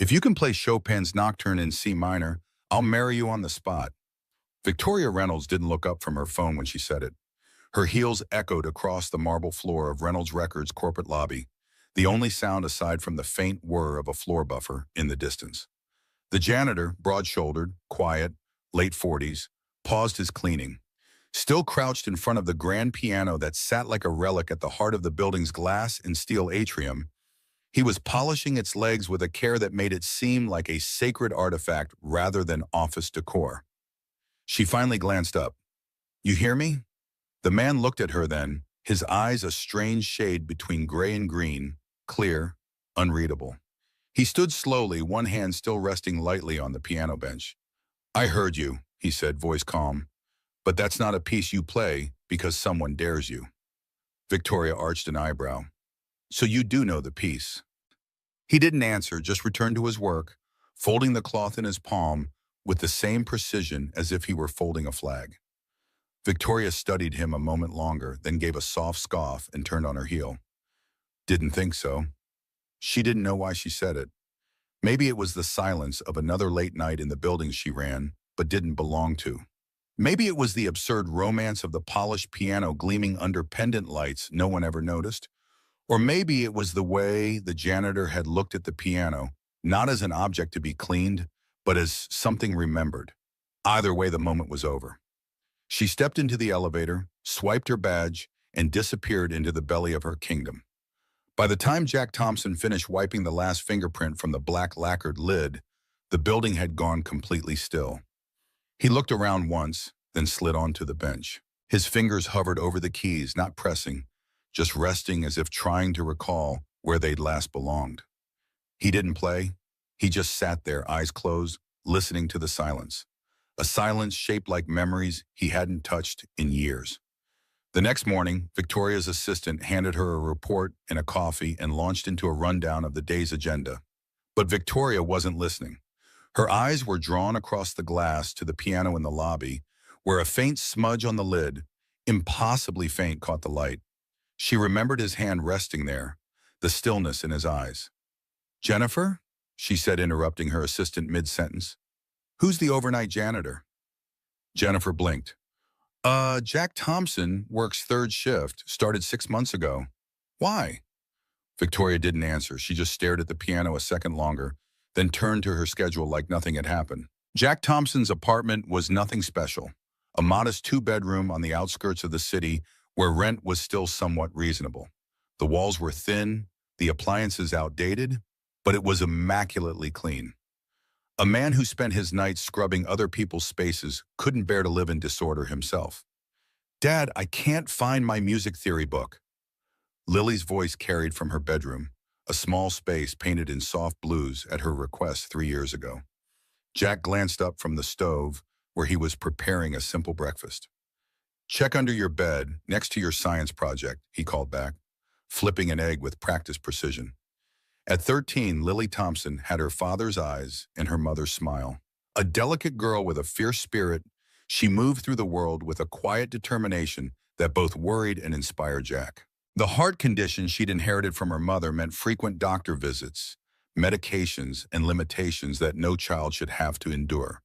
If you can play Chopin's Nocturne in C minor, I'll marry you on the spot. Victoria Reynolds didn't look up from her phone when she said it. Her heels echoed across the marble floor of Reynolds Records' corporate lobby, the only sound aside from the faint whir of a floor buffer in the distance. The janitor, broad-shouldered, quiet, late 40s, paused his cleaning. Still crouched in front of the grand piano that sat like a relic at the heart of the building's glass and steel atrium, he was polishing its legs with a care that made it seem like a sacred artifact rather than office decor. She finally glanced up. "You hear me?" The man looked at her then, his eyes a strange shade between gray and green, clear, unreadable. He stood slowly, one hand still resting lightly on the piano bench. "I heard you," he said, voice calm. "But that's not a piece you play because someone dares you." Victoria arched an eyebrow. "So you do know the piece?" He didn't answer, just returned to his work, folding the cloth in his palm with the same precision as if he were folding a flag. Victoria studied him a moment longer, then gave a soft scoff and turned on her heel. "Didn't think so." She didn't know why she said it. Maybe it was the silence of another late night in the building she ran, but didn't belong to. Maybe it was the absurd romance of the polished piano gleaming under pendant lights no one ever noticed. Or maybe it was the way the janitor had looked at the piano, not as an object to be cleaned, but as something remembered. Either way, the moment was over. She stepped into the elevator, swiped her badge, and disappeared into the belly of her kingdom. By the time Jack Thompson finished wiping the last fingerprint from the black lacquered lid, the building had gone completely still. He looked around once, then slid onto the bench. His fingers hovered over the keys, not pressing, just resting as if trying to recall where they'd last belonged. He didn't play. He just sat there, eyes closed, listening to the silence. A silence shaped like memories he hadn't touched in years. The next morning, Victoria's assistant handed her a report and a coffee and launched into a rundown of the day's agenda. But Victoria wasn't listening. Her eyes were drawn across the glass to the piano in the lobby, where a faint smudge on the lid, impossibly faint, caught the light. She remembered his hand resting there, the stillness in his eyes. "Jennifer?" she said, interrupting her assistant mid-sentence. "Who's the overnight janitor?" Jennifer blinked. Jack Thompson works third shift, started 6 months ago." "Why?" Victoria didn't answer. She just stared at the piano a second longer, then turned to her schedule like nothing had happened. Jack Thompson's apartment was nothing special. A modest 2-bedroom on the outskirts of the city where rent was still somewhat reasonable. The walls were thin, the appliances outdated, but it was immaculately clean. A man who spent his nights scrubbing other people's spaces couldn't bear to live in disorder himself. "Dad, I can't find my music theory book." Lily's voice carried from her bedroom, a small space painted in soft blues at her request 3 years ago. Jack glanced up from the stove, where he was preparing a simple breakfast. "Check under your bed, next to your science project," he called back, flipping an egg with practiced precision. At 13, Lily Thompson had her father's eyes and her mother's smile. A delicate girl with a fierce spirit, she moved through the world with a quiet determination that both worried and inspired Jack. The heart condition she'd inherited from her mother meant frequent doctor visits, medications, and limitations that no child should have to endure.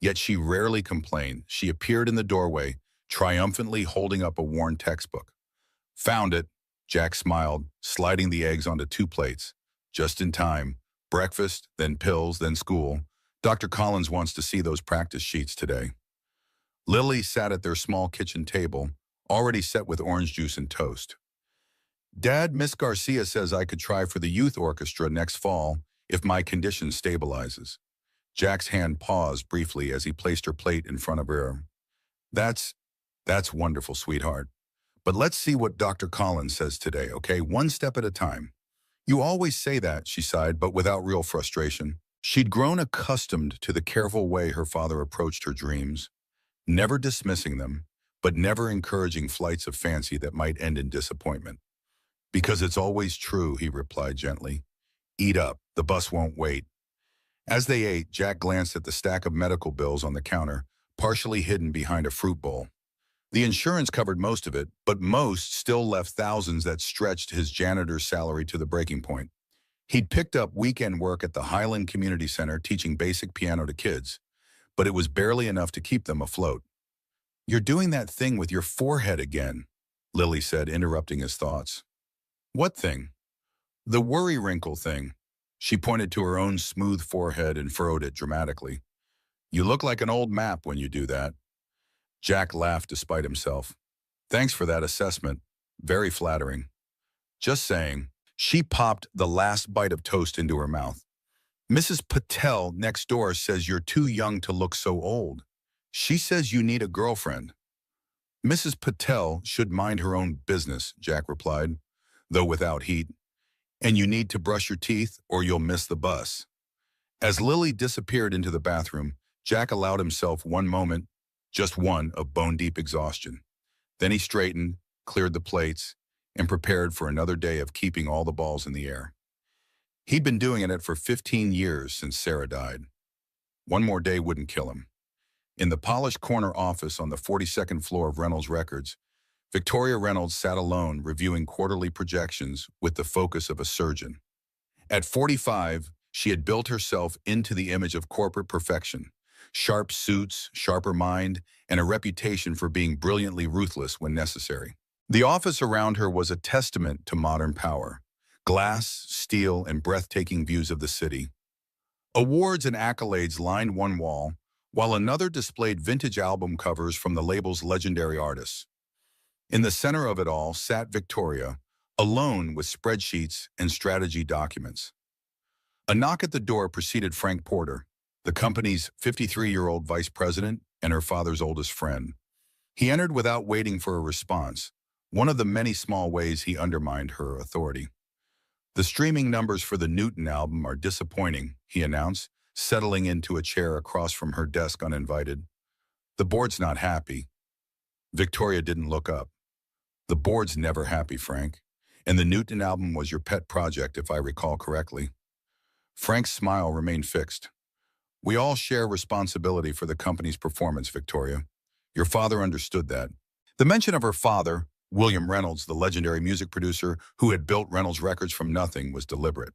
Yet she rarely complained. She appeared in the doorway, triumphantly holding up a worn textbook. "Found it," Jack smiled, sliding the eggs onto 2 plates. "Just in time. Breakfast, then pills, then school. Dr. Collins wants to see those practice sheets today." Lily sat at their small kitchen table, already set with orange juice and toast. "Dad, Miss Garcia says I could try for the youth orchestra next fall if my condition stabilizes." Jack's hand paused briefly as he placed her plate in front of her. That's wonderful, sweetheart. But let's see what Dr. Collins says today, okay? One step at a time." "You always say that," she sighed, but without real frustration. She'd grown accustomed to the careful way her father approached her dreams, never dismissing them, but never encouraging flights of fancy that might end in disappointment. "Because it's always true," he replied gently. "Eat up, the bus won't wait." As they ate, Jack glanced at the stack of medical bills on the counter, partially hidden behind a fruit bowl. The insurance covered most of it, but most still left thousands that stretched his janitor's salary to the breaking point. He'd picked up weekend work at the Highland Community Center teaching basic piano to kids, but it was barely enough to keep them afloat. "You're doing that thing with your forehead again," Lily said, interrupting his thoughts. "What thing?" "The worry wrinkle thing." She pointed to her own smooth forehead and furrowed it dramatically. "You look like an old map when you do that." Jack laughed despite himself. "Thanks for that assessment. Very flattering." "Just saying." She popped the last bite of toast into her mouth. "Mrs. Patel next door says you're too young to look so old. She says you need a girlfriend." "Mrs. Patel should mind her own business," Jack replied, though without heat. "And you need to brush your teeth or you'll miss the bus." As Lily disappeared into the bathroom, Jack allowed himself one moment, just one, of bone-deep exhaustion. Then he straightened, cleared the plates, and prepared for another day of keeping all the balls in the air. He'd been doing it for 15 years since Sarah died. One more day wouldn't kill him. In the polished corner office on the 42nd floor of Reynolds Records, Victoria Reynolds sat alone reviewing quarterly projections with the focus of a surgeon. At 45, she had built herself into the image of corporate perfection: sharp suits, sharper mind, and a reputation for being brilliantly ruthless when necessary. The office around her was a testament to modern power: glass, steel, and breathtaking views of the city. Awards and accolades lined one wall, while another displayed vintage album covers from the label's legendary artists. In the center of it all sat Victoria, alone with spreadsheets and strategy documents. A knock at the door preceded Frank Porter, the company's 53-year-old vice president and her father's oldest friend. He entered without waiting for a response, one of the many small ways he undermined her authority. "The streaming numbers for the Newton album are disappointing," he announced, settling into a chair across from her desk uninvited. "The board's not happy." Victoria didn't look up. "The board's never happy, Frank. And the Newton album was your pet project, if I recall correctly." Frank's smile remained fixed. "We all share responsibility for the company's performance, Victoria. Your father understood that." The mention of her father, William Reynolds, the legendary music producer who had built Reynolds Records from nothing, was deliberate.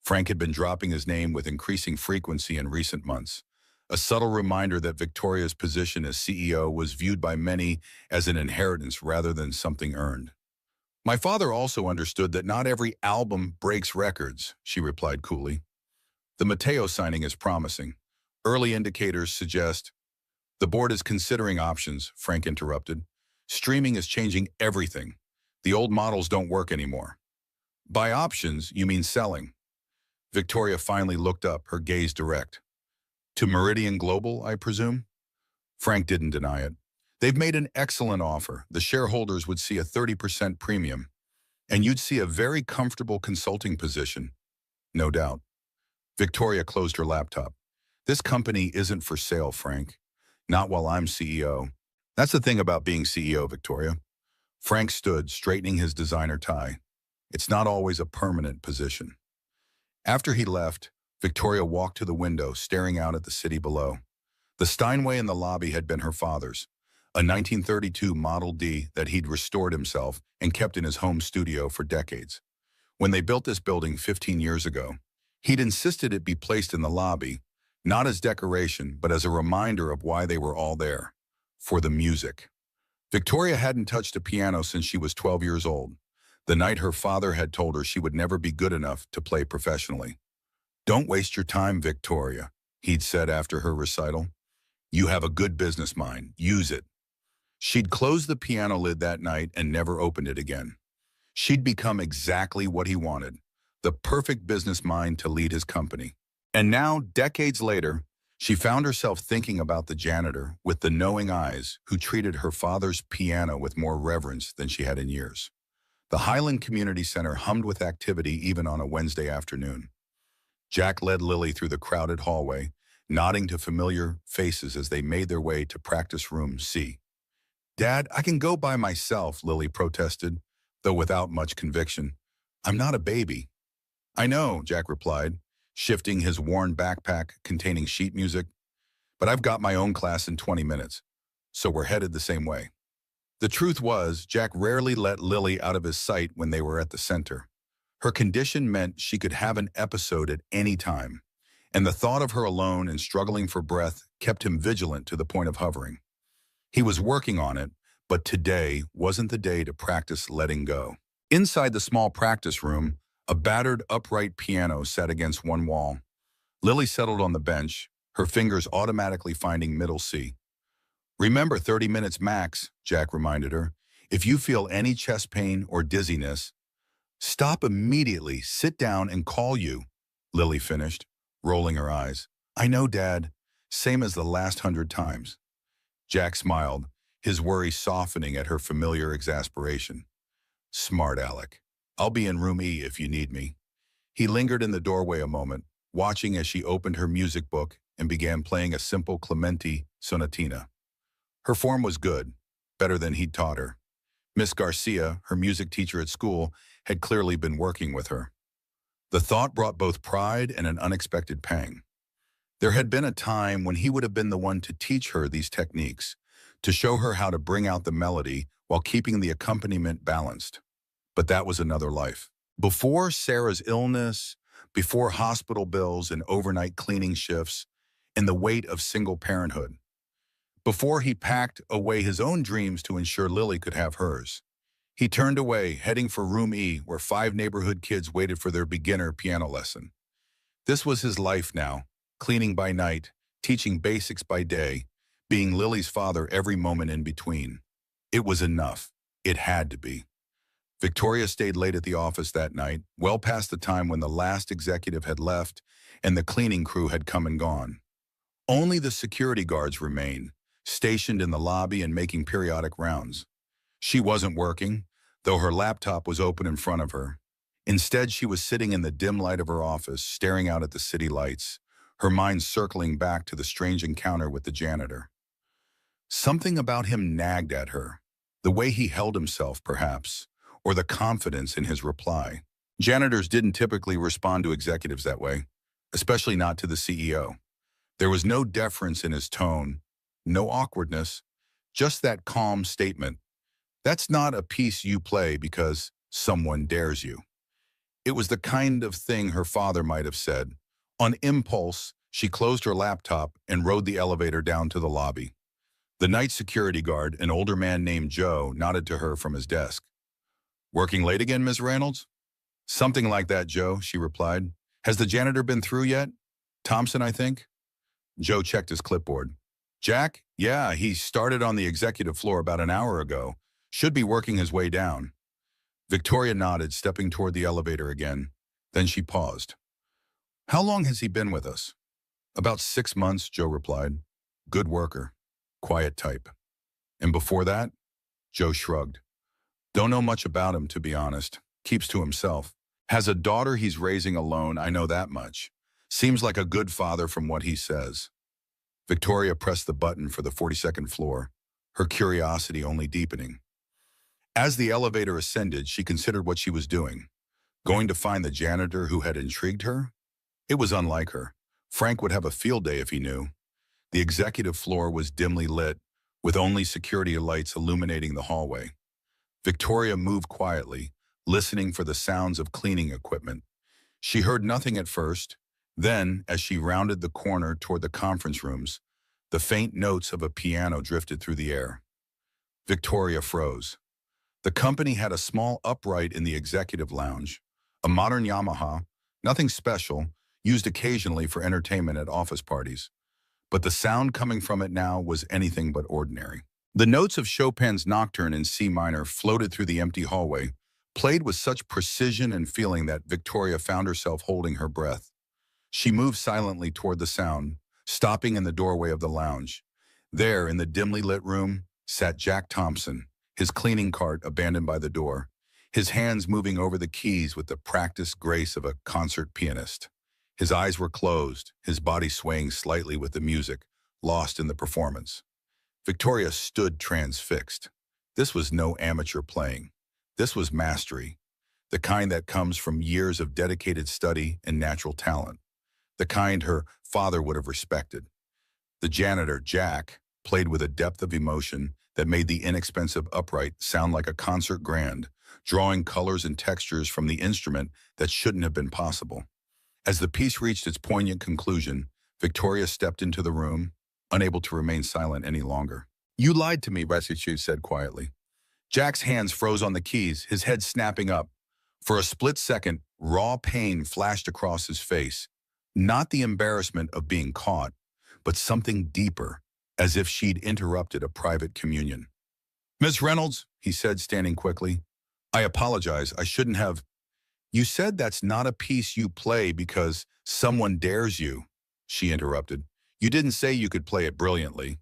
Frank had been dropping his name with increasing frequency in recent months, a subtle reminder that Victoria's position as CEO was viewed by many as an inheritance rather than something earned. "My father also understood that not every album breaks records," she replied coolly. "The Mateo signing is promising. Early indicators suggest—" "The board is considering options," Frank interrupted. "Streaming is changing everything. The old models don't work anymore." "By options, you mean selling?" Victoria finally looked up, her gaze direct. "To Meridian Global, I presume?" Frank didn't deny it. "They've made an excellent offer. The shareholders would see a 30% premium. And you'd see a very comfortable consulting position." "No doubt." Victoria closed her laptop. "This company isn't for sale, Frank. Not while I'm CEO." "That's the thing about being CEO, Victoria." Frank stood, straightening his designer tie. "It's not always a permanent position." After he left, Victoria walked to the window, staring out at the city below. The Steinway in the lobby had been her father's, a 1932 Model D that he'd restored himself and kept in his home studio for decades. When they built this building 15 years ago, he'd insisted it be placed in the lobby, not as decoration, but as a reminder of why they were all there: for the music. Victoria hadn't touched a piano since she was 12 years old, the night her father had told her she would never be good enough to play professionally. "Don't waste your time, Victoria," he'd said after her recital. "You have a good business mind. Use it." She'd closed the piano lid that night and never opened it again. She'd become exactly what he wanted: the perfect business mind to lead his company. And now, decades later, she found herself thinking about the janitor with the knowing eyes who treated her father's piano with more reverence than she had in years. The Highland Community Center hummed with activity even on a Wednesday afternoon. Jack led Lily through the crowded hallway, nodding to familiar faces as they made their way to practice room C. "Dad, I can go by myself," Lily protested, though without much conviction. "I'm not a baby." "I know," Jack replied, shifting his worn backpack containing sheet music, "but I've got my own class in 20 minutes, so we're headed the same way." The truth was, Jack rarely let Lily out of his sight when they were at the center. Her condition meant she could have an episode at any time, and the thought of her alone and struggling for breath kept him vigilant to the point of hovering. He was working on it, but today wasn't the day to practice letting go. Inside the small practice room, a battered upright piano sat against one wall. Lily settled on the bench, her fingers automatically finding middle C. "Remember 30 minutes max," Jack reminded her. "If you feel any chest pain or dizziness, stop immediately, sit down and call you," Lily finished, rolling her eyes. "I know, Dad. Same as the last 100 times." Jack smiled, his worry softening at her familiar exasperation. "Smart Alec. I'll be in room E if you need me." He lingered in the doorway a moment, watching as she opened her music book and began playing a simple Clementi sonatina. Her form was good, better than he'd taught her. Miss Garcia, her music teacher at school, had clearly been working with her. The thought brought both pride and an unexpected pang. There had been a time when he would have been the one to teach her these techniques, to show her how to bring out the melody while keeping the accompaniment balanced. But that was another life. Before Sarah's illness, before hospital bills and overnight cleaning shifts, and the weight of single parenthood. Before he packed away his own dreams to ensure Lily could have hers. He turned away, heading for room E, where 5 neighborhood kids waited for their beginner piano lesson. This was his life now, cleaning by night, teaching basics by day, being Lily's father every moment in between. It was enough. It had to be. Victoria stayed late at the office that night, well past the time when the last executive had left and the cleaning crew had come and gone. Only the security guards remained, stationed in the lobby and making periodic rounds. She wasn't working, though her laptop was open in front of her. Instead, she was sitting in the dim light of her office, staring out at the city lights, her mind circling back to the strange encounter with the janitor. Something about him nagged at her, the way he held himself, perhaps, or the confidence in his reply. Janitors didn't typically respond to executives that way, especially not to the CEO. There was no deference in his tone, no awkwardness, just that calm statement. "That's not a piece you play because someone dares you." It was the kind of thing her father might have said. On impulse, she closed her laptop and rode the elevator down to the lobby. The night security guard, an older man named Joe, nodded to her from his desk. "Working late again, Miss Reynolds?" "Something like that, Joe," she replied. "Has the janitor been through yet? Thompson, I think?" Joe checked his clipboard. "Jack? Yeah, he started on the executive floor about an hour ago. Should be working his way down." Victoria nodded, stepping toward the elevator again. Then she paused. "How long has he been with us?" "About 6 months," Joe replied. "Good worker. Quiet type." "And before that?" Joe shrugged. "Don't know much about him, to be honest. Keeps to himself. Has a daughter he's raising alone, I know that much. Seems like a good father from what he says." Victoria pressed the button for the 42nd floor, her curiosity only deepening. As the elevator ascended, she considered what she was doing. Going to find the janitor who had intrigued her? It was unlike her. Frank would have a field day if he knew. The executive floor was dimly lit, with only security lights illuminating the hallway. Victoria moved quietly, listening for the sounds of cleaning equipment. She heard nothing at first. Then, as she rounded the corner toward the conference rooms, the faint notes of a piano drifted through the air. Victoria froze. The company had a small upright in the executive lounge, a modern Yamaha, nothing special, used occasionally for entertainment at office parties. But the sound coming from it now was anything but ordinary. The notes of Chopin's Nocturne in C minor floated through the empty hallway, played with such precision and feeling that Victoria found herself holding her breath. She moved silently toward the sound, stopping in the doorway of the lounge. There, in the dimly lit room, sat Jack Thompson, his cleaning cart abandoned by the door, his hands moving over the keys with the practiced grace of a concert pianist. His eyes were closed, his body swaying slightly with the music, lost in the performance. Victoria stood transfixed. This was no amateur playing. This was mastery, the kind that comes from years of dedicated study and natural talent, the kind her father would have respected. The janitor, Jack, played with a depth of emotion that made the inexpensive upright sound like a concert grand, drawing colors and textures from the instrument that shouldn't have been possible. As the piece reached its poignant conclusion, Victoria stepped into the room, unable to remain silent any longer. "You lied to me," Restitute said quietly. Jack's hands froze on the keys, his head snapping up. For a split second, raw pain flashed across his face. Not the embarrassment of being caught, but something deeper, as if she'd interrupted a private communion. "Miss Reynolds," he said, standing quickly, "I apologize. I shouldn't have—" "You said that's not a piece you play because someone dares you," she interrupted. "You didn't say you could play it brilliantly."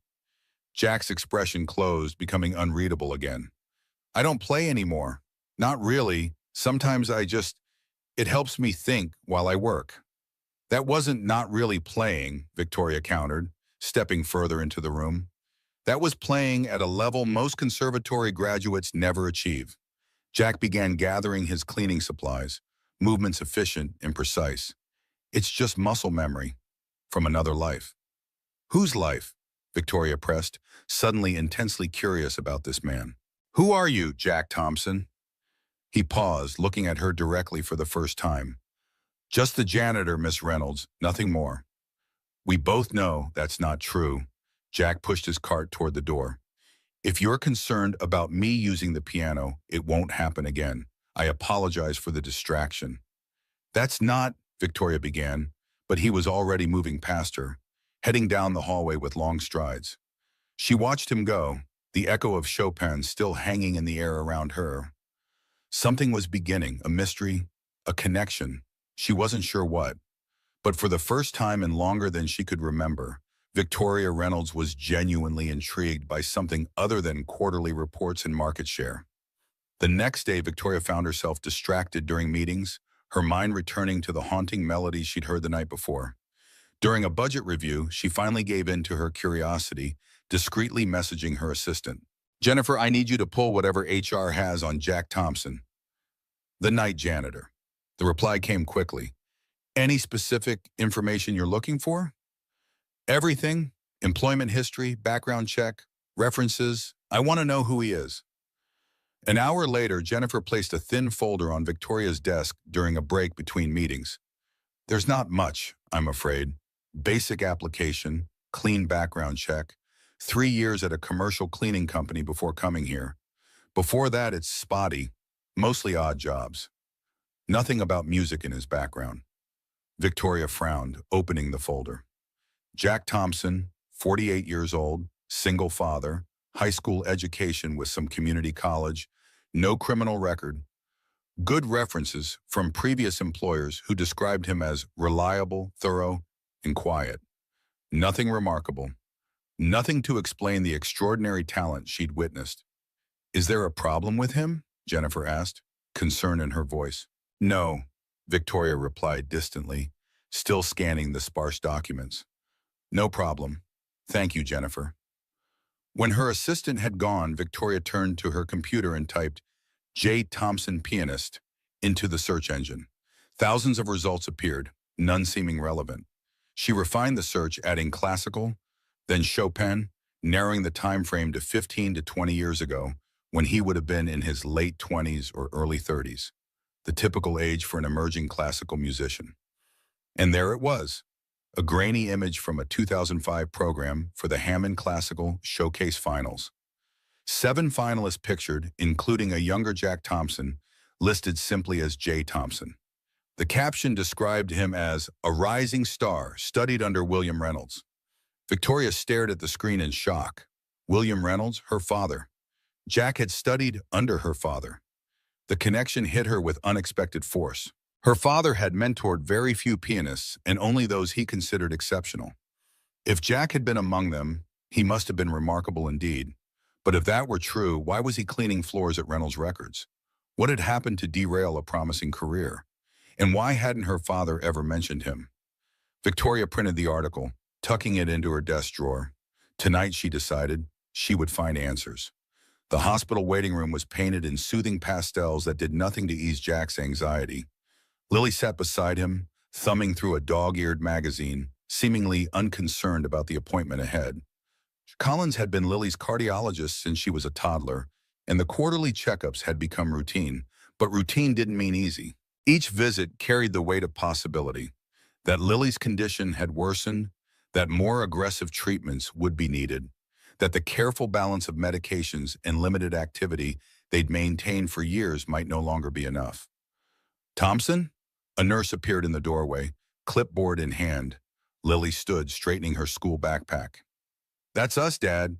Jack's expression closed, becoming unreadable again. "I don't play anymore. Not really. Sometimes it helps me think while I work." "That wasn't not really playing," Victoria countered, stepping further into the room. "That was playing at a level most conservatory graduates never achieve." Jack began gathering his cleaning supplies, movements efficient and precise. "It's just muscle memory from another life." "Whose life?" Victoria pressed, suddenly intensely curious about this man. "Who are you, Jack Thompson?" He paused, looking at her directly for the first time. "Just the janitor, Miss Reynolds, nothing more." "We both know that's not true." Jack pushed his cart toward the door. "If you're concerned about me using the piano, it won't happen again. I apologize for the distraction." "That's not—" Victoria began, but he was already moving past her, heading down the hallway with long strides. She watched him go, the echo of Chopin still hanging in the air around her. Something was beginning, a mystery, a connection. She wasn't sure what. But for the first time in longer than she could remember, Victoria Reynolds was genuinely intrigued by something other than quarterly reports and market share. The next day, Victoria found herself distracted during meetings, her mind returning to the haunting melodies she'd heard the night before. During a budget review, she finally gave in to her curiosity, discreetly messaging her assistant. "Jennifer, I need you to pull whatever HR has on Jack Thompson, the night janitor." The reply came quickly. "Any specific information you're looking for?" "Everything. Employment history, background check, references. I want to know who he is." An hour later, Jennifer placed a thin folder on Victoria's desk during a break between meetings. "There's not much, I'm afraid. Basic application, clean background check, 3 years at a commercial cleaning company before coming here. Before that, it's spotty, mostly odd jobs. Nothing about music in his background." Victoria frowned, opening the folder. Jack Thompson, 48 years old, single father, high school education with some community college, no criminal record. Good references from previous employers who described him as reliable, thorough, and quiet. Nothing remarkable. Nothing to explain the extraordinary talent she'd witnessed. "Is there a problem with him?" Jennifer asked, concern in her voice. "No," Victoria replied distantly, still scanning the sparse documents. "No problem. Thank you, Jennifer." When her assistant had gone, Victoria turned to her computer and typed J. Thompson pianist into the search engine. Thousands of results appeared, none seeming relevant. She refined the search, adding classical, then Chopin, narrowing the time frame to 15 to 20 years ago, when he would have been in his late 20s or early 30s, the typical age for an emerging classical musician. And there it was, a grainy image from a 2005 program for the Hammond Classical Showcase Finals. 7 finalists pictured, including a younger Jack Thompson, listed simply as J. Thompson. The caption described him as a rising star studied under William Reynolds. Victoria stared at the screen in shock. William Reynolds, her father. Jack had studied under her father. The connection hit her with unexpected force. Her father had mentored very few pianists, and only those he considered exceptional. If Jack had been among them, he must have been remarkable indeed. But if that were true, why was he cleaning floors at Reynolds Records? What had happened to derail a promising career? And why hadn't her father ever mentioned him? Victoria printed the article, tucking it into her desk drawer. Tonight, she decided, she would find answers. The hospital waiting room was painted in soothing pastels that did nothing to ease Jack's anxiety. Lily sat beside him, thumbing through a dog-eared magazine, seemingly unconcerned about the appointment ahead. Collins had been Lily's cardiologist since she was a toddler, and the quarterly checkups had become routine. But routine didn't mean easy. Each visit carried the weight of possibility that Lily's condition had worsened, that more aggressive treatments would be needed, that the careful balance of medications and limited activity they'd maintained for years might no longer be enough. Thompson? A nurse appeared in the doorway, clipboard in hand. Lily stood, straightening her school backpack. "That's us, Dad."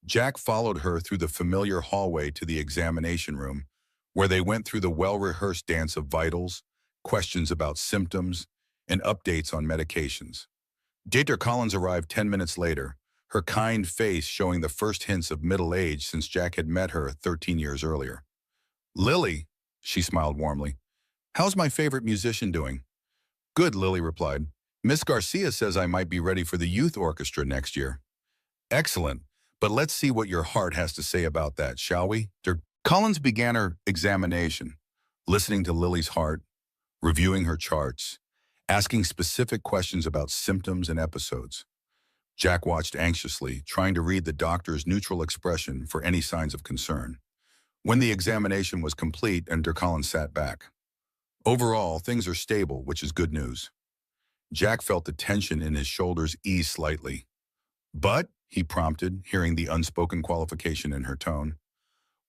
Jack followed her through the familiar hallway to the examination room, where they went through the well-rehearsed dance of vitals, questions about symptoms, and updates on medications. Dr. Collins arrived 10 minutes later, her kind face showing the first hints of middle age since Jack had met her 13 years earlier. "Lily," she smiled warmly, "how's my favorite musician doing?" "Good," Lily replied. "Miss Garcia says I might be ready for the youth orchestra next year." "Excellent, but let's see what your heart has to say about that, shall we?" Collins began her examination, listening to Lily's heart, reviewing her charts, asking specific questions about symptoms and episodes. Jack watched anxiously, trying to read the doctor's neutral expression for any signs of concern. When the examination was complete and Collins sat back. "Overall, things are stable, which is good news." Jack felt the tension in his shoulders ease slightly. "But," he prompted, hearing the unspoken qualification in her tone.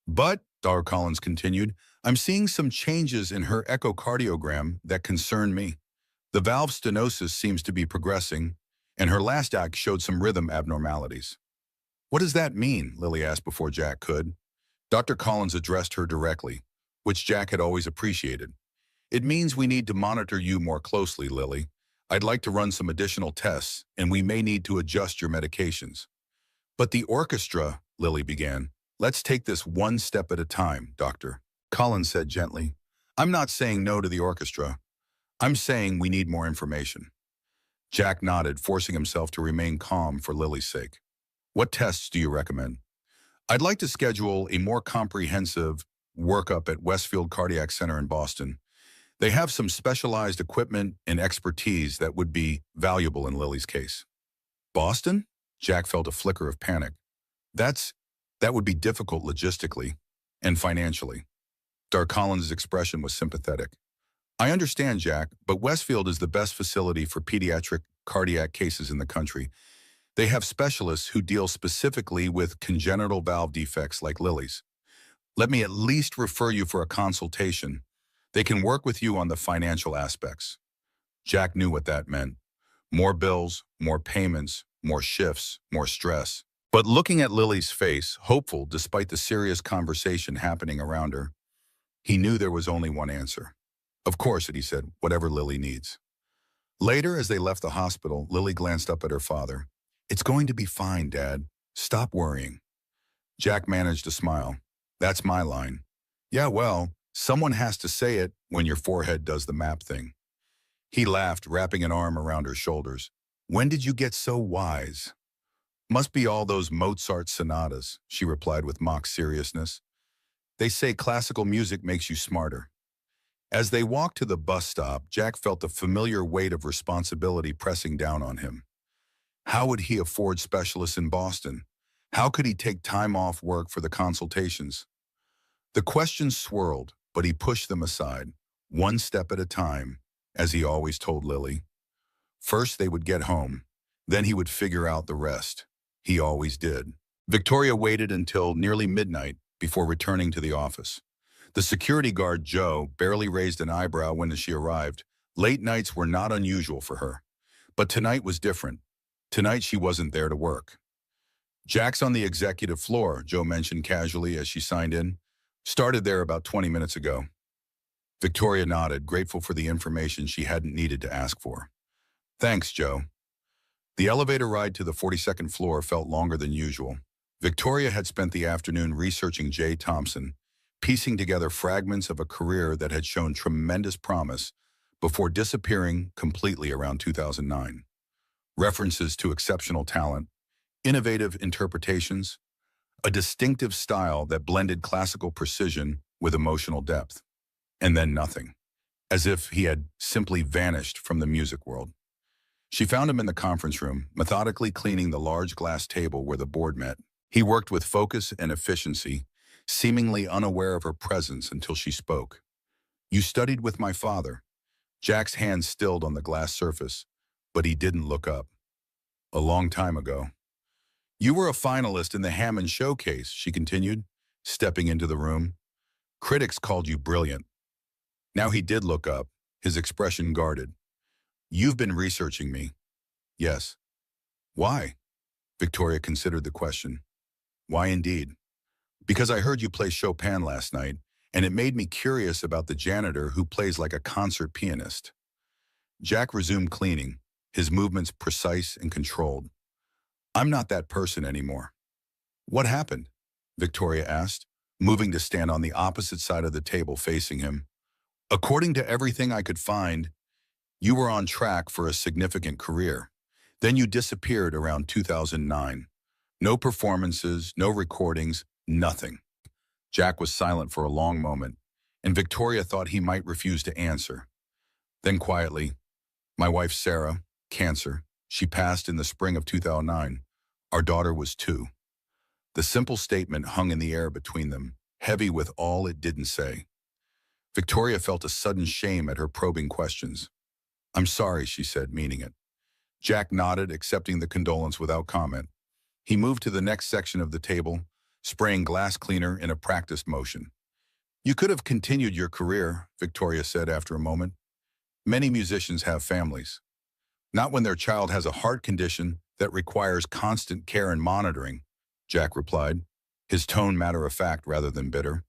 "But," Dr. Collins continued, "I'm seeing some changes in her echocardiogram that concern me. The valve stenosis seems to be progressing, and her last act showed some rhythm abnormalities." "What does that mean?" Lily asked before Jack could. Dr. Collins addressed her directly, which Jack had always appreciated. "It means we need to monitor you more closely, Lily. I'd like to run some additional tests, and we may need to adjust your medications." "But the orchestra," Lily began. "Let's take this one step at a time, Doctor," Collins said gently. "I'm not saying no to the orchestra. I'm saying we need more information." Jack nodded, forcing himself to remain calm for Lily's sake. "What tests do you recommend?" "I'd like to schedule a more comprehensive workup at Westfield Cardiac Center in Boston. They have some specialized equipment and expertise that would be valuable in Lily's case." "Boston?" Jack felt a flicker of panic. That would be difficult logistically and financially." Dr. Collins' expression was sympathetic. "I understand, Jack, but Westfield is the best facility for pediatric cardiac cases in the country. They have specialists who deal specifically with congenital valve defects like Lily's. Let me at least refer you for a consultation. They can work with you on the financial aspects." Jack knew what that meant. More bills, more payments, more shifts, more stress. But looking at Lily's face, hopeful despite the serious conversation happening around her, he knew there was only one answer. "Of course," he said, "whatever Lily needs." Later, as they left the hospital, Lily glanced up at her father. "It's going to be fine, Dad. Stop worrying." Jack managed a smile. "That's my line." "Yeah, well, someone has to say it when your forehead does the map thing." He laughed, wrapping an arm around her shoulders. "When did you get so wise?" "Must be all those Mozart sonatas," she replied with mock seriousness. "They say classical music makes you smarter." As they walked to the bus stop, Jack felt the familiar weight of responsibility pressing down on him. How would he afford specialists in Boston? How could he take time off work for the consultations? The questions swirled, but he pushed them aside, one step at a time, as he always told Lily. First they would get home, then he would figure out the rest. He always did. Victoria waited until nearly midnight before returning to the office. The security guard, Joe, barely raised an eyebrow when she arrived. Late nights were not unusual for her. But tonight was different. Tonight she wasn't there to work. "Jack's on the executive floor," Joe mentioned casually as she signed in. "Started there about 20 minutes ago." Victoria nodded, grateful for the information she hadn't needed to ask for. "Thanks, Joe." The elevator ride to the 42nd floor felt longer than usual. Victoria had spent the afternoon researching Jay Thompson, piecing together fragments of a career that had shown tremendous promise before disappearing completely around 2009. References to exceptional talent, innovative interpretations, a distinctive style that blended classical precision with emotional depth. And then nothing, as if he had simply vanished from the music world. She found him in the conference room, methodically cleaning the large glass table where the board met. He worked with focus and efficiency, seemingly unaware of her presence until she spoke. "You studied with my father." Jack's hand stilled on the glass surface, but he didn't look up. "A long time ago." "You were a finalist in the Hammond Showcase," she continued, stepping into the room. "Critics called you brilliant." Now he did look up, his expression guarded. "You've been researching me." "Yes." "Why?" Victoria considered the question. "Why indeed?" "Because I heard you play Chopin last night, and it made me curious about the janitor who plays like a concert pianist." Jack resumed cleaning, his movements precise and controlled. "I'm not that person anymore." "What happened?" Victoria asked, moving to stand on the opposite side of the table facing him. "According to everything I could find, you were on track for a significant career. Then you disappeared around 2009. No performances, no recordings, nothing." Jack was silent for a long moment, and Victoria thought he might refuse to answer. Then quietly, "My wife Sarah, cancer. She passed in the spring of 2009. Our daughter was 2. The simple statement hung in the air between them, heavy with all it didn't say. Victoria felt a sudden shame at her probing questions. "I'm sorry," she said, meaning it. Jack nodded, accepting the condolence without comment. He moved to the next section of the table, spraying glass cleaner in a practiced motion. "You could have continued your career," Victoria said after a moment. "Many musicians have families." "Not when their child has a heart condition that requires constant care and monitoring," Jack replied, his tone matter-of-fact rather than bitter.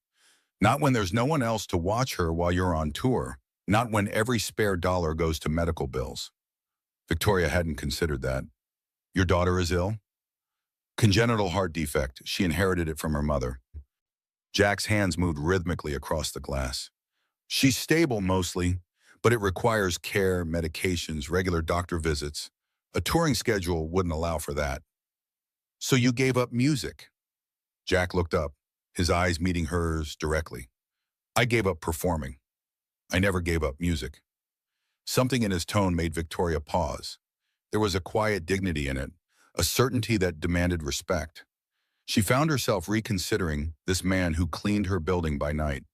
"Not when there's no one else to watch her while you're on tour. Not when every spare dollar goes to medical bills." Victoria hadn't considered that. "Your daughter is ill?" "Congenital heart defect. She inherited it from her mother." Jack's hands moved rhythmically across the glass. "She's stable mostly, but it requires care, medications, regular doctor visits. A touring schedule wouldn't allow for that." "So you gave up music?" Jack looked up, his eyes meeting hers directly. "I gave up performing. I never gave up music." Something in his tone made Victoria pause. There was a quiet dignity in it, a certainty that demanded respect. She found herself reconsidering this man who cleaned her building by night.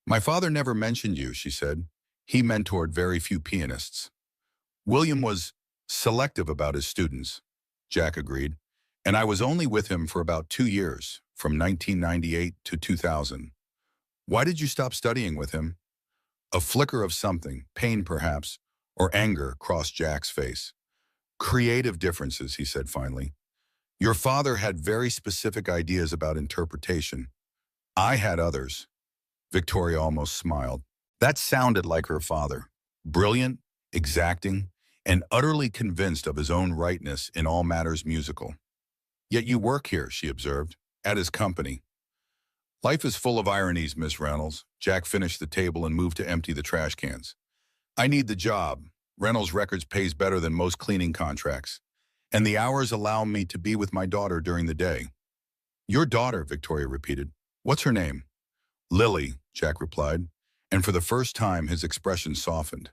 "My father never mentioned you," she said. "He mentored very few pianists." "William was selective about his students," Jack agreed. "And I was only with him for about 2 years, from 1998 to 2000. "Why did you stop studying with him?" A flicker of something, pain perhaps, or anger, crossed Jack's face. "Creative differences," he said finally. "Your father had very specific ideas about interpretation. I had others." Victoria almost smiled. That sounded like her father. Brilliant, exacting, and utterly convinced of his own rightness in all matters musical. "Yet you work here," she observed, "at his company." "Life is full of ironies, Miss Reynolds." Jack finished the table and moved to empty the trash cans. "I need the job. Reynolds Records pays better than most cleaning contracts. And the hours allow me to be with my daughter during the day." "Your daughter," Victoria repeated. "What's her name?" "Lily," Jack replied, and for the first time his expression softened.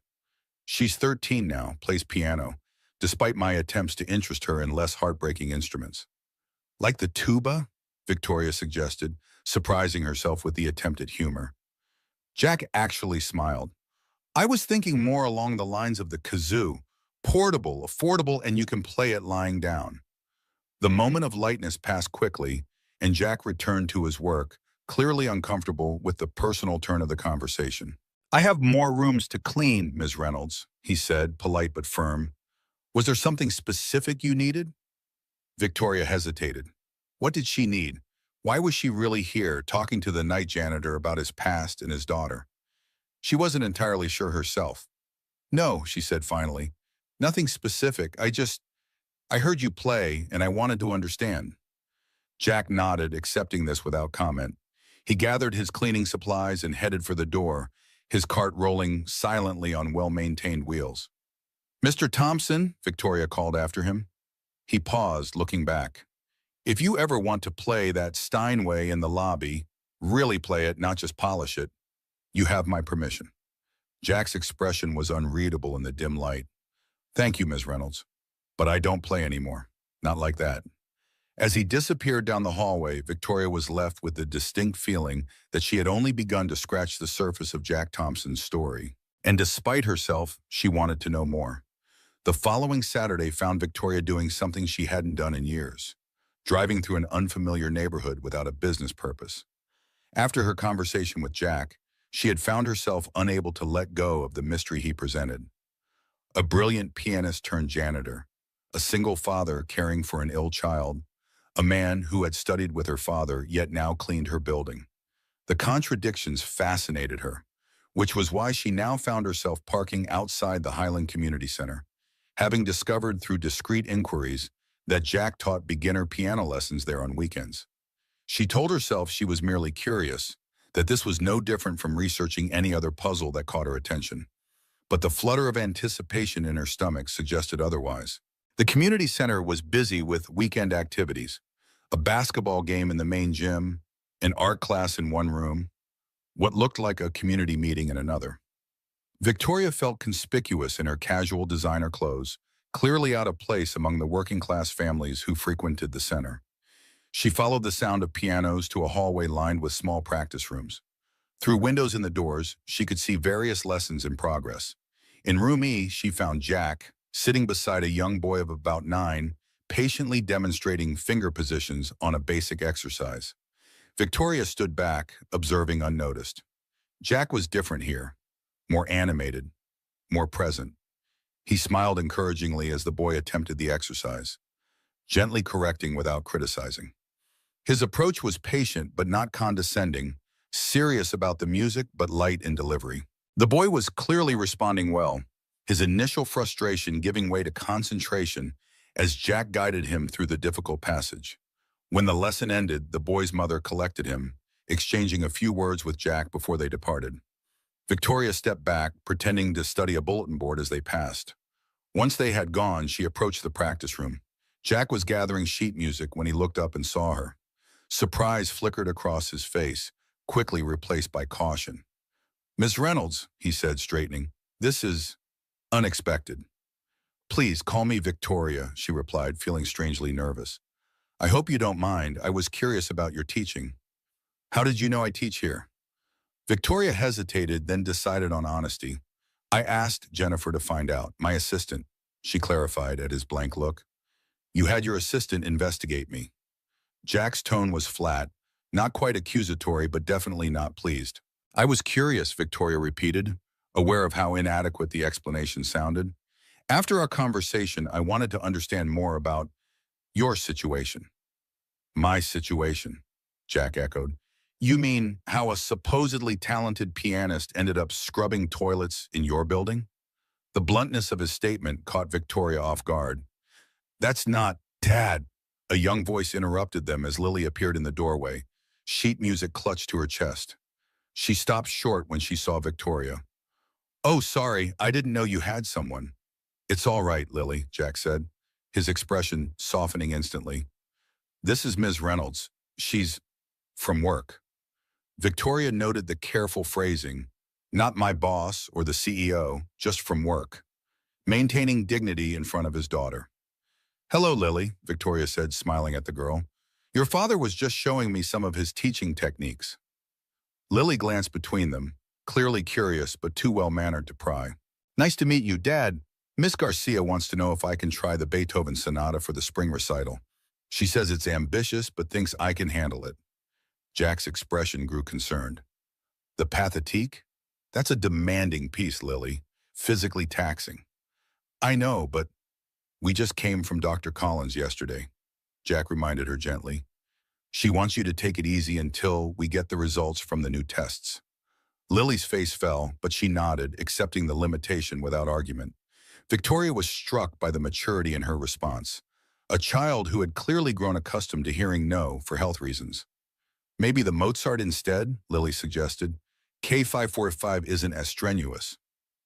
"She's 13 now, plays piano, despite my attempts to interest her in less heartbreaking instruments." "Like the tuba?" Victoria suggested, surprising herself with the attempt at humor. Jack actually smiled. "I was thinking more along the lines of the kazoo. Portable, affordable, and you can play it lying down." The moment of lightness passed quickly, and Jack returned to his work, clearly uncomfortable with the personal turn of the conversation. "I have more rooms to clean, Ms. Reynolds," he said, polite but firm. "Was there something specific you needed?" Victoria hesitated. What did she need? Why was she really here, talking to the night janitor about his past and his daughter? She wasn't entirely sure herself. "No," she said finally. "Nothing specific. I heard you play, and I wanted to understand." Jack nodded, accepting this without comment. He gathered his cleaning supplies and headed for the door, his cart rolling silently on well-maintained wheels. "Mr. Thompson," Victoria called after him. He paused, looking back. "If you ever want to play that Steinway in the lobby, really play it, not just polish it, you have my permission." Jack's expression was unreadable in the dim light. Thank you, Ms. Reynolds. But I don't play anymore. Not like that. As he disappeared down the hallway, Victoria was left with the distinct feeling that she had only begun to scratch the surface of Jack Thompson's story. And despite herself, she wanted to know more. The following Saturday found Victoria doing something she hadn't done in years, driving through an unfamiliar neighborhood without a business purpose. After her conversation with Jack, she had found herself unable to let go of the mystery he presented. A brilliant pianist turned janitor, a single father caring for an ill child, a man who had studied with her father yet now cleaned her building. The contradictions fascinated her, which was why she now found herself parking outside the Highland Community Center, having discovered through discreet inquiries that Jack taught beginner piano lessons there on weekends. She told herself she was merely curious, that this was no different from researching any other puzzle that caught her attention. But the flutter of anticipation in her stomach suggested otherwise. The community center was busy with weekend activities, a basketball game in the main gym, an art class in one room, what looked like a community meeting in another. Victoria felt conspicuous in her casual designer clothes, clearly out of place among the working-class families who frequented the center. She followed the sound of pianos to a hallway lined with small practice rooms. Through windows in the doors, she could see various lessons in progress. In room E, she found Jack, sitting beside a young boy of about 9, patiently demonstrating finger positions on a basic exercise. Victoria stood back, observing unnoticed. Jack was different here, more animated, more present. He smiled encouragingly as the boy attempted the exercise, gently correcting without criticizing. His approach was patient but not condescending, serious about the music but light in delivery. The boy was clearly responding well, his initial frustration giving way to concentration as Jack guided him through the difficult passage. When the lesson ended, the boy's mother collected him, exchanging a few words with Jack before they departed. Victoria stepped back, pretending to study a bulletin board as they passed. Once they had gone, she approached the practice room. Jack was gathering sheet music when he looked up and saw her. Surprise flickered across his face, quickly replaced by caution. "Miss Reynolds," he said, straightening, "this is unexpected." "Please, call me Victoria," she replied, feeling strangely nervous. "I hope you don't mind. I was curious about your teaching." "How did you know I teach here?" Victoria hesitated, then decided on honesty. "I asked Jennifer to find out, my assistant," she clarified at his blank look. "You had your assistant investigate me." Jack's tone was flat, not quite accusatory, but definitely not pleased. "I was curious," Victoria repeated, aware of how inadequate the explanation sounded. "After our conversation, I wanted to understand more about your situation." "My situation," Jack echoed. "You mean how a supposedly talented pianist ended up scrubbing toilets in your building?" The bluntness of his statement caught Victoria off guard. "That's not, Dad." A young voice interrupted them as Lily appeared in the doorway, sheet music clutched to her chest. She stopped short when she saw Victoria. "Oh, sorry, I didn't know you had someone." "It's all right, Lily," Jack said, his expression softening instantly. "This is Ms. Reynolds. She's from work." Victoria noted the careful phrasing, not my boss or the CEO, just from work, maintaining dignity in front of his daughter. "Hello, Lily," Victoria said, smiling at the girl. "Your father was just showing me some of his teaching techniques." Lily glanced between them, clearly curious but too well-mannered to pry. "Nice to meet you, Dad. Miss Garcia wants to know if I can try the Beethoven sonata for the spring recital. She says it's ambitious but thinks I can handle it." Jack's expression grew concerned. "The Pathétique? That's a demanding piece, Lily. Physically taxing." "I know, but we just came from Dr. Collins yesterday," Jack reminded her gently. "She wants you to take it easy until we get the results from the new tests." Lily's face fell, but she nodded, accepting the limitation without argument. Victoria was struck by the maturity in her response. A child who had clearly grown accustomed to hearing no for health reasons. "Maybe the Mozart instead," Lily suggested. "K545 isn't as strenuous."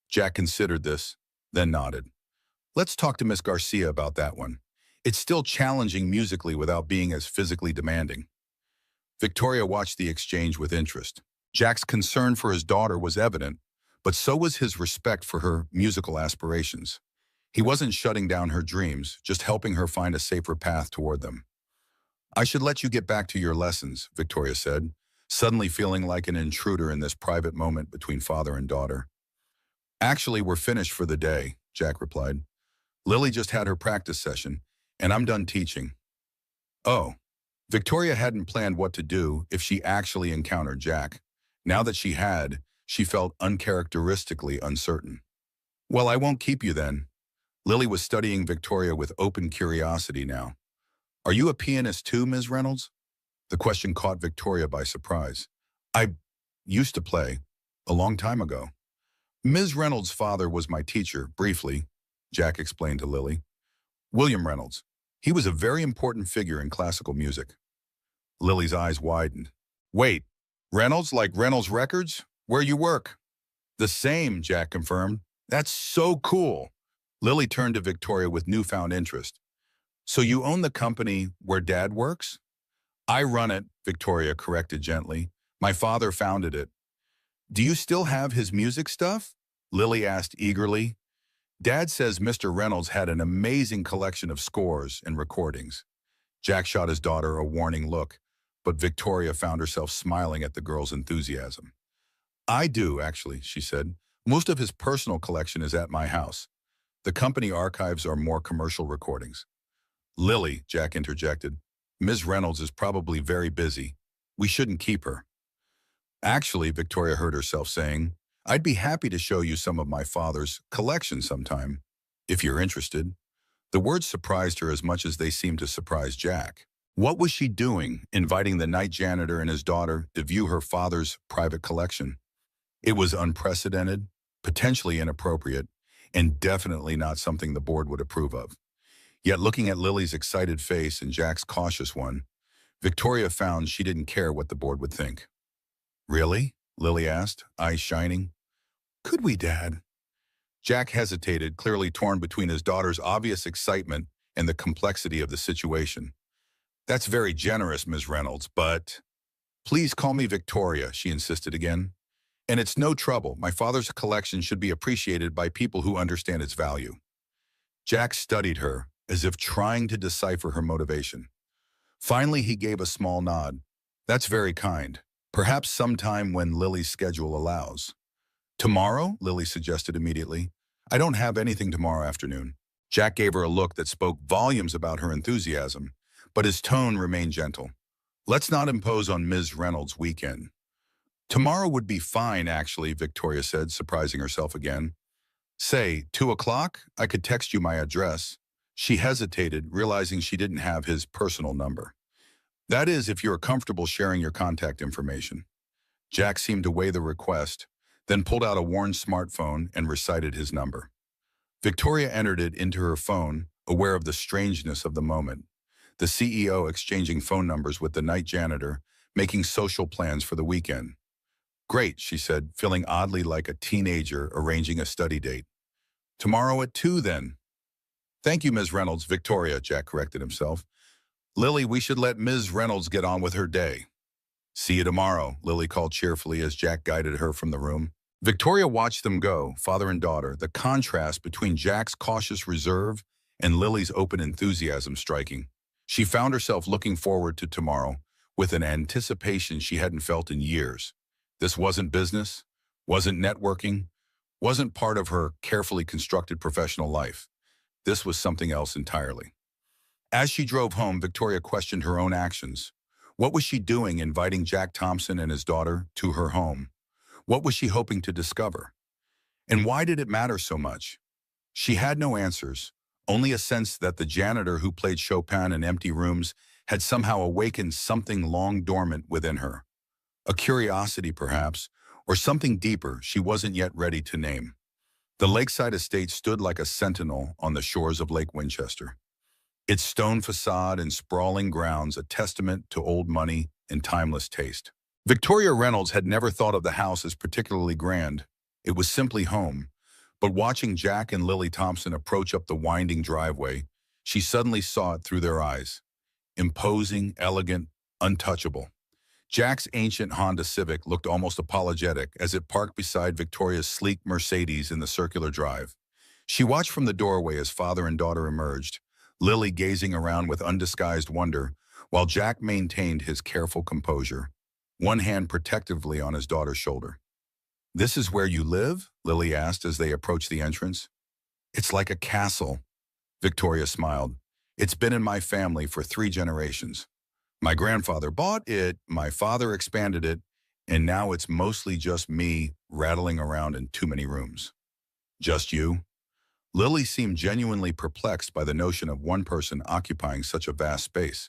Jack considered this, then nodded. "Let's talk to Miss Garcia about that one. It's still challenging musically without being as physically demanding." Victoria watched the exchange with interest. Jack's concern for his daughter was evident, but so was his respect for her musical aspirations. He wasn't shutting down her dreams, just helping her find a safer path toward them. I should let you get back to your lessons, Victoria said, suddenly feeling like an intruder in this private moment between father and daughter. Actually, we're finished for the day, Jack replied. Lily just had her practice session, and I'm done teaching. Oh. Victoria hadn't planned what to do if she actually encountered Jack. Now that she had, she felt uncharacteristically uncertain. Well, I won't keep you then. Lily was studying Victoria with open curiosity now. Are you a pianist too, Ms. Reynolds? The question caught Victoria by surprise. I used to play, a long time ago. Ms. Reynolds' father was my teacher, briefly, Jack explained to Lily. William Reynolds. He was a very important figure in classical music. Lily's eyes widened. Wait, Reynolds like Reynolds Records? Where you work? The same, Jack confirmed. That's so cool. Lily turned to Victoria with newfound interest. So you own the company where Dad works? I run it, Victoria corrected gently. My father founded it. Do you still have his music stuff? Lily asked eagerly. Dad says Mr. Reynolds had an amazing collection of scores and recordings. Jack shot his daughter a warning look, but Victoria found herself smiling at the girl's enthusiasm. I do, actually, she said. Most of his personal collection is at my house. The company archives are more commercial recordings. Lily, Jack interjected. Ms. Reynolds is probably very busy. We shouldn't keep her. Actually, Victoria heard herself saying, I'd be happy to show you some of my father's collection sometime, if you're interested. The words surprised her as much as they seemed to surprise Jack. What was she doing, inviting the night janitor and his daughter to view her father's private collection? It was unprecedented, potentially inappropriate, and definitely not something the board would approve of. Yet looking at Lily's excited face and Jack's cautious one, Victoria found she didn't care what the board would think. Really? Lily asked, eyes shining. Could we, Dad? Jack hesitated, clearly torn between his daughter's obvious excitement and the complexity of the situation. That's very generous, Ms. Reynolds, but... Please call me Victoria, she insisted again. And it's no trouble. My father's collection should be appreciated by people who understand its value. Jack studied her, as if trying to decipher her motivation. Finally, he gave a small nod. That's very kind. Perhaps sometime when Lily's schedule allows. Tomorrow? Lily suggested immediately. I don't have anything tomorrow afternoon. Jack gave her a look that spoke volumes about her enthusiasm, but his tone remained gentle. Let's not impose on Ms. Reynolds' weekend. Tomorrow would be fine, actually, Victoria said, surprising herself again. Say, 2 o'clock? I could text you my address. She hesitated, realizing she didn't have his personal number. That is, if you're comfortable sharing your contact information. Jack seemed to weigh the request, then pulled out a worn smartphone and recited his number. Victoria entered it into her phone, aware of the strangeness of the moment. The CEO exchanging phone numbers with the night janitor, making social plans for the weekend. Great, she said, feeling oddly like a teenager arranging a study date. Tomorrow at 2, then. Thank you, Ms. Reynolds. Victoria, Jack corrected himself. Lily, we should let Ms. Reynolds get on with her day. See you tomorrow, Lily called cheerfully as Jack guided her from the room. Victoria watched them go, father and daughter, the contrast between Jack's cautious reserve and Lily's open enthusiasm striking. She found herself looking forward to tomorrow with an anticipation she hadn't felt in years. This wasn't business, wasn't networking, wasn't part of her carefully constructed professional life. This was something else entirely. As she drove home, Victoria questioned her own actions. What was she doing inviting Jack Thompson and his daughter to her home? What was she hoping to discover? And why did it matter so much? She had no answers, only a sense that the janitor who played Chopin in empty rooms had somehow awakened something long dormant within her. A curiosity, perhaps, or something deeper she wasn't yet ready to name. The lakeside estate stood like a sentinel on the shores of Lake Winchester. Its stone facade and sprawling grounds a testament to old money and timeless taste. Victoria Reynolds had never thought of the house as particularly grand. It was simply home. But watching Jack and Lily Thompson approach up the winding driveway, she suddenly saw it through their eyes. Imposing, elegant, untouchable. Jack's ancient Honda Civic looked almost apologetic as it parked beside Victoria's sleek Mercedes in the circular drive. She watched from the doorway as father and daughter emerged, Lily gazing around with undisguised wonder, while Jack maintained his careful composure, one hand protectively on his daughter's shoulder. "This is where you live?" Lily asked as they approached the entrance. "It's like a castle," Victoria smiled. "It's been in my family for 3 generations. My grandfather bought it, my father expanded it, and now it's mostly just me rattling around in too many rooms." "Just you?" Lily seemed genuinely perplexed by the notion of one person occupying such a vast space.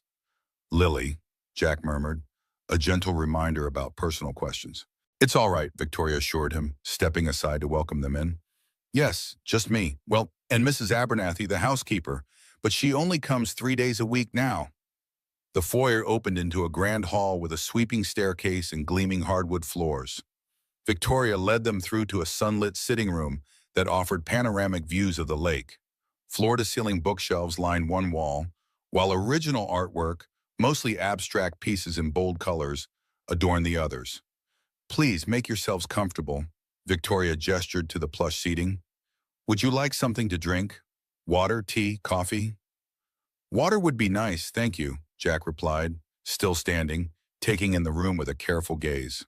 "Lily," Jack murmured, a gentle reminder about personal questions. "It's all right," Victoria assured him, stepping aside to welcome them in. "Yes, just me. Well, and Mrs. Abernathy, the housekeeper, but she only comes 3 days a week now." The foyer opened into a grand hall with a sweeping staircase and gleaming hardwood floors. Victoria led them through to a sunlit sitting room that offered panoramic views of the lake. Floor-to-ceiling bookshelves lined one wall, while original artwork, mostly abstract pieces in bold colors, adorned the others. "Please make yourselves comfortable," Victoria gestured to the plush seating. "Would you like something to drink? Water, tea, coffee?" "Water would be nice, thank you," Jack replied, still standing, taking in the room with a careful gaze.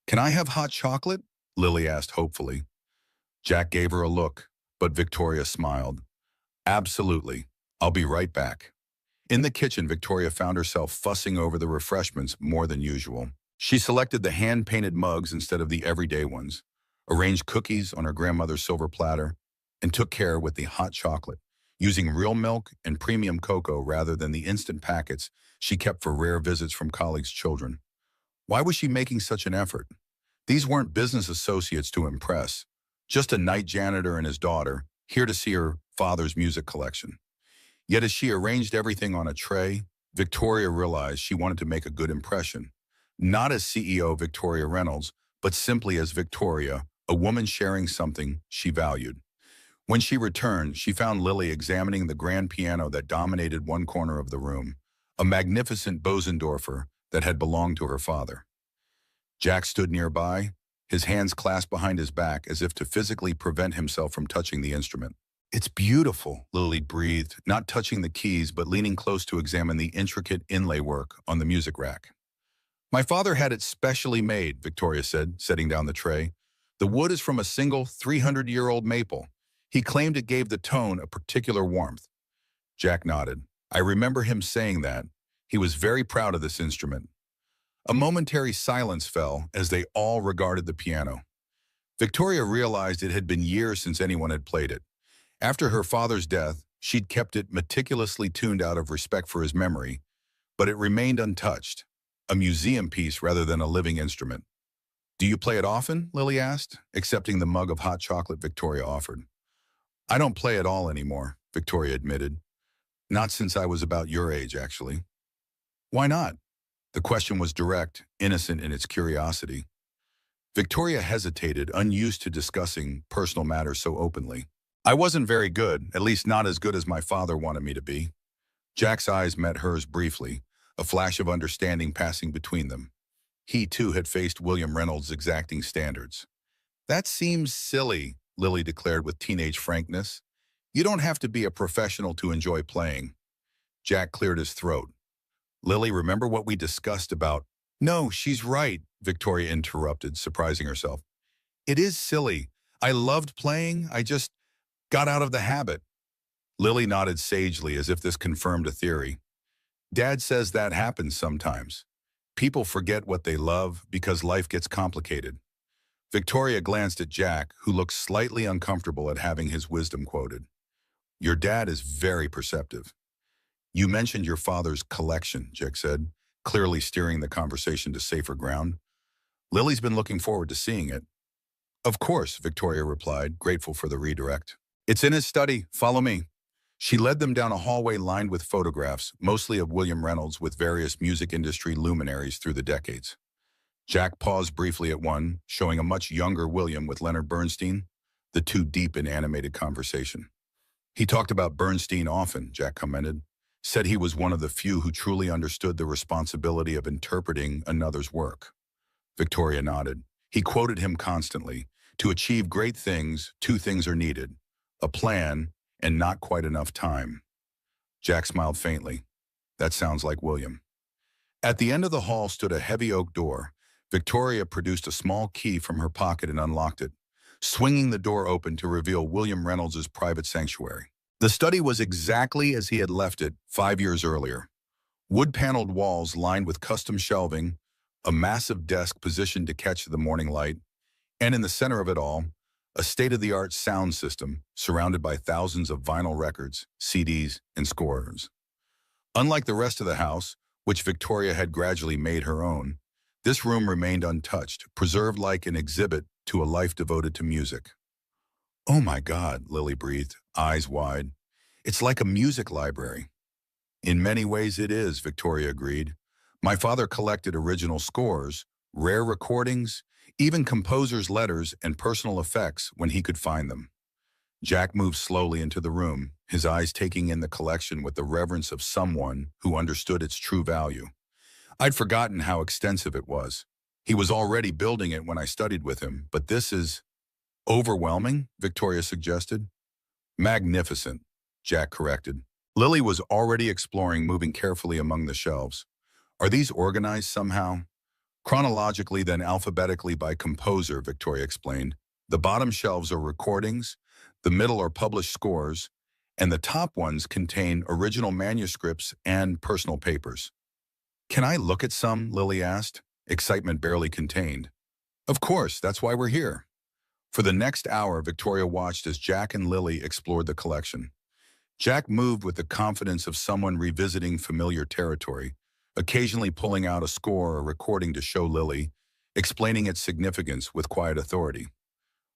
"Can I have hot chocolate?" Lily asked hopefully. Jack gave her a look, but Victoria smiled. "Absolutely. I'll be right back." In the kitchen, Victoria found herself fussing over the refreshments more than usual. She selected the hand-painted mugs instead of the everyday ones, arranged cookies on her grandmother's silver platter, and took care with the hot chocolate, using real milk and premium cocoa rather than the instant packets she kept for rare visits from colleagues' children. Why was she making such an effort? These weren't business associates to impress, just a night janitor and his daughter, here to see her father's music collection. Yet as she arranged everything on a tray, Victoria realized she wanted to make a good impression. Not as CEO Victoria Reynolds, but simply as Victoria, a woman sharing something she valued. When she returned, she found Lily examining the grand piano that dominated one corner of the room, a magnificent Bosendorfer that had belonged to her father. Jack stood nearby, his hands clasped behind his back as if to physically prevent himself from touching the instrument. "It's beautiful," Lily breathed, not touching the keys but leaning close to examine the intricate inlay work on the music rack. "My father had it specially made," Victoria said, setting down the tray. "The wood is from a single 300-year-old maple. He claimed it gave the tone a particular warmth." Jack nodded. "I remember him saying that. He was very proud of this instrument." A momentary silence fell as they all regarded the piano. Victoria realized it had been years since anyone had played it. After her father's death, she'd kept it meticulously tuned out of respect for his memory, but it remained untouched, a museum piece rather than a living instrument. "Do you play it often?" Lily asked, accepting the mug of hot chocolate Victoria offered. "I don't play at all anymore," Victoria admitted. "Not since I was about your age, actually." "Why not?" The question was direct, innocent in its curiosity. Victoria hesitated, unused to discussing personal matters so openly. "I wasn't very good, at least not as good as my father wanted me to be." Jack's eyes met hers briefly, a flash of understanding passing between them. He, too, had faced William Reynolds' exacting standards. "That seems silly," Lily declared with teenage frankness. "You don't have to be a professional to enjoy playing." Jack cleared his throat. "Lily, remember what we discussed about—" "No, she's right," Victoria interrupted, surprising herself. "It is silly. I loved playing, I just got out of the habit." Lily nodded sagely as if this confirmed a theory. "Dad says that happens sometimes. People forget what they love because life gets complicated." Victoria glanced at Jack, who looked slightly uncomfortable at having his wisdom quoted. "Your dad is very perceptive." "You mentioned your father's collection," Jack said, clearly steering the conversation to safer ground. "Lily's been looking forward to seeing it." "Of course," Victoria replied, grateful for the redirect. "It's in his study. Follow me." She led them down a hallway lined with photographs, mostly of William Reynolds with various music industry luminaries through the decades. Jack paused briefly at one, showing a much younger William with Leonard Bernstein, the two deep in animated conversation. "He talked about Bernstein often," Jack commented, "said he was one of the few who truly understood the responsibility of interpreting another's work." Victoria nodded. "He quoted him constantly. To achieve great things, two things are needed: a plan, and not quite enough time. Jack smiled faintly. That sounds like William. At the end of the hall stood a heavy oak door. Victoria produced a small key from her pocket and unlocked it, swinging the door open to reveal William Reynolds' private sanctuary. The study was exactly as he had left it 5 years earlier. Wood-paneled walls lined with custom shelving, a massive desk positioned to catch the morning light, and in the center of it all, a state-of-the-art sound system surrounded by thousands of vinyl records, CDs, and scores. Unlike the rest of the house, which Victoria had gradually made her own, this room remained untouched, preserved like an exhibit to a life devoted to music. "Oh my God," Lily breathed, eyes wide. "It's like a music library." "In many ways it is," Victoria agreed. "My father collected original scores, rare recordings, even composers' letters and personal effects when he could find them." Jack moved slowly into the room, his eyes taking in the collection with the reverence of someone who understood its true value. "I'd forgotten how extensive it was. He was already building it when I studied with him, but this is overwhelming," Victoria suggested. "Magnificent," Jack corrected. Lily was already exploring, moving carefully among the shelves. "Are these organized somehow?" "Chronologically, then alphabetically by composer," Victoria explained. "The bottom shelves are recordings, the middle are published scores, and the top ones contain original manuscripts and personal papers." "Can I look at some?" Lily asked, excitement barely contained. "Of course, that's why we're here." For the next hour, Victoria watched as Jack and Lily explored the collection. Jack moved with the confidence of someone revisiting familiar territory, occasionally pulling out a score or recording to show Lily, explaining its significance with quiet authority.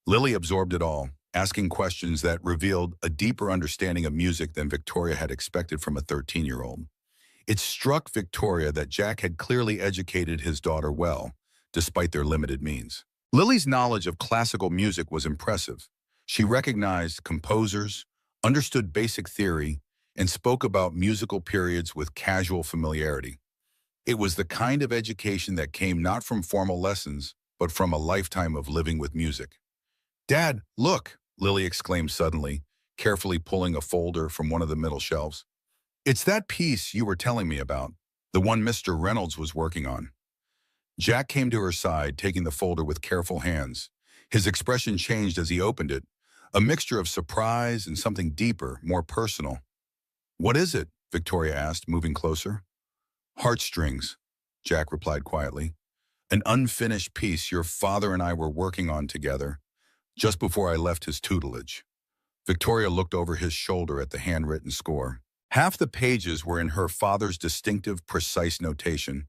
Lily absorbed it all, asking questions that revealed a deeper understanding of music than Victoria had expected from a 13-year-old. It struck Victoria that Jack had clearly educated his daughter well, despite their limited means. Lily's knowledge of classical music was impressive. She recognized composers, understood basic theory, and spoke about musical periods with casual familiarity. It was the kind of education that came not from formal lessons, but from a lifetime of living with music. "Dad, look!" Lily exclaimed suddenly, carefully pulling a folder from one of the middle shelves. "It's that piece you were telling me about, the one Mr. Reynolds was working on." Jack came to her side, taking the folder with careful hands. His expression changed as he opened it, a mixture of surprise and something deeper, more personal. "What is it?" Victoria asked, moving closer. "Heartstrings," Jack replied quietly. "An unfinished piece your father and I were working on together, just before I left his tutelage." Victoria looked over his shoulder at the handwritten score. Half the pages were in her father's distinctive, precise notation,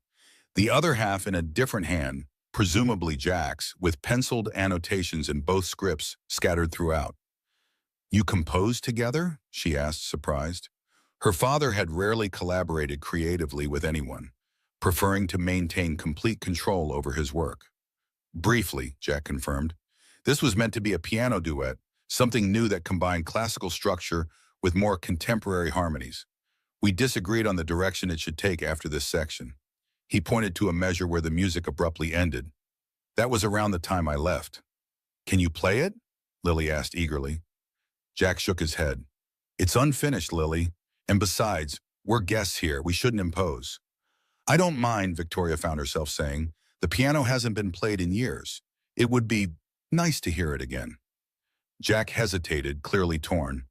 the other half in a different hand, presumably Jack's, with penciled annotations in both scripts scattered throughout. "You composed together?" she asked, surprised. Her father had rarely collaborated creatively with anyone, preferring to maintain complete control over his work. "Briefly," Jack confirmed. "This was meant to be a piano duet, something new that combined classical structure with more contemporary harmonies. We disagreed on the direction it should take after this section." He pointed to a measure where the music abruptly ended. "That was around the time I left." "Can you play it?" Lily asked eagerly. Jack shook his head. "It's unfinished, Lily. And besides, we're guests here. We shouldn't impose." "I don't mind," Victoria found herself saying. "The piano hasn't been played in years. It would be nice to hear it again." Jack hesitated, clearly torn.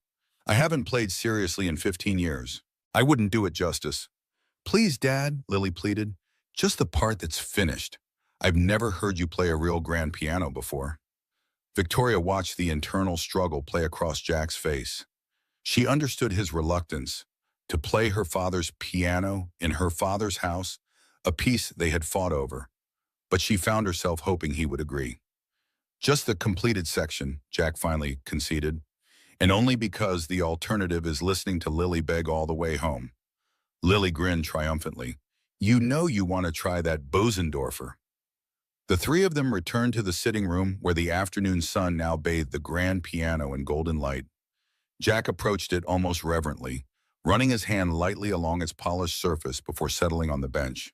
"I haven't played seriously in 15 years. I wouldn't do it justice." "Please, Dad," Lily pleaded. "Just the part that's finished. I've never heard you play a real grand piano before." Victoria watched the internal struggle play across Jack's face. She understood his reluctance to play her father's piano in her father's house, a piece they had fought over, but she found herself hoping he would agree. "Just the completed section," Jack finally conceded, "and only because the alternative is listening to Lily beg all the way home." Lily grinned triumphantly. "You know you want to try that Bosendorfer." The three of them returned to the sitting room where the afternoon sun now bathed the grand piano in golden light. Jack approached it almost reverently, running his hand lightly along its polished surface before settling on the bench.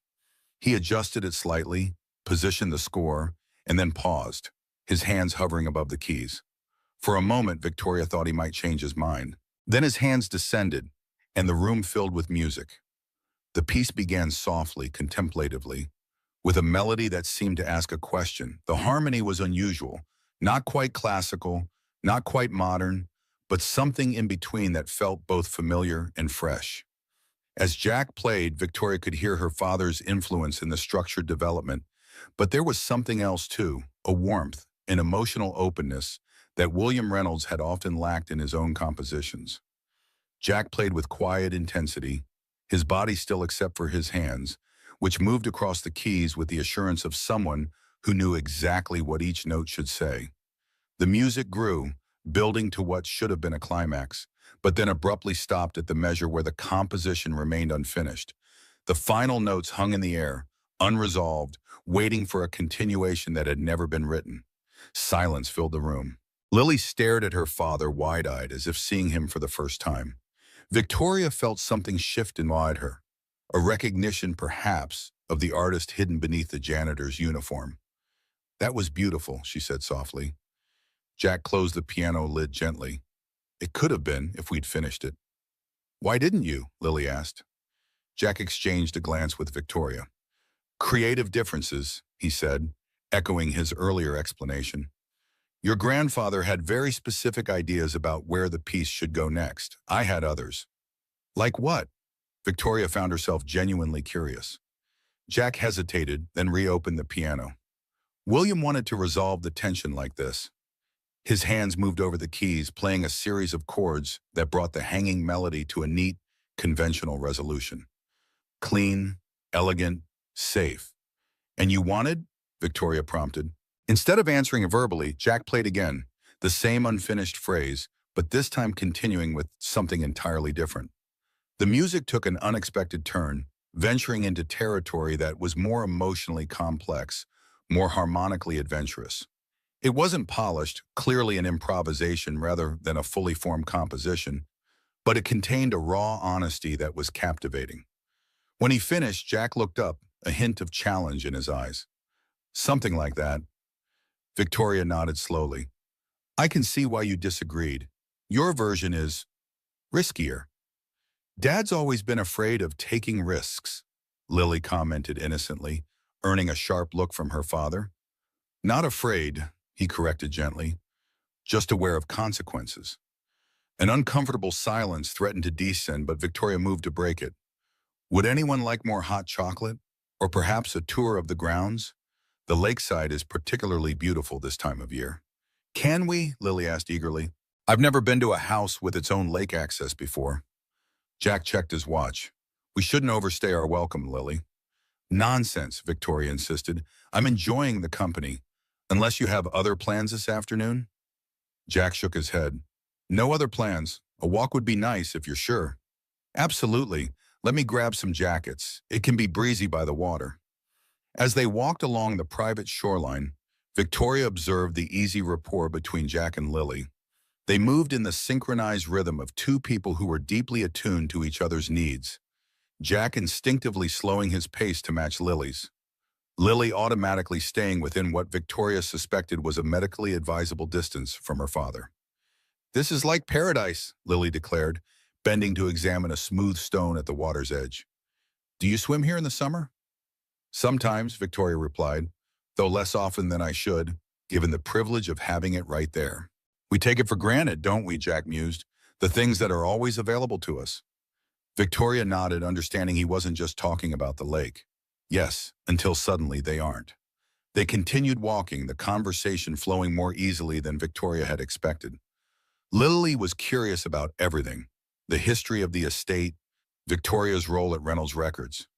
He adjusted it slightly, positioned the score, and then paused, his hands hovering above the keys. For a moment, Victoria thought he might change his mind. Then his hands descended, and the room filled with music. The piece began softly, contemplatively, with a melody that seemed to ask a question. The harmony was unusual, not quite classical, not quite modern, but something in between that felt both familiar and fresh. As Jack played, Victoria could hear her father's influence in the structured development, but there was something else too, a warmth, an emotional openness that William Reynolds had often lacked in his own compositions. Jack played with quiet intensity, his body still except for his hands, which moved across the keys with the assurance of someone who knew exactly what each note should say. The music grew, building to what should have been a climax, but then abruptly stopped at the measure where the composition remained unfinished. The final notes hung in the air, unresolved, waiting for a continuation that had never been written. Silence filled the room. Lily stared at her father wide-eyed as if seeing him for the first time. Victoria felt something shift inside her, a recognition perhaps of the artist hidden beneath the janitor's uniform. "That was beautiful," she said softly. Jack closed the piano lid gently. "It could have been if we'd finished it." "Why didn't you?" Lily asked. Jack exchanged a glance with Victoria. "Creative differences," he said, echoing his earlier explanation. "Your grandfather had very specific ideas about where the piece should go next. I had others." "Like what?" Victoria found herself genuinely curious. Jack hesitated, then reopened the piano. William wanted to resolve the tension like this. His hands moved over the keys, playing a series of chords that brought the hanging melody to a neat, conventional resolution. Clean, elegant, safe. "And you wanted?" Victoria prompted. Instead of answering verbally, Jack played again, the same unfinished phrase, but this time continuing with something entirely different. The music took an unexpected turn, venturing into territory that was more emotionally complex, more harmonically adventurous. It wasn't polished, clearly an improvisation rather than a fully formed composition, but it contained a raw honesty that was captivating. When he finished, Jack looked up, a hint of challenge in his eyes. "Something like that." Victoria nodded slowly. "I can see why you disagreed. Your version is riskier." "Dad's always been afraid of taking risks," Lily commented innocently, earning a sharp look from her father. "Not afraid," he corrected gently, "just aware of consequences." An uncomfortable silence threatened to descend, but Victoria moved to break it. "Would anyone like more hot chocolate? Or perhaps a tour of the grounds? The lakeside is particularly beautiful this time of year." "Can we?" Lily asked eagerly. "I've never been to a house with its own lake access before." Jack checked his watch. "We shouldn't overstay our welcome, Lily." "Nonsense," Victoria insisted. "I'm enjoying the company. Unless you have other plans this afternoon?" Jack shook his head. "No other plans. A walk would be nice if you're sure." "Absolutely. Let me grab some jackets. It can be breezy by the water." As they walked along the private shoreline, Victoria observed the easy rapport between Jack and Lily. They moved in the synchronized rhythm of two people who were deeply attuned to each other's needs. Jack instinctively slowing his pace to match Lily's. Lily automatically staying within what Victoria suspected was a medically advisable distance from her father. "This is like paradise," Lily declared, bending to examine a smooth stone at the water's edge. "Do you swim here in the summer?" "Sometimes," Victoria replied, "though less often than I should, given the privilege of having it right there." "We take it for granted, don't we?" Jack mused. "The things that are always available to us." Victoria nodded, understanding he wasn't just talking about the lake. Yes, until suddenly they aren't. They continued walking, the conversation flowing more easily than Victoria had expected. Lily was curious about everything: the history of the estate, Victoria's role at Reynolds Records,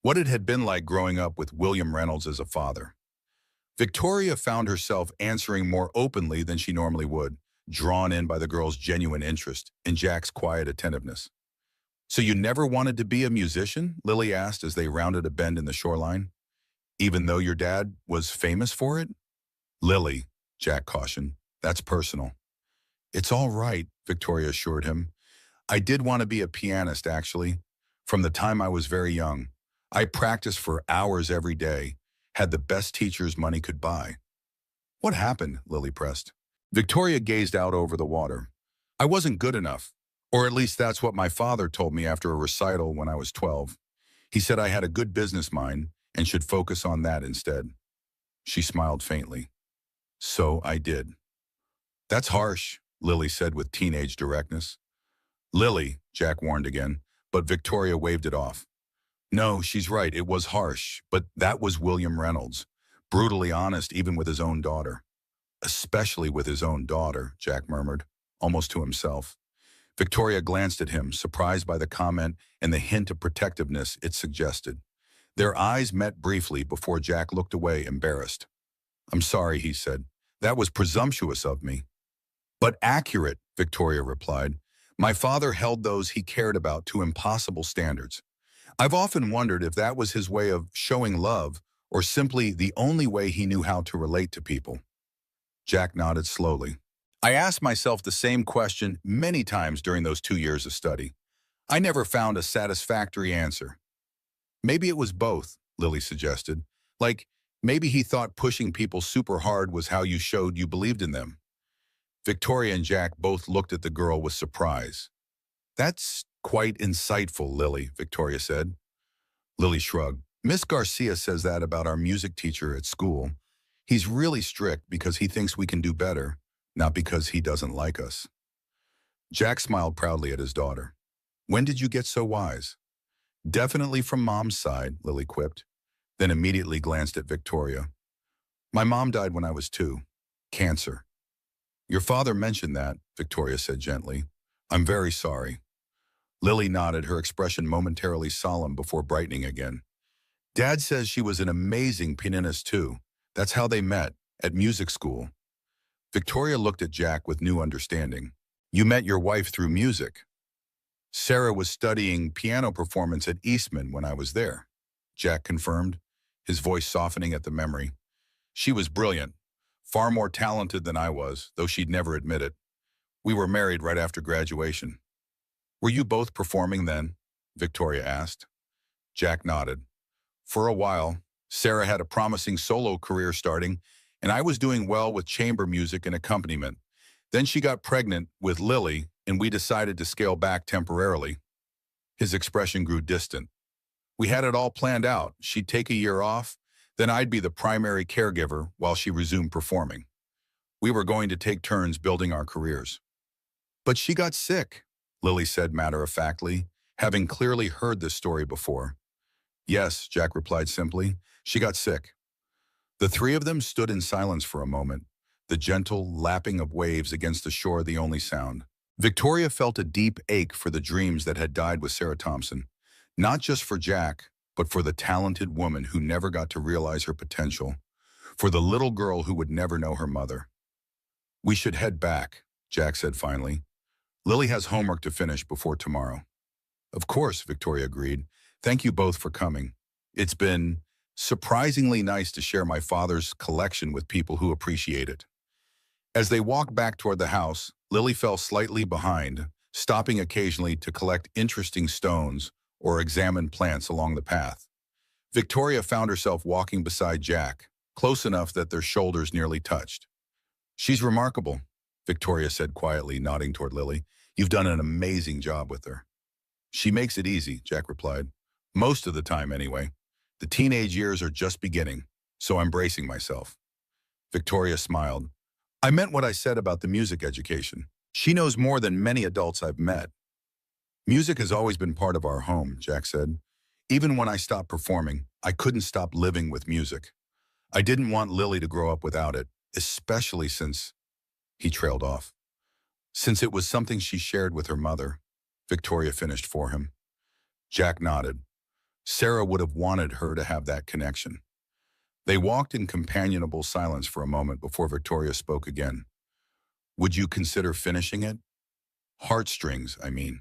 what it had been like growing up with William Reynolds as a father. Victoria found herself answering more openly than she normally would, drawn in by the girl's genuine interest and Jack's quiet attentiveness. "So you never wanted to be a musician?" Lily asked as they rounded a bend in the shoreline. "Even though your dad was famous for it?" "Lily," Jack cautioned, "that's personal." "It's all right," Victoria assured him. "I did want to be a pianist, actually. From the time I was very young. I practiced for hours every day, had the best teachers money could buy." "What happened?" Lily pressed. Victoria gazed out over the water. I wasn't good enough, or at least that's what my father told me after a recital when I was 12. He said I had a good business mind and should focus on that instead. She smiled faintly. So I did. That's harsh, Lily said with teenage directness. Lily, Jack warned again, but Victoria waved it off. No, she's right, it was harsh, but that was William Reynolds. Brutally honest even with his own daughter. Especially with his own daughter, Jack murmured, almost to himself. Victoria glanced at him, surprised by the comment and the hint of protectiveness it suggested. Their eyes met briefly before Jack looked away, embarrassed. I'm sorry, he said. That was presumptuous of me. But accurate, Victoria replied. My father held those he cared about to impossible standards. I've often wondered if that was his way of showing love or simply the only way he knew how to relate to people. Jack nodded slowly. I asked myself the same question many times during those 2 years of study. I never found a satisfactory answer. Maybe it was both, Lily suggested. Like, maybe he thought pushing people super hard was how you showed you believed in them. Victoria and Jack both looked at the girl with surprise. That's quite insightful, Lily, Victoria said. Lily shrugged. Miss Garcia says that about our music teacher at school. He's really strict because he thinks we can do better, not because he doesn't like us. Jack smiled proudly at his daughter. When did you get so wise? Definitely from Mom's side, Lily quipped, then immediately glanced at Victoria. My mom died when I was 2. Cancer. Your father mentioned that, Victoria said gently. I'm very sorry. Lily nodded, her expression momentarily solemn before brightening again. Dad says she was an amazing pianist too. That's how they met, at music school. Victoria looked at Jack with new understanding. You met your wife through music. Sarah was studying piano performance at Eastman when I was there, Jack confirmed, his voice softening at the memory. She was brilliant, far more talented than I was, though she'd never admit it. We were married right after graduation. Were you both performing then? Victoria asked. Jack nodded. For a while, Sarah had a promising solo career starting, and I was doing well with chamber music and accompaniment. Then she got pregnant with Lily, and we decided to scale back temporarily. His expression grew distant. We had it all planned out. She'd take a year off, then I'd be the primary caregiver while she resumed performing. We were going to take turns building our careers. But she got sick, Lily said matter-of-factly, having clearly heard this story before. Yes, Jack replied simply. She got sick. The three of them stood in silence for a moment, the gentle lapping of waves against the shore the only sound. Victoria felt a deep ache for the dreams that had died with Sarah Thompson, not just for Jack, but for the talented woman who never got to realize her potential, for the little girl who would never know her mother. We should head back, Jack said finally. Lily has homework to finish before tomorrow. Of course, Victoria agreed. Thank you both for coming. It's been surprisingly nice to share my father's collection with people who appreciate it. As they walked back toward the house, Lily fell slightly behind, stopping occasionally to collect interesting stones or examine plants along the path. Victoria found herself walking beside Jack, close enough that their shoulders nearly touched. She's remarkable, Victoria said quietly, nodding toward Lily. You've done an amazing job with her. She makes it easy, Jack replied. Most of the time, anyway. The teenage years are just beginning, so I'm bracing myself. Victoria smiled. I meant what I said about the music education. She knows more than many adults I've met. Music has always been part of our home, Jack said. Even when I stopped performing, I couldn't stop living with music. I didn't want Lily to grow up without it, especially since... He trailed off. Since it was something she shared with her mother, Victoria finished for him. Jack nodded. Sarah would have wanted her to have that connection. They walked in companionable silence for a moment before Victoria spoke again. Would you consider finishing it? Heartstrings, I mean.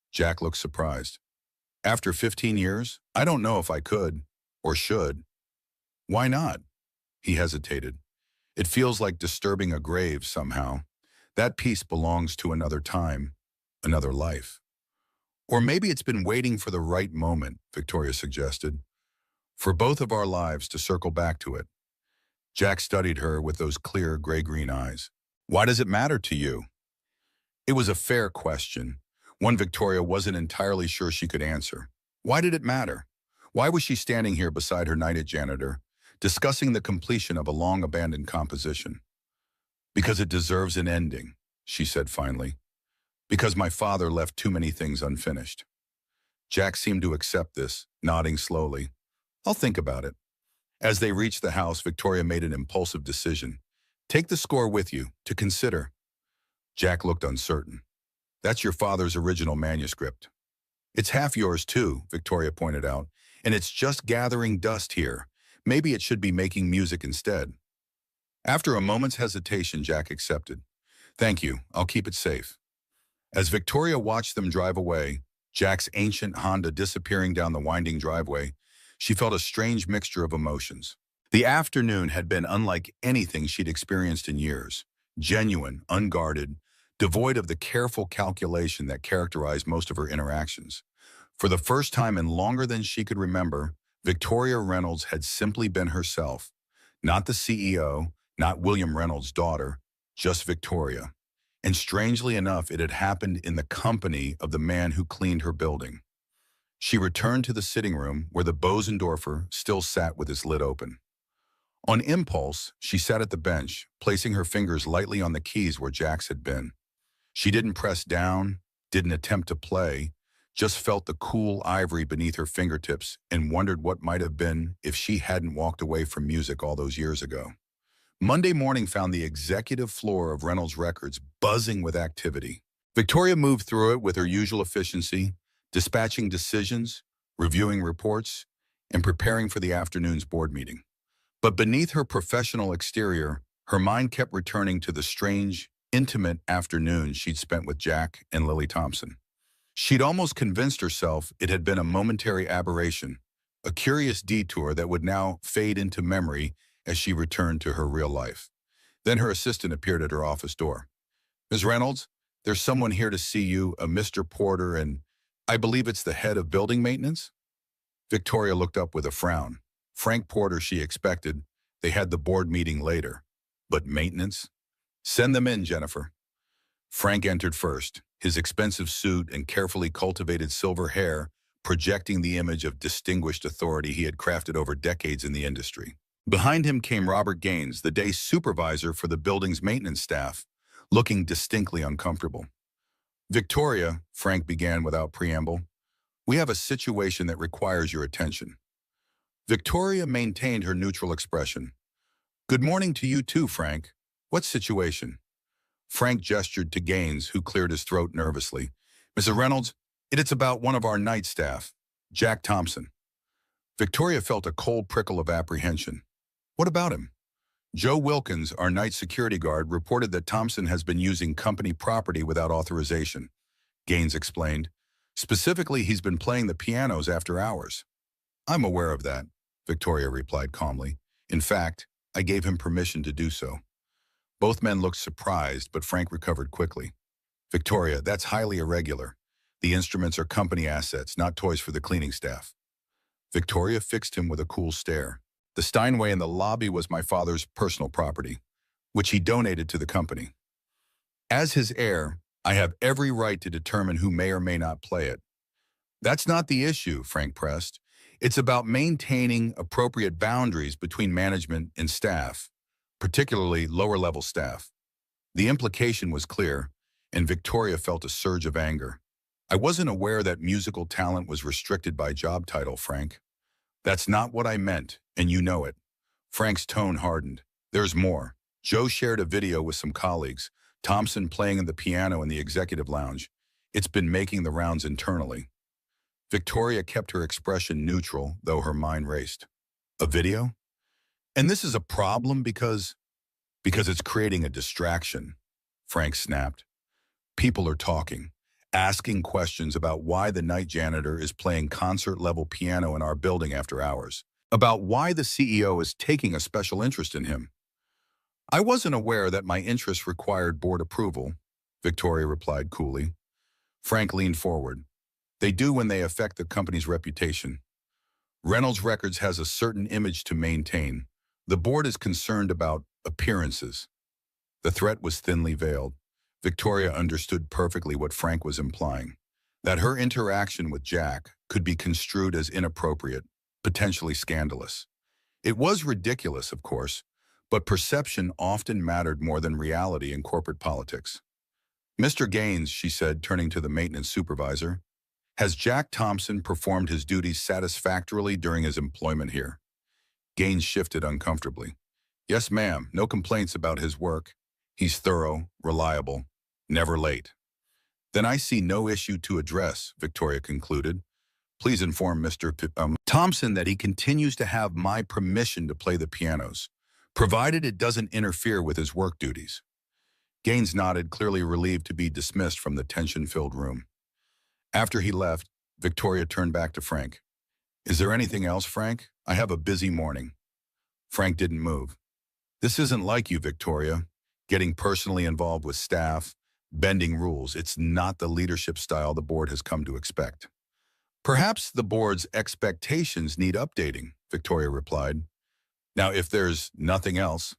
Jack looked surprised. After 15 years, I don't know if I could, or should. Why not? He hesitated. It feels like disturbing a grave somehow. That piece belongs to another time, another life. Or maybe it's been waiting for the right moment, Victoria suggested, for both of our lives to circle back to it. Jack studied her with those clear gray-green eyes. Why does it matter to you? It was a fair question, one Victoria wasn't entirely sure she could answer. Why did it matter? Why was she standing here beside her knighted janitor, discussing the completion of a long-abandoned composition? Because it deserves an ending, she said finally. Because my father left too many things unfinished. Jack seemed to accept this, nodding slowly. I'll think about it. As they reached the house, Victoria made an impulsive decision. Take the score with you, to consider. Jack looked uncertain. That's your father's original manuscript. It's half yours too, Victoria pointed out, and it's just gathering dust here. Maybe it should be making music instead. After a moment's hesitation, Jack accepted. Thank you, I'll keep it safe. As Victoria watched them drive away, Jack's ancient Honda disappearing down the winding driveway, she felt a strange mixture of emotions. The afternoon had been unlike anything she'd experienced in years. Genuine, unguarded, devoid of the careful calculation that characterized most of her interactions. For the first time in longer than she could remember, Victoria Reynolds had simply been herself. Not the CEO, not William Reynolds' daughter, just Victoria. And strangely enough, it had happened in the company of the man who cleaned her building. She returned to the sitting room where the Bosendorfer still sat with his lid open. On impulse, she sat at the bench, placing her fingers lightly on the keys where Jack's had been. She didn't press down, didn't attempt to play, just felt the cool ivory beneath her fingertips and wondered what might have been if she hadn't walked away from music all those years ago. Monday morning found the executive floor of Reynolds Records buzzing with activity. Victoria moved through it with her usual efficiency, dispatching decisions, reviewing reports, and preparing for the afternoon's board meeting. But beneath her professional exterior, her mind kept returning to the strange, intimate afternoons she'd spent with Jack and Lily Thompson. She'd almost convinced herself it had been a momentary aberration, a curious detour that would now fade into memory as she returned to her real life. Then her assistant appeared at her office door. Ms. Reynolds, there's someone here to see you, a Mr. Porter, and I believe it's the head of building maintenance? Victoria looked up with a frown. Frank Porter, she expected. They had the board meeting later. But maintenance? Send them in, Jennifer. Frank entered first, his expensive suit and carefully cultivated silver hair projecting the image of distinguished authority he had crafted over decades in the industry. Behind him came Robert Gaines, the day supervisor for the building's maintenance staff, looking distinctly uncomfortable. Victoria, Frank began without preamble, we have a situation that requires your attention. Victoria maintained her neutral expression. Good morning to you too, Frank. What situation? Frank gestured to Gaines, who cleared his throat nervously. Mrs. Reynolds, it's about one of our night staff, Jack Thompson. Victoria felt a cold prickle of apprehension. What about him? Joe Wilkins, our night security guard, reported that Thompson has been using company property without authorization, Gaines explained. Specifically, he's been playing the pianos after hours. I'm aware of that, Victoria replied calmly. In fact, I gave him permission to do so. Both men looked surprised, but Frank recovered quickly. Victoria, that's highly irregular. The instruments are company assets, not toys for the cleaning staff. Victoria fixed him with a cool stare. The Steinway in the lobby was my father's personal property, which he donated to the company. As his heir, I have every right to determine who may or may not play it. That's not the issue, Frank pressed. It's about maintaining appropriate boundaries between management and staff, particularly lower-level staff. The implication was clear, and Victoria felt a surge of anger. I wasn't aware that musical talent was restricted by job title, Frank. That's not what I meant, and you know it. Frank's tone hardened. There's more. Joe shared a video with some colleagues, Thompson playing the piano in the executive lounge. It's been making the rounds internally. Victoria kept her expression neutral, though her mind raced. A video? And this is a problem because it's creating a distraction, Frank snapped. People are talking, asking questions about why the night janitor is playing concert-level piano in our building after hours, about why the CEO is taking a special interest in him. I wasn't aware that my interest required board approval, Victoria replied coolly. Frank leaned forward. They do when they affect the company's reputation. Reynolds Records has a certain image to maintain. The board is concerned about appearances. The threat was thinly veiled. Victoria understood perfectly what Frank was implying, that her interaction with Jack could be construed as inappropriate, potentially scandalous. It was ridiculous, of course, but perception often mattered more than reality in corporate politics. Mr. Gaines, she said, turning to the maintenance supervisor, has Jack Thompson performed his duties satisfactorily during his employment here? Gaines shifted uncomfortably. Yes, ma'am, no complaints about his work. He's thorough, reliable, never late. Then I see no issue to address, Victoria concluded. Please inform Mr. Thompson that he continues to have my permission to play the pianos, provided it doesn't interfere with his work duties. Gaines nodded, clearly relieved to be dismissed from the tension-filled room. After he left, Victoria turned back to Frank. Is there anything else, Frank? I have a busy morning. Frank didn't move. This isn't like you, Victoria. Getting personally involved with staff, bending rules. It's not the leadership style the board has come to expect. Perhaps the board's expectations need updating, Victoria replied. Now, if there's nothing else.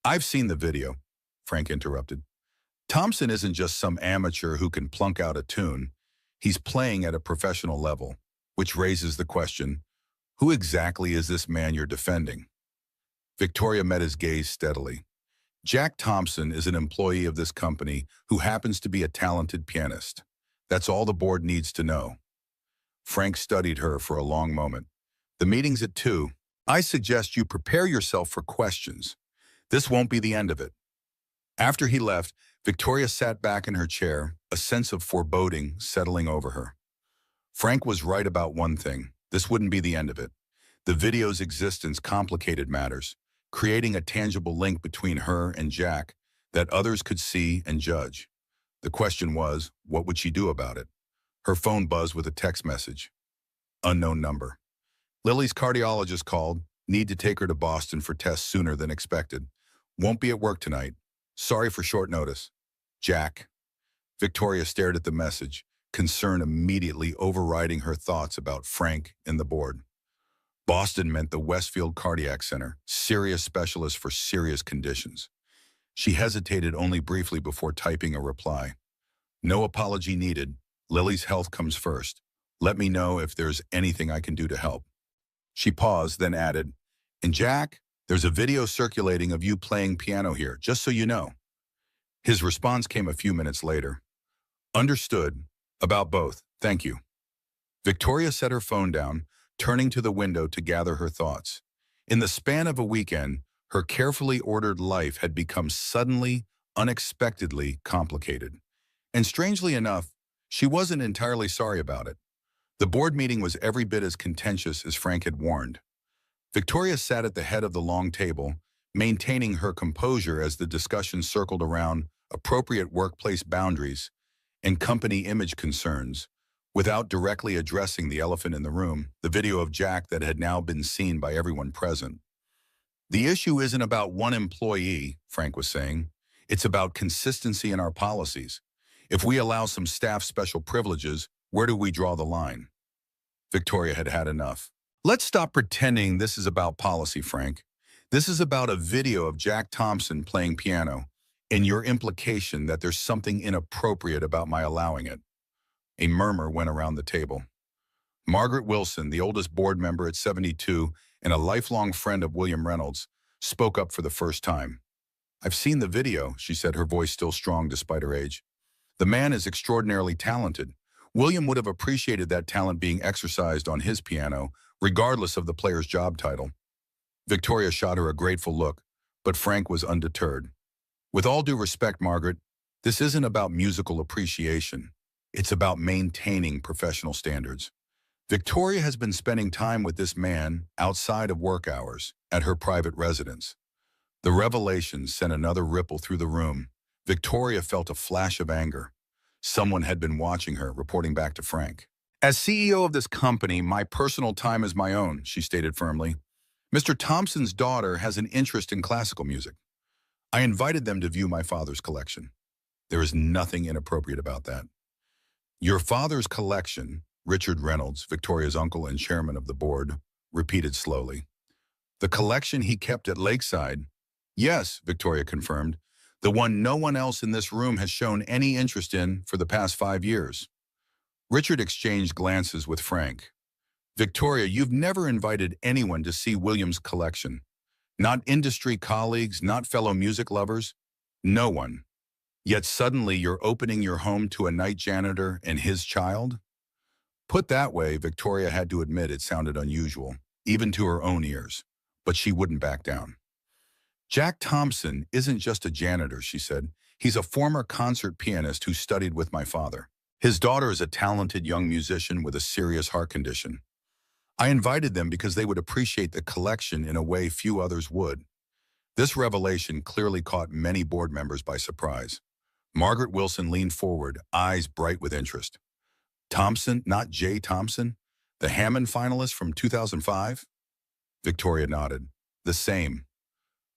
I've seen the video, Frank interrupted. Thompson isn't just some amateur who can plunk out a tune. He's playing at a professional level, which raises the question, who exactly is this man you're defending? Victoria met his gaze steadily. Jack Thompson is an employee of this company who happens to be a talented pianist. That's all the board needs to know. Frank studied her for a long moment. The meeting's at 2. I suggest you prepare yourself for questions. This won't be the end of it. After he left, Victoria sat back in her chair, a sense of foreboding settling over her. Frank was right about one thing. This wouldn't be the end of it. The video's existence complicated matters, creating a tangible link between her and Jack that others could see and judge. The question was, what would she do about it? Her phone buzzed with a text message. Unknown number. Lily's cardiologist called. Need to take her to Boston for tests sooner than expected. Won't be at work tonight. Sorry for short notice. Jack. Victoria stared at the message, concern immediately overriding her thoughts about Frank and the board. Boston meant the Westfield Cardiac Center, serious specialist for serious conditions. She hesitated only briefly before typing a reply. No apology needed. Lily's health comes first. Let me know if there's anything I can do to help. She paused, then added, and Jack, there's a video circulating of you playing piano here, just so you know. His response came a few minutes later. Understood. About both. Thank you. Victoria set her phone down, turning to the window to gather her thoughts. In the span of a weekend, her carefully ordered life had become suddenly, unexpectedly complicated. And strangely enough, she wasn't entirely sorry about it. The board meeting was every bit as contentious as Frank had warned. Victoria sat at the head of the long table, maintaining her composure as the discussion circled around appropriate workplace boundaries and company image concerns, without directly addressing the elephant in the room, the video of Jack that had now been seen by everyone present. The issue isn't about one employee, Frank was saying. It's about consistency in our policies. If we allow some staff special privileges, where do we draw the line? Victoria had had enough. Let's stop pretending this is about policy, Frank. This is about a video of Jack Thompson playing piano, and your implication that there's something inappropriate about my allowing it. A murmur went around the table. Margaret Wilson, the oldest board member at 72 and a lifelong friend of William Reynolds, spoke up for the first time. I've seen the video, she said, her voice still strong despite her age. The man is extraordinarily talented. William would have appreciated that talent being exercised on his piano, regardless of the player's job title. Victoria shot her a grateful look, but Frank was undeterred. With all due respect, Margaret, this isn't about musical appreciation. It's about maintaining professional standards. Victoria has been spending time with this man outside of work hours at her private residence. The revelation sent another ripple through the room. Victoria felt a flash of anger. Someone had been watching her, reporting back to Frank. As CEO of this company, my personal time is my own, she stated firmly. Mr. Thompson's daughter has an interest in classical music. I invited them to view my father's collection. There is nothing inappropriate about that. Your father's collection, Richard Reynolds, Victoria's uncle and chairman of the board, repeated slowly. The collection he kept at Lakeside? Yes, Victoria confirmed. The one no one else in this room has shown any interest in for the past 5 years. Richard exchanged glances with Frank. Victoria, you've never invited anyone to see William's collection. Not industry colleagues, not fellow music lovers. No one. Yet suddenly you're opening your home to a night janitor and his child? Put that way, Victoria had to admit it sounded unusual, even to her own ears. But she wouldn't back down. Jack Thompson isn't just a janitor, she said. He's a former concert pianist who studied with my father. His daughter is a talented young musician with a serious heart condition. I invited them because they would appreciate the collection in a way few others would. This revelation clearly caught many board members by surprise. Margaret Wilson leaned forward, eyes bright with interest. Thompson, not Jay Thompson? The Hammond finalist from 2005? Victoria nodded. The same.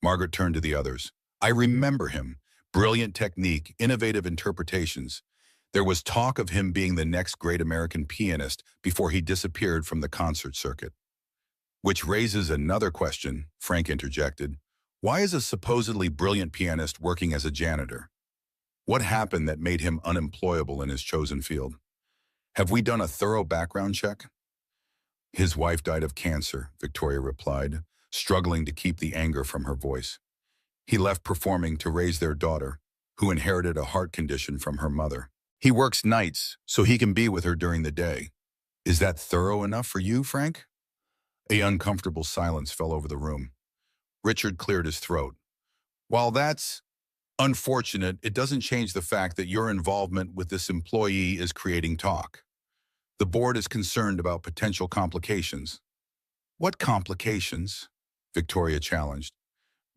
Margaret turned to the others. I remember him. Brilliant technique, innovative interpretations. There was talk of him being the next great American pianist before he disappeared from the concert circuit. Which raises another question, Frank interjected. Why is a supposedly brilliant pianist working as a janitor? What happened that made him unemployable in his chosen field? Have we done a thorough background check? His wife died of cancer, Victoria replied, struggling to keep the anger from her voice. He left performing to raise their daughter, who inherited a heart condition from her mother. He works nights so he can be with her during the day. Is that thorough enough for you, Frank? An uncomfortable silence fell over the room. Richard cleared his throat. While that's unfortunate, it doesn't change the fact that your involvement with this employee is creating talk. The board is concerned about potential complications. What complications? Victoria challenged.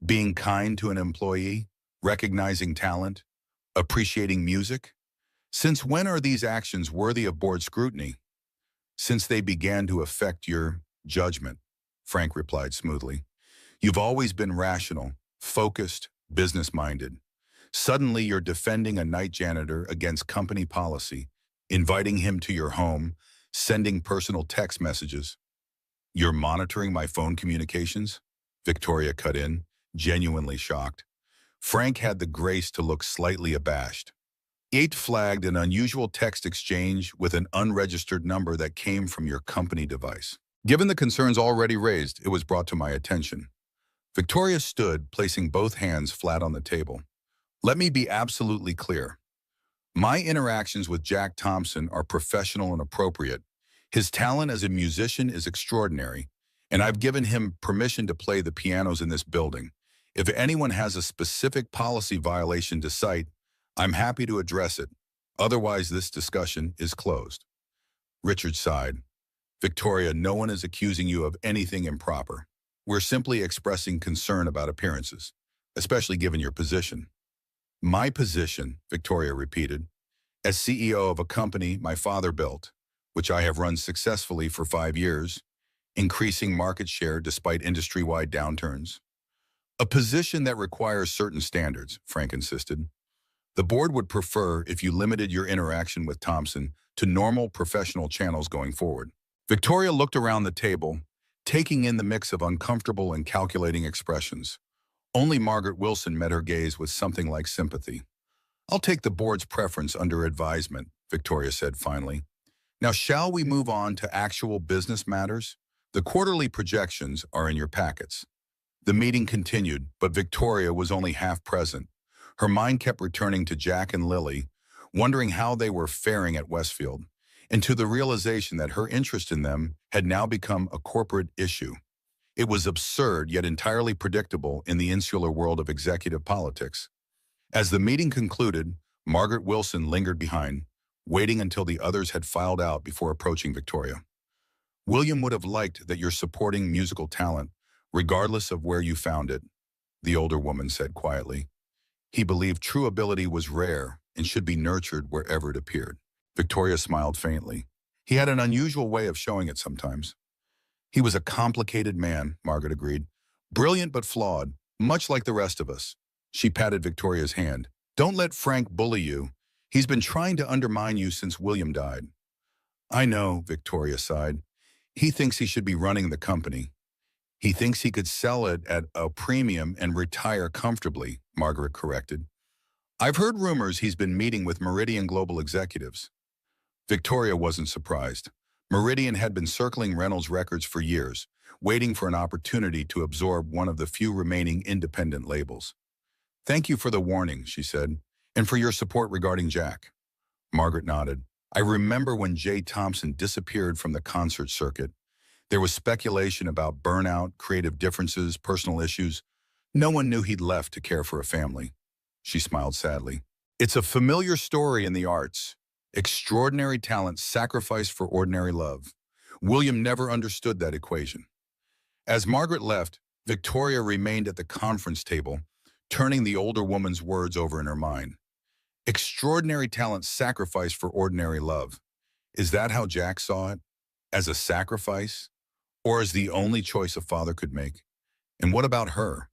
Being kind to an employee, recognizing talent, appreciating music? Since when are these actions worthy of board scrutiny? Since they began to affect your judgment, Frank replied smoothly. You've always been rational, focused, business-minded. Suddenly you're defending a night janitor against company policy, inviting him to your home, sending personal text messages. You're monitoring my phone communications? Victoria cut in, genuinely shocked. Frank had the grace to look slightly abashed. Eight flagged an unusual text exchange with an unregistered number that came from your company device. Given the concerns already raised, it was brought to my attention. Victoria stood, placing both hands flat on the table. Let me be absolutely clear. My interactions with Jack Thompson are professional and appropriate. His talent as a musician is extraordinary, and I've given him permission to play the pianos in this building. If anyone has a specific policy violation to cite, I'm happy to address it. Otherwise, this discussion is closed. Richard sighed. Victoria, no one is accusing you of anything improper. We're simply expressing concern about appearances, especially given your position. My position, Victoria repeated, as CEO of a company my father built, which I have run successfully for 5 years, increasing market share despite industry-wide downturns. A position that requires certain standards, Frank insisted. The board would prefer if you limited your interaction with Thompson to normal professional channels going forward. Victoria looked around the table, taking in the mix of uncomfortable and calculating expressions. Only Margaret Wilson met her gaze with something like sympathy. I'll take the board's preference under advisement, Victoria said finally. Now, shall we move on to actual business matters? The quarterly projections are in your packets. The meeting continued, but Victoria was only half present. Her mind kept returning to Jack and Lily, wondering how they were faring at Westfield, and to the realization that her interest in them had now become a corporate issue. It was absurd, yet entirely predictable in the insular world of executive politics. As the meeting concluded, Margaret Wilson lingered behind, waiting until the others had filed out before approaching Victoria. William would have liked that you're supporting musical talent, regardless of where you found it, the older woman said quietly. He believed true ability was rare and should be nurtured wherever it appeared. Victoria smiled faintly. He had an unusual way of showing it sometimes. He was a complicated man, Margaret agreed. Brilliant but flawed, much like the rest of us. She patted Victoria's hand. Don't let Frank bully you. He's been trying to undermine you since William died. I know, Victoria sighed. He thinks he should be running the company. He thinks he could sell it at a premium and retire comfortably, Margaret corrected. I've heard rumors he's been meeting with Meridian Global executives. Victoria wasn't surprised. Meridian had been circling Reynolds records for years, waiting for an opportunity to absorb one of the few remaining independent labels. Thank you for the warning, she said, and for your support regarding Jack. Margaret nodded. I remember when Jay Thompson disappeared from the concert circuit. There was speculation about burnout, creative differences, personal issues. No one knew he'd left to care for a family. She smiled sadly. It's a familiar story in the arts. Extraordinary talent sacrificed for ordinary love. William never understood that equation. As Margaret left, Victoria remained at the conference table, turning the older woman's words over in her mind. Extraordinary talent sacrificed for ordinary love. Is that how Jack saw it? As a sacrifice? Or as the only choice a father could make? And what about her?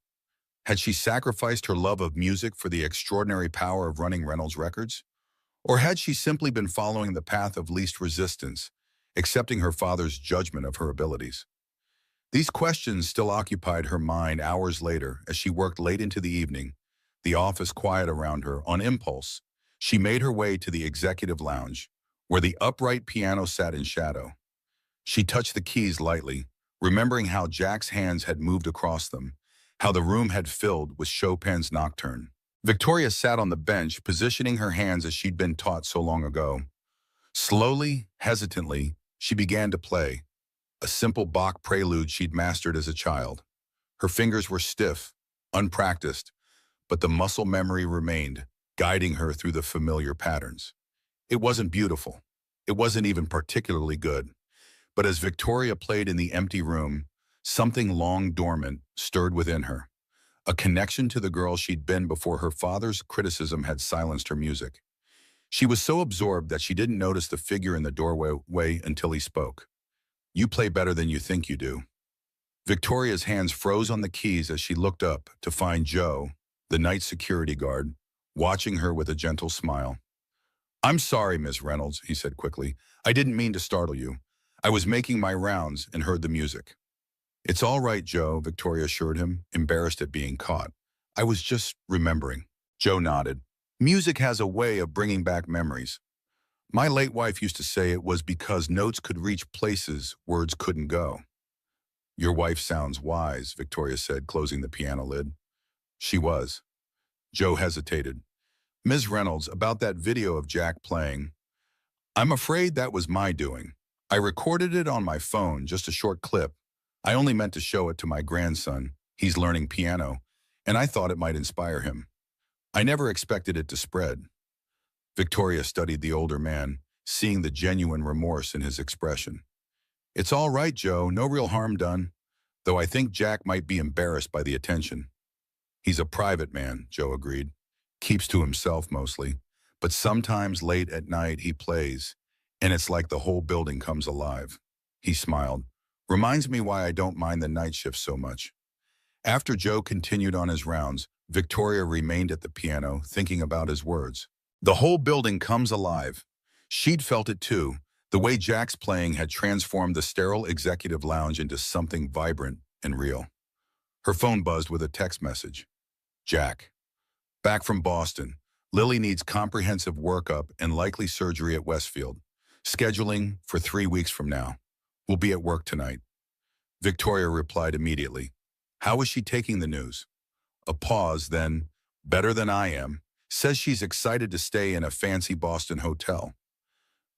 Had she sacrificed her love of music for the extraordinary power of running Reynolds records? Or had she simply been following the path of least resistance, accepting her father's judgment of her abilities? These questions still occupied her mind hours later as she worked late into the evening, the office quiet around her. On impulse, she made her way to the executive lounge, where the upright piano sat in shadow. She touched the keys lightly, remembering how Jack's hands had moved across them, how the room had filled with Chopin's Nocturne. Victoria sat on the bench, positioning her hands as she'd been taught so long ago. Slowly, hesitantly, she began to play, a simple Bach prelude she'd mastered as a child. Her fingers were stiff, unpracticed, but the muscle memory remained, guiding her through the familiar patterns. It wasn't beautiful. It wasn't even particularly good. But as Victoria played in the empty room, something long dormant stirred within her, a connection to the girl she'd been before her father's criticism had silenced her music. She was so absorbed that she didn't notice the figure in the doorway until he spoke. You play better than you think you do. Victoria's hands froze on the keys as she looked up to find Joe, the night security guard, watching her with a gentle smile. I'm sorry, Miss Reynolds, he said quickly. I didn't mean to startle you. I was making my rounds and heard the music. It's all right, Joe, Victoria assured him, embarrassed at being caught. I was just remembering. Joe nodded. Music has a way of bringing back memories. My late wife used to say it was because notes could reach places words couldn't go. Your wife sounds wise, Victoria said, closing the piano lid. She was. Joe hesitated. Ms. Reynolds, about that video of Jack playing. I'm afraid that was my doing. I recorded it on my phone, just a short clip. I only meant to show it to my grandson. He's learning piano, and I thought it might inspire him. I never expected it to spread. Victoria studied the older man, seeing the genuine remorse in his expression. It's all right, Joe, no real harm done, though I think Jack might be embarrassed by the attention. He's a private man, Joe agreed. Keeps to himself mostly, but sometimes late at night he plays, and it's like the whole building comes alive. He smiled. Reminds me why I don't mind the night shift so much. After Joe continued on his rounds, Victoria remained at the piano, thinking about his words. The whole building comes alive. She'd felt it too. The way Jack's playing had transformed the sterile executive lounge into something vibrant and real. Her phone buzzed with a text message. Jack. Back from Boston. Lily needs comprehensive workup and likely surgery at Westfield. Scheduling for 3 weeks from now. We'll be at work tonight. Victoria replied immediately. How is she taking the news? A pause, then, better than I am. Says she's excited to stay in a fancy Boston hotel.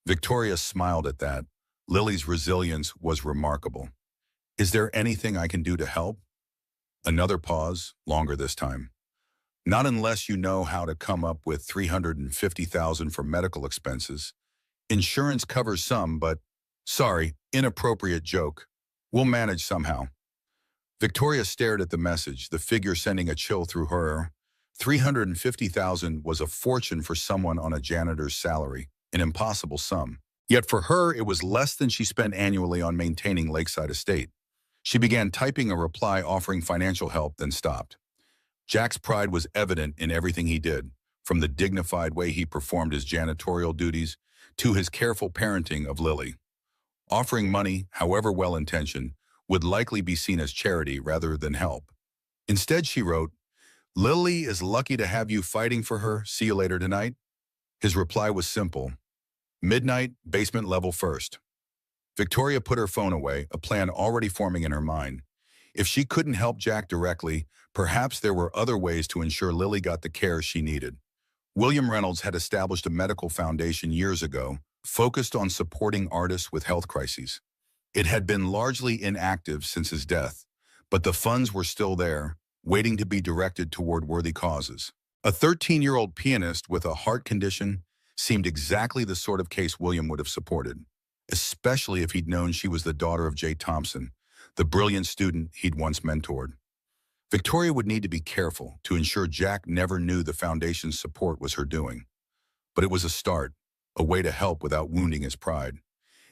Victoria smiled at that. Lily's resilience was remarkable. Is there anything I can do to help? Another pause, longer this time. Not unless you know how to come up with $350,000 for medical expenses. Insurance covers some, but, sorry, inappropriate joke. We'll manage somehow. Victoria stared at the message, the figure sending a chill through her. $350,000 was a fortune for someone on a janitor's salary, an impossible sum. Yet for her, it was less than she spent annually on maintaining Lakeside Estate. She began typing a reply offering financial help, then stopped. Jack's pride was evident in everything he did, from the dignified way he performed his janitorial duties to his careful parenting of Lily. Offering money, however well-intentioned, would likely be seen as charity rather than help. Instead, she wrote, Lily is lucky to have you fighting for her. See you later tonight. His reply was simple. Midnight, basement level first. Victoria put her phone away, a plan already forming in her mind. If she couldn't help Jack directly, perhaps there were other ways to ensure Lily got the care she needed. William Reynolds had established a medical foundation years ago, focused on supporting artists with health crises. It had been largely inactive since his death, but the funds were still there, waiting to be directed toward worthy causes. A 13-year-old pianist with a heart condition seemed exactly the sort of case William would have supported, especially if he'd known she was the daughter of Jay Thompson, the brilliant student he'd once mentored. Victoria would need to be careful to ensure Jack never knew the foundation's support was her doing. But it was a start, a way to help without wounding his pride.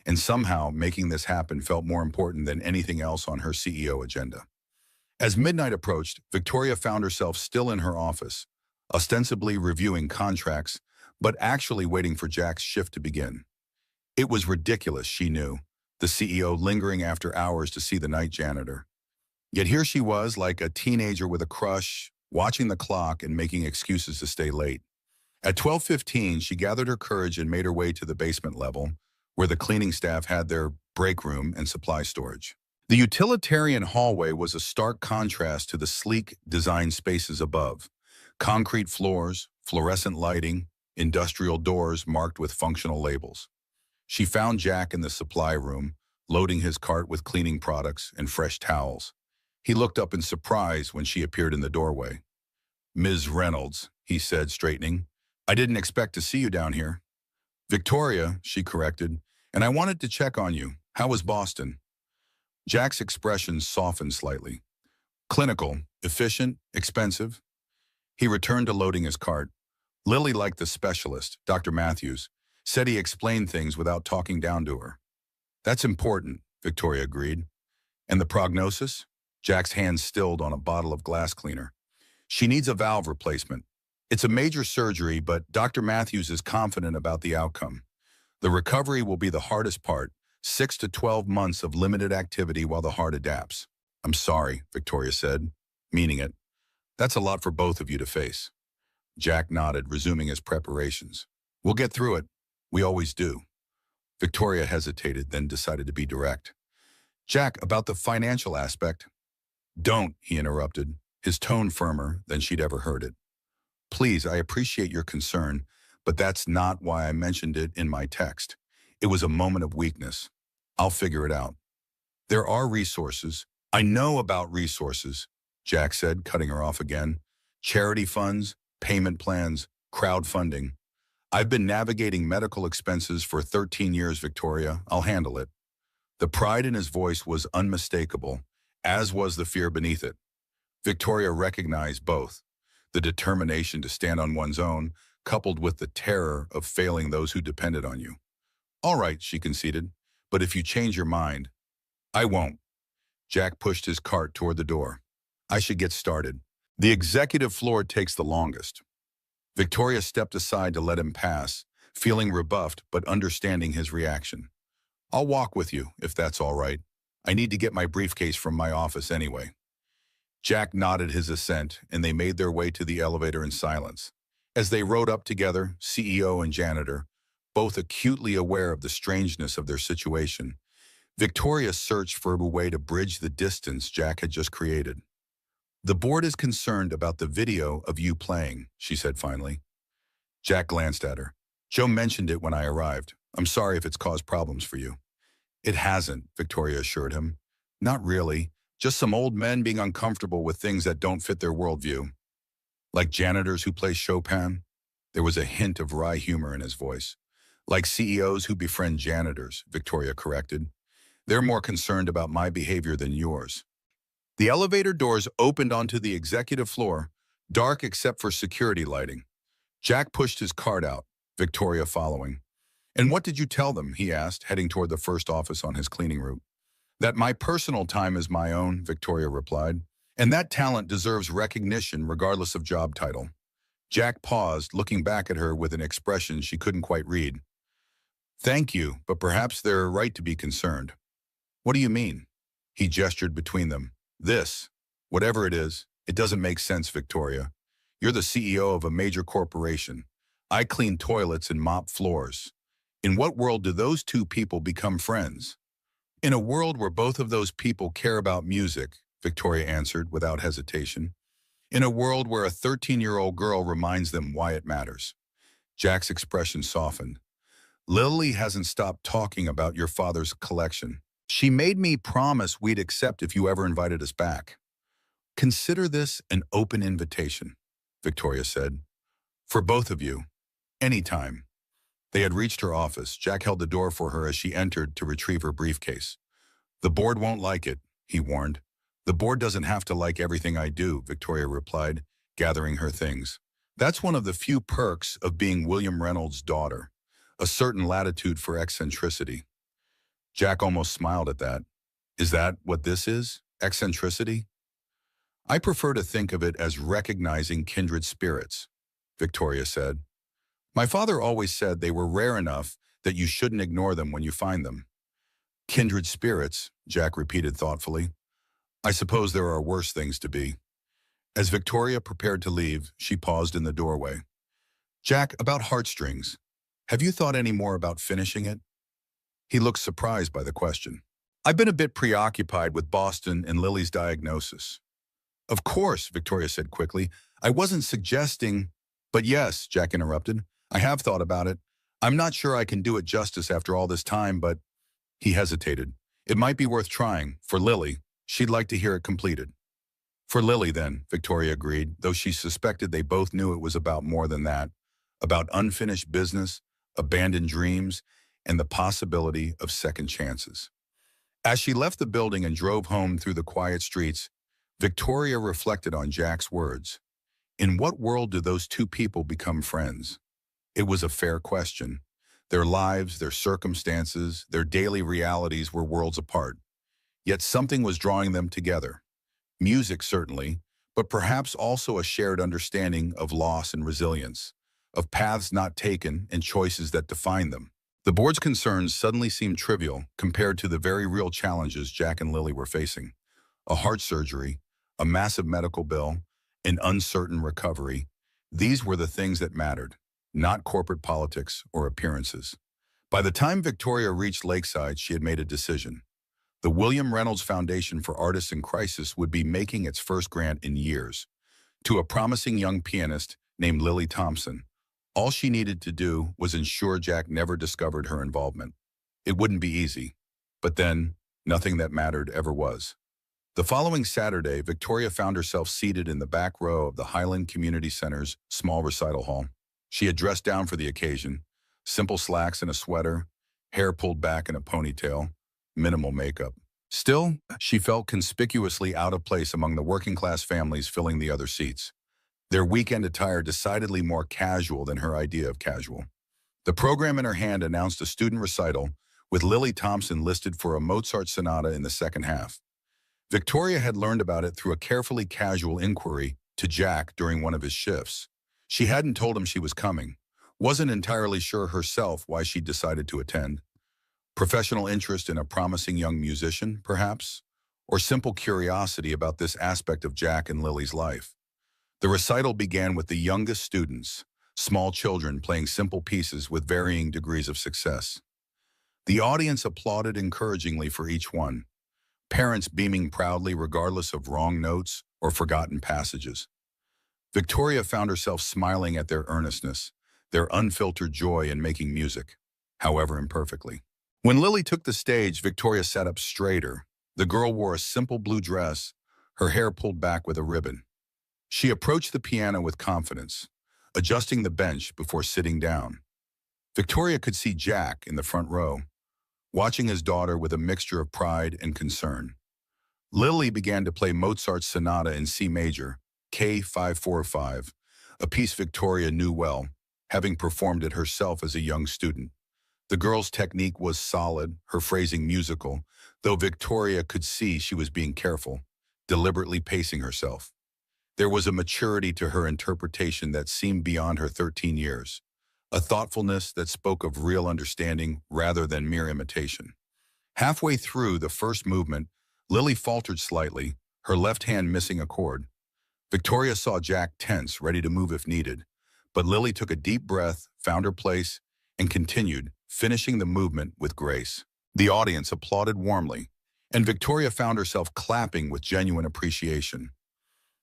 And somehow, making this happen felt more important than anything else on her CEO agenda. As midnight approached, Victoria found herself still in her office, ostensibly reviewing contracts, but actually waiting for Jack's shift to begin. It was ridiculous, she knew, the CEO lingering after hours to see the night janitor. Yet here she was, like a teenager with a crush, watching the clock and making excuses to stay late. At 12:15, she gathered her courage and made her way to the basement level, where the cleaning staff had their break room and supply storage. The utilitarian hallway was a stark contrast to the sleek design spaces above. Concrete floors, fluorescent lighting, industrial doors marked with functional labels. She found Jack in the supply room, loading his cart with cleaning products and fresh towels. He looked up in surprise when she appeared in the doorway. "Ms. Reynolds," he said, straightening. "I didn't expect to see you down here." "Victoria," she corrected, "and I wanted to check on you. How was Boston?" Jack's expression softened slightly. "Clinical, efficient, expensive." He returned to loading his cart. Lily liked the specialist, Dr. Matthews, said he explained things without talking down to her. "That's important," Victoria agreed. "And the prognosis?" Jack's hand stilled on a bottle of glass cleaner. "She needs a valve replacement. It's a major surgery, but Dr. Matthews is confident about the outcome. The recovery will be the hardest part, 6 to 12 months of limited activity while the heart adapts." "I'm sorry," Victoria said, meaning it. "That's a lot for both of you to face." Jack nodded, resuming his preparations. "We'll get through it. We always do." Victoria hesitated, then decided to be direct. "Jack, about the financial aspect." "Don't," he interrupted, his tone firmer than she'd ever heard it. "Please, I appreciate your concern, but that's not why I mentioned it in my text. It was a moment of weakness. I'll figure it out." "There are resources." "I know about resources," Jack said, cutting her off again. "Charity funds, payment plans, crowdfunding. I've been navigating medical expenses for 13 years, Victoria. I'll handle it." The pride in his voice was unmistakable, as was the fear beneath it. Victoria recognized both, the determination to stand on one's own, coupled with the terror of failing those who depended on you. "All right," she conceded, "but if you change your mind." "I won't." Jack pushed his cart toward the door. "I should get started. The executive floor takes the longest." Victoria stepped aside to let him pass, feeling rebuffed but understanding his reaction. "I'll walk with you, if that's all right. I need to get my briefcase from my office anyway." Jack nodded his assent, and they made their way to the elevator in silence. As they rode up together, CEO and janitor, both acutely aware of the strangeness of their situation, Victoria searched for a way to bridge the distance Jack had just created. "The board is concerned about the video of you playing," she said finally. Jack glanced at her. "Joe mentioned it when I arrived. I'm sorry if it's caused problems for you." "It hasn't," Victoria assured him. "Not really. Just some old men being uncomfortable with things that don't fit their worldview." "Like janitors who play Chopin?" There was a hint of wry humor in his voice. "Like CEOs who befriend janitors," Victoria corrected. "They're more concerned about my behavior than yours." The elevator doors opened onto the executive floor, dark except for security lighting. Jack pushed his cart out, Victoria following. "And what did you tell them?" he asked, heading toward the first office on his cleaning route. "That my personal time is my own," Victoria replied. "And that talent deserves recognition regardless of job title." Jack paused, looking back at her with an expression she couldn't quite read. "Thank you, but perhaps they're right to be concerned." "What do you mean?" He gestured between them. "This, whatever it is, It doesn't make sense, Victoria. You're the CEO of a major corporation. I clean toilets and mop floors. In what world do those two people become friends? In a world where both of those people care about music, Victoria answered without hesitation. In a world where a 13-year-old girl reminds them why it matters. Jack's expression softened. Lily hasn't stopped talking about your father's collection. She made me promise we'd accept if you ever invited us back. Consider this an open invitation, Victoria said. For both of you. Anytime. They had reached her office. Jack held the door for her as she entered to retrieve her briefcase. The board won't like it, he warned. The board doesn't have to like everything I do, Victoria replied, gathering her things. That's one of the few perks of being William Reynolds' daughter, a certain latitude for eccentricity. Jack almost smiled at that. Is that what this is? Eccentricity? I prefer to think of it as recognizing kindred spirits, Victoria said. My father always said they were rare enough that you shouldn't ignore them when you find them. Kindred spirits, Jack repeated thoughtfully. I suppose there are worse things to be. As Victoria prepared to leave, she paused in the doorway. Jack, about heartstrings. Have you thought any more about finishing it? He looked surprised by the question. I've been a bit preoccupied with Boston and Lily's diagnosis. Of course, Victoria said quickly. I wasn't suggesting... But yes, Jack interrupted. I have thought about it. I'm not sure I can do it justice after all this time, but... He hesitated. It might be worth trying. For Lily, she'd like to hear it completed. For Lily, then, Victoria agreed, though she suspected they both knew it was about more than that, about unfinished business, abandoned dreams, and the possibility of second chances. As she left the building and drove home through the quiet streets, Victoria reflected on Jack's words. In what world do those two people become friends? It was a fair question. Their lives, their circumstances, their daily realities were worlds apart. Yet something was drawing them together. Music, certainly, but perhaps also a shared understanding of loss and resilience, of paths not taken and choices that define them. The board's concerns suddenly seemed trivial compared to the very real challenges Jack and Lily were facing. A heart surgery, a massive medical bill, an uncertain recovery. These were the things that mattered, not corporate politics or appearances. By the time Victoria reached Lakeside, she had made a decision. The William Reynolds Foundation for Artists in Crisis would be making its first grant in years. To a promising young pianist named Lily Thompson, all she needed to do was ensure Jack never discovered her involvement. It wouldn't be easy, but then nothing that mattered ever was. The following Saturday, Victoria found herself seated in the back row of the Highland Community Center's small recital hall. She had dressed down for the occasion, simple slacks and a sweater, hair pulled back in a ponytail, minimal makeup. Still, she felt conspicuously out of place among the working-class families filling the other seats. Their weekend attire decidedly more casual than her idea of casual. The program in her hand announced a student recital, with Lily Thompson listed for a Mozart sonata in the second half. Victoria had learned about it through a carefully casual inquiry to Jack during one of his shifts. She hadn't told him she was coming, wasn't entirely sure herself why she'd decided to attend. Professional interest in a promising young musician, perhaps? Or simple curiosity about this aspect of Jack and Lily's life? The recital began with the youngest students, small children playing simple pieces with varying degrees of success. The audience applauded encouragingly for each one, parents beaming proudly regardless of wrong notes or forgotten passages. Victoria found herself smiling at their earnestness, their unfiltered joy in making music, however imperfectly. When Lily took the stage, Victoria sat up straighter. The girl wore a simple blue dress, her hair pulled back with a ribbon. She approached the piano with confidence, adjusting the bench before sitting down. Victoria could see Jack in the front row, watching his daughter with a mixture of pride and concern. Lily began to play Mozart's sonata in C major, K545, a piece Victoria knew well, having performed it herself as a young student. The girl's technique was solid, her phrasing musical, though Victoria could see she was being careful, deliberately pacing herself. There was a maturity to her interpretation that seemed beyond her 13 years, a thoughtfulness that spoke of real understanding rather than mere imitation. Halfway through the first movement, Lily faltered slightly, her left hand missing a chord. Victoria saw Jack tense, ready to move if needed, but Lily took a deep breath, found her place, and continued, finishing the movement with grace. The audience applauded warmly, and Victoria found herself clapping with genuine appreciation.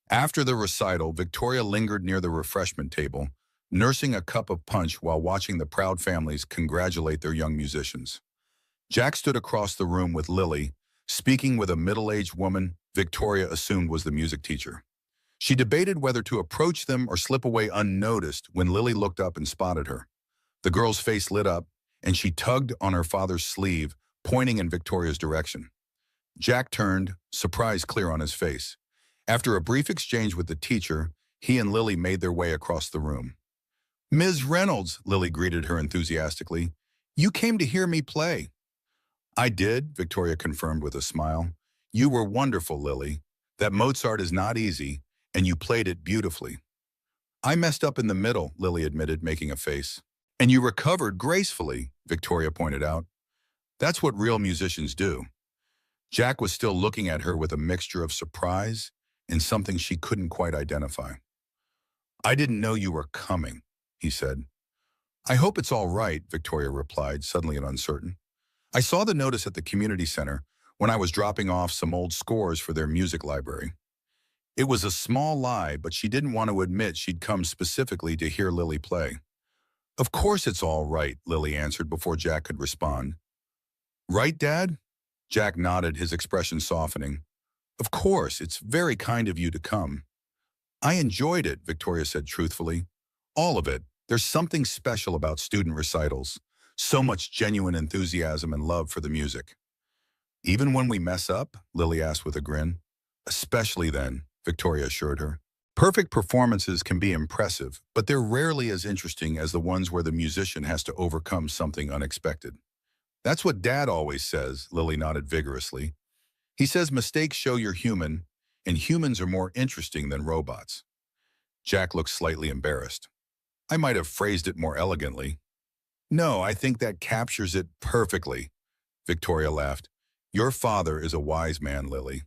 After the recital, Victoria lingered near the refreshment table, nursing a cup of punch while watching the proud families congratulate their young musicians. Jack stood across the room with Lily, speaking with a middle-aged woman Victoria assumed was the music teacher. She debated whether to approach them or slip away unnoticed when Lily looked up and spotted her. The girl's face lit up, and she tugged on her father's sleeve, pointing in Victoria's direction. Jack turned, surprise clear on his face. After a brief exchange with the teacher, he and Lily made their way across the room. "Ms. Reynolds," Lily greeted her enthusiastically, "you came to hear me play." "I did," Victoria confirmed with a smile. "You were wonderful, Lily. That Mozart is not easy, and you played it beautifully." "I messed up in the middle," Lily admitted, making a face. "And you recovered gracefully," Victoria pointed out. "That's what real musicians do." Jack was still looking at her with a mixture of surprise and something she couldn't quite identify. "I didn't know you were coming," he said. "I hope it's all right," Victoria replied, suddenly and uncertain. "I saw the notice at the community center when I was dropping off some old scores for their music library." It was a small lie, but she didn't want to admit she'd come specifically to hear Lily play. "Of course it's all right," Lily answered before Jack could respond. "Right, Dad?" Jack nodded, his expression softening. "Of course, it's very kind of you to come." "I enjoyed it," Victoria said truthfully. "All of it. There's something special about student recitals. So much genuine enthusiasm and love for the music." "Even when we mess up?" Lily asked with a grin. "Especially then," Victoria assured her. "Perfect performances can be impressive, but they're rarely as interesting as the ones where the musician has to overcome something unexpected." "That's what Dad always says," Lily nodded vigorously. "He says mistakes show you're human, and humans are more interesting than robots." Jack looked slightly embarrassed. "I might have phrased it more elegantly." "No, I think that captures it perfectly," Victoria laughed. "Your father is a wise man, Lily."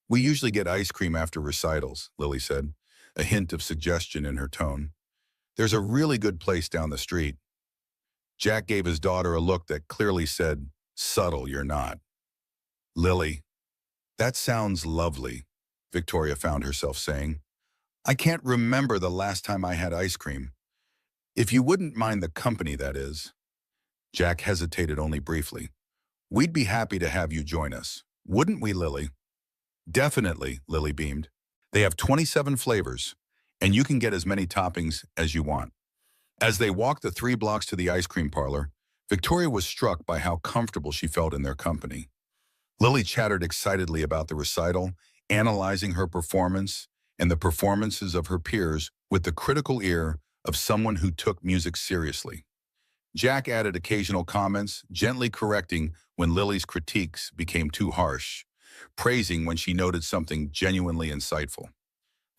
"We usually get ice cream after recitals," Lily said, a hint of suggestion in her tone. "There's a really good place down the street." Jack gave his daughter a look that clearly said, "Subtle, you're not." "Lily, that sounds lovely," Victoria found herself saying. "I can't remember the last time I had ice cream. If you wouldn't mind the company, that is." Jack hesitated only briefly. "We'd be happy to have you join us. Wouldn't we, Lily?" "Definitely," Lily beamed. "They have 27 flavors, and you can get as many toppings as you want." As they walked the 3 blocks to the ice cream parlor, Victoria was struck by how comfortable she felt in their company. Lily chattered excitedly about the recital, analyzing her performance and the performances of her peers with the critical ear of someone who took music seriously. Jack added occasional comments, gently correcting when Lily's critiques became too harsh, praising when she noted something genuinely insightful.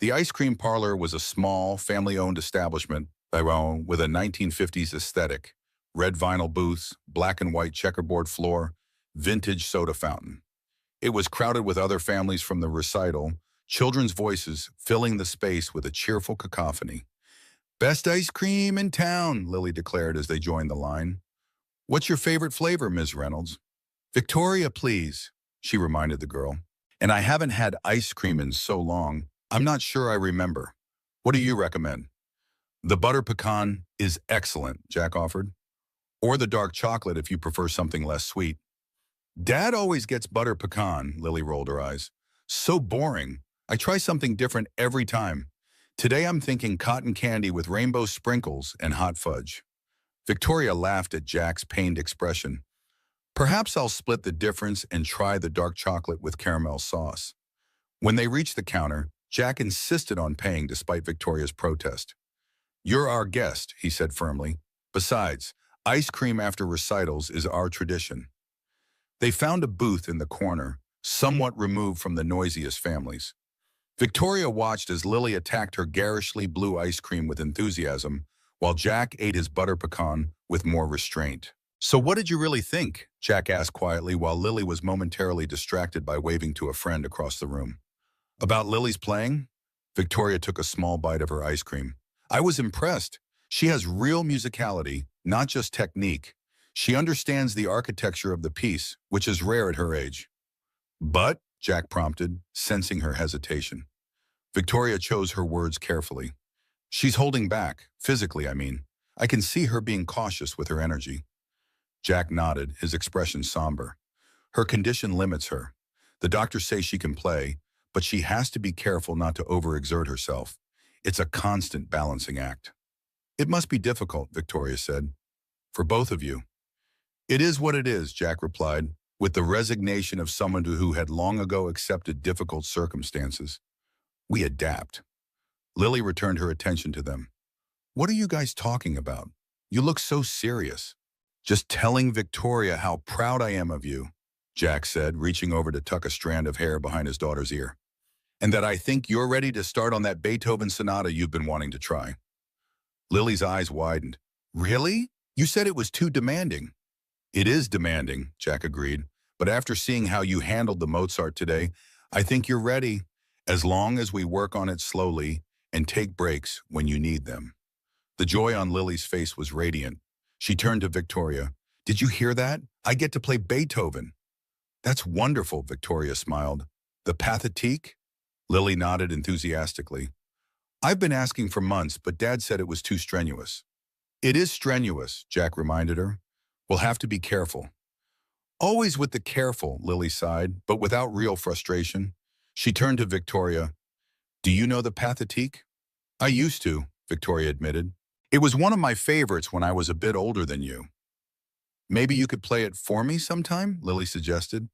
The ice cream parlor was a small, family-owned establishment with a 1950s aesthetic: red vinyl booths, black and white checkerboard floor, vintage soda fountain. It was crowded with other families from the recital, children's voices filling the space with a cheerful cacophony. "Best ice cream in town," Lily declared as they joined the line. "What's your favorite flavor, Ms. Reynolds?" "Victoria, please," she reminded the girl. "And I haven't had ice cream in so long, I'm not sure I remember. What do you recommend?" "The butter pecan is excellent," Jack offered. "Or the dark chocolate if you prefer something less sweet." "Dad always gets butter pecan," Lily rolled her eyes. "So boring. I try something different every time. Today I'm thinking cotton candy with rainbow sprinkles and hot fudge." Victoria laughed at Jack's pained expression. "Perhaps I'll split the difference and try the dark chocolate with caramel sauce." When they reached the counter, Jack insisted on paying despite Victoria's protest. "You're our guest," he said firmly. "Besides, ice cream after recitals is our tradition." They found a booth in the corner, somewhat removed from the noisiest families. Victoria watched as Lily attacked her garishly blue ice cream with enthusiasm, while Jack ate his butter pecan with more restraint. "So what did you really think?" Jack asked quietly while Lily was momentarily distracted by waving to a friend across the room. "About Lily's playing?" Victoria took a small bite of her ice cream. I was impressed. She has real musicality, not just technique. She understands the architecture of the piece, which is rare at her age. But, Jack prompted, sensing her hesitation. Victoria chose her words carefully. She's holding back, physically, I mean. I can see her being cautious with her energy. Jack nodded, his expression somber. Her condition limits her. The doctors say she can play, but she has to be careful not to overexert herself. It's a constant balancing act. It must be difficult, Victoria said. For both of you. It is what it is, Jack replied, with the resignation of someone who had long ago accepted difficult circumstances. We adapt. Lily returned her attention to them. What are you guys talking about? You look so serious. Just telling Victoria how proud I am of you, Jack said, reaching over to tuck a strand of hair behind his daughter's ear. And that I think you're ready to start on that Beethoven sonata you've been wanting to try. Lily's eyes widened. Really? You said it was too demanding. It is demanding, Jack agreed. But after seeing how you handled the Mozart today, I think you're ready, as long as we work on it slowly and take breaks when you need them. The joy on Lily's face was radiant. She turned to Victoria. Did you hear that? I get to play Beethoven. That's wonderful, Victoria smiled. The Pathétique? Lily nodded enthusiastically. I've been asking for months, but Dad said it was too strenuous. It is strenuous, Jack reminded her. We'll have to be careful. Always with the careful, Lily sighed, but without real frustration. She turned to Victoria. Do you know the Pathétique? I used to, Victoria admitted. It was one of my favorites when I was a bit older than you. Maybe you could play it for me sometime, Lily suggested,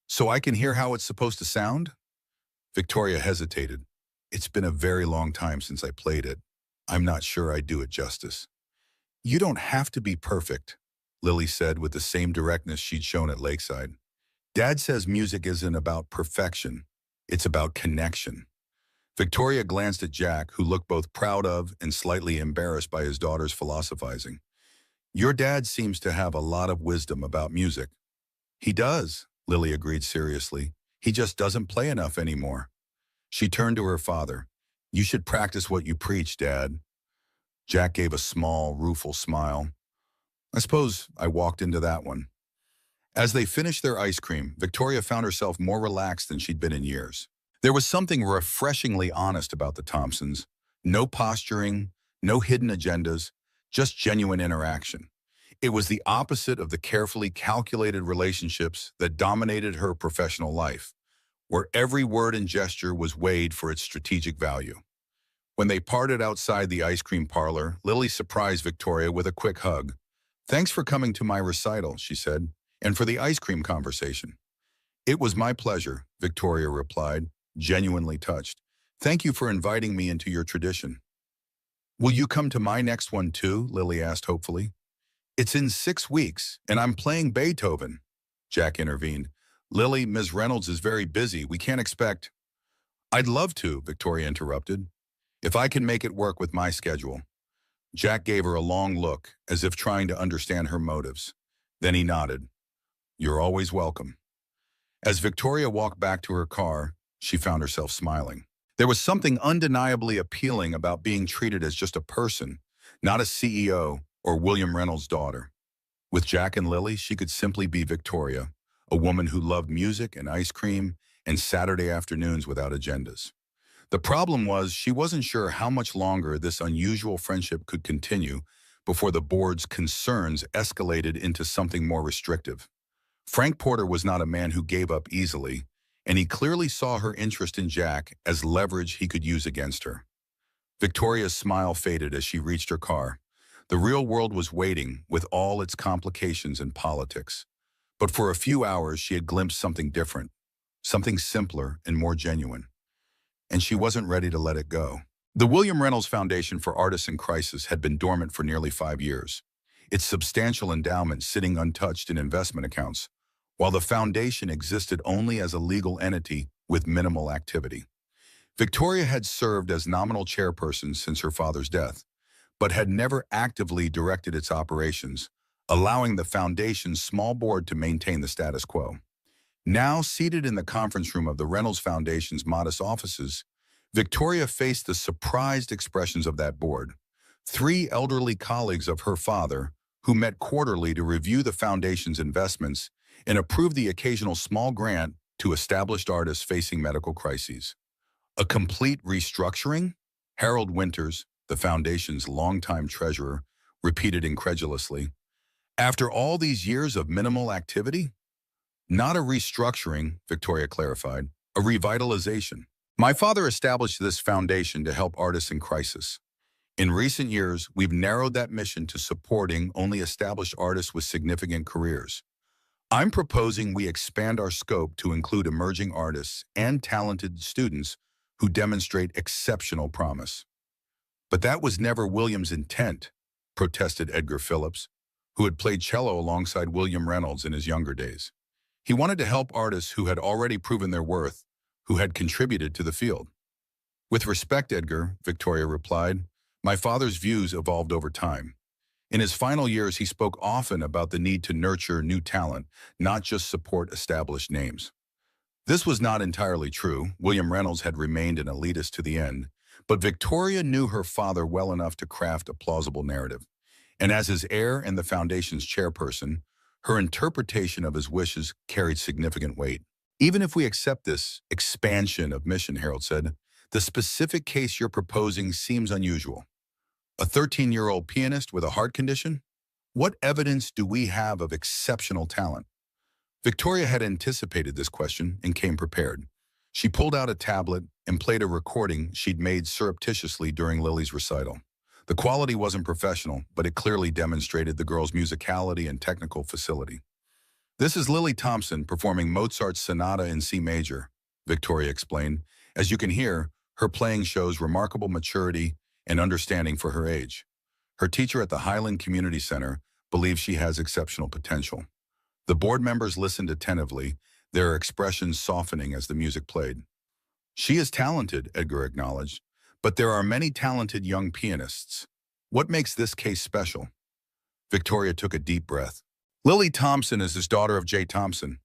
so I can hear how it's supposed to sound? Victoria hesitated. It's been a very long time since I played it. I'm not sure I do it justice. You don't have to be perfect, Lily said with the same directness she'd shown at Lakeside. Dad says music isn't about perfection. It's about connection. Victoria glanced at Jack, who looked both proud of and slightly embarrassed by his daughter's philosophizing. Your dad seems to have a lot of wisdom about music. He does, Lily agreed seriously. He just doesn't play enough anymore. She turned to her father. You should practice what you preach, Dad. Jack gave a small, rueful smile. I suppose I walked into that one. As they finished their ice cream, Victoria found herself more relaxed than she'd been in years. There was something refreshingly honest about the Thompsons. No posturing, no hidden agendas, just genuine interaction. It was the opposite of the carefully calculated relationships that dominated her professional life, where every word and gesture was weighed for its strategic value. When they parted outside the ice cream parlor, Lily surprised Victoria with a quick hug. Thanks for coming to my recital, she said, and for the ice cream conversation. It was my pleasure, Victoria replied, genuinely touched. Thank you for inviting me into your tradition. Will you come to my next one too? Lily asked hopefully. It's in 6 weeks, and I'm playing Beethoven, Jack intervened. Lily, Ms. Reynolds is very busy. We can't expect... I'd love to, Victoria interrupted, if I can make it work with my schedule. Jack gave her a long look, as if trying to understand her motives. Then he nodded. You're always welcome. As Victoria walked back to her car, she found herself smiling. There was something undeniably appealing about being treated as just a person, not a CEO or William Reynolds' daughter. With Jack and Lily, she could simply be Victoria, a woman who loved music and ice cream and Saturday afternoons without agendas. The problem was she wasn't sure how much longer this unusual friendship could continue before the board's concerns escalated into something more restrictive. Frank Porter was not a man who gave up easily, and he clearly saw her interest in Jack as leverage he could use against her. Victoria's smile faded as she reached her car. The real world was waiting, with all its complications and politics. But for a few hours, she had glimpsed something different, something simpler and more genuine. And she wasn't ready to let it go. The William Reynolds Foundation for Artists in Crisis had been dormant for nearly 5 years, its substantial endowment sitting untouched in investment accounts, while the foundation existed only as a legal entity with minimal activity. Victoria had served as nominal chairperson since her father's death, but had never actively directed its operations, allowing the foundation's small board to maintain the status quo. Now, seated in the conference room of the Reynolds Foundation's modest offices, Victoria faced the surprised expressions of that board. Three elderly colleagues of her father, who met quarterly to review the foundation's investments and approve the occasional small grant to established artists facing medical crises. A complete restructuring? Harold Winters, the foundation's longtime treasurer, repeated incredulously. After all these years of minimal activity? Not a restructuring, Victoria clarified, a revitalization. My father established this foundation to help artists in crisis. In recent years, we've narrowed that mission to supporting only established artists with significant careers. I'm proposing we expand our scope to include emerging artists and talented students who demonstrate exceptional promise. But that was never William's intent, protested Edgar Phillips, who had played cello alongside William Reynolds in his younger days. He wanted to help artists who had already proven their worth, who had contributed to the field. With respect, Edgar, Victoria replied, my father's views evolved over time. In his final years, he spoke often about the need to nurture new talent, not just support established names. This was not entirely true. William Reynolds had remained an elitist to the end, but Victoria knew her father well enough to craft a plausible narrative. And as his heir and the foundation's chairperson, her interpretation of his wishes carried significant weight. Even if we accept this expansion of mission, Harold said, the specific case you're proposing seems unusual. A 13-year-old pianist with a heart condition? What evidence do we have of exceptional talent? Victoria had anticipated this question and came prepared. She pulled out a tablet and played a recording she'd made surreptitiously during Lily's recital. The quality wasn't professional, but it clearly demonstrated the girl's musicality and technical facility. This is Lily Thompson performing Mozart's Sonata in C major, Victoria explained. As you can hear, her playing shows remarkable maturity and understanding for her age. Her teacher at the Highland Community Center believes she has exceptional potential. The board members listened attentively, their expressions softening as the music played. She is talented, Edgar acknowledged, but there are many talented young pianists. What makes this case special? Victoria took a deep breath. Lily Thompson is his daughter of Jay Thompson.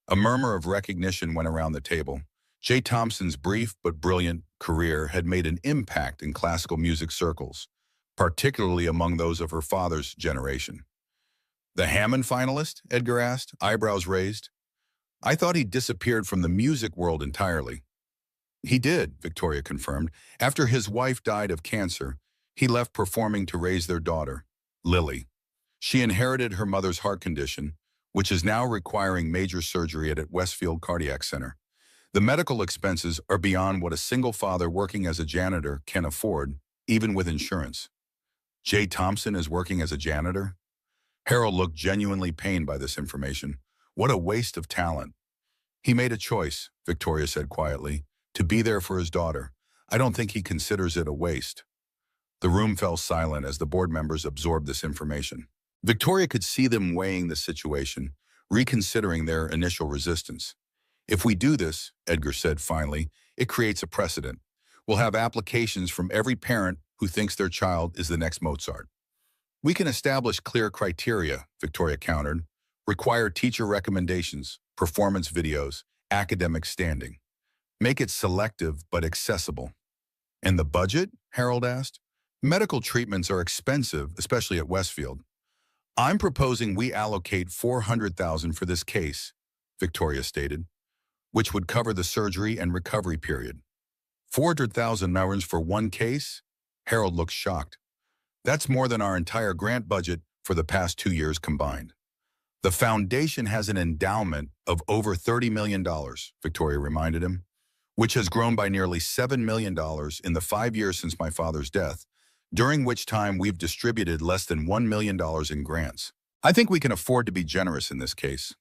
A murmur of recognition went around the table. Jay Thompson's brief but brilliant career had made an impact in classical music circles, particularly among those of her father's generation. The Hammond finalist? Edgar asked, eyebrows raised. I thought he disappeared from the music world entirely. He did, Victoria confirmed. After his wife died of cancer, he left performing to raise their daughter, Lily. She inherited her mother's heart condition, which is now requiring major surgery at Westfield Cardiac Center. The medical expenses are beyond what a single father working as a janitor can afford, even with insurance. Jay Thompson is working as a janitor? Harold looked genuinely pained by this information. What a waste of talent. He made a choice, Victoria said quietly, to be there for his daughter. I don't think he considers it a waste. The room fell silent as the board members absorbed this information. Victoria could see them weighing the situation, reconsidering their initial resistance. If we do this, Edgar said finally, it creates a precedent. We'll have applications from every parent who thinks their child is the next Mozart. We can establish clear criteria, Victoria countered, require teacher recommendations, performance videos, academic standing. Make it selective but accessible. And the budget? Harold asked. Medical treatments are expensive, especially at Westfield. I'm proposing we allocate $400,000 for this case, Victoria stated, which would cover the surgery and recovery period. $400,000 for one case? Harold looked shocked. That's more than our entire grant budget for the past 2 years combined. The foundation has an endowment of over $30 million, Victoria reminded him, which has grown by nearly $7 million in the 5 years since my father's death, during which time we've distributed less than $1 million in grants. I think we can afford to be generous in this case.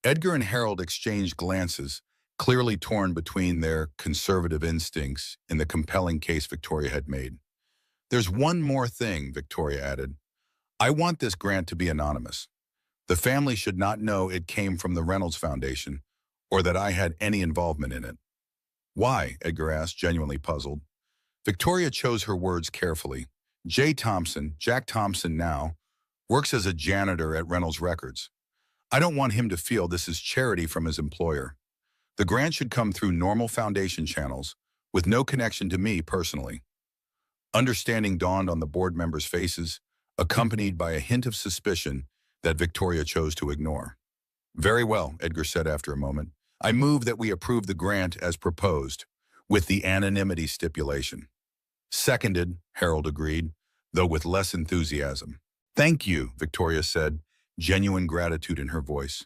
Edgar and Harold exchanged glances, clearly torn between their conservative instincts and the compelling case Victoria had made. There's one more thing, Victoria added. I want this grant to be anonymous. The family should not know it came from the Reynolds Foundation or that I had any involvement in it. Why? Edgar asked, genuinely puzzled. Victoria chose her words carefully. Jay Thompson, Jack Thompson now, works as a janitor at Reynolds Records. I don't want him to feel this is charity from his employer. The grant should come through normal foundation channels, with no connection to me personally. Understanding dawned on the board members' faces, accompanied by a hint of suspicion that Victoria chose to ignore. Very well, Edgar said after a moment. I move that we approve the grant as proposed, with the anonymity stipulation. Seconded, Harold agreed, though with less enthusiasm. Thank you, Victoria said, genuine gratitude in her voice.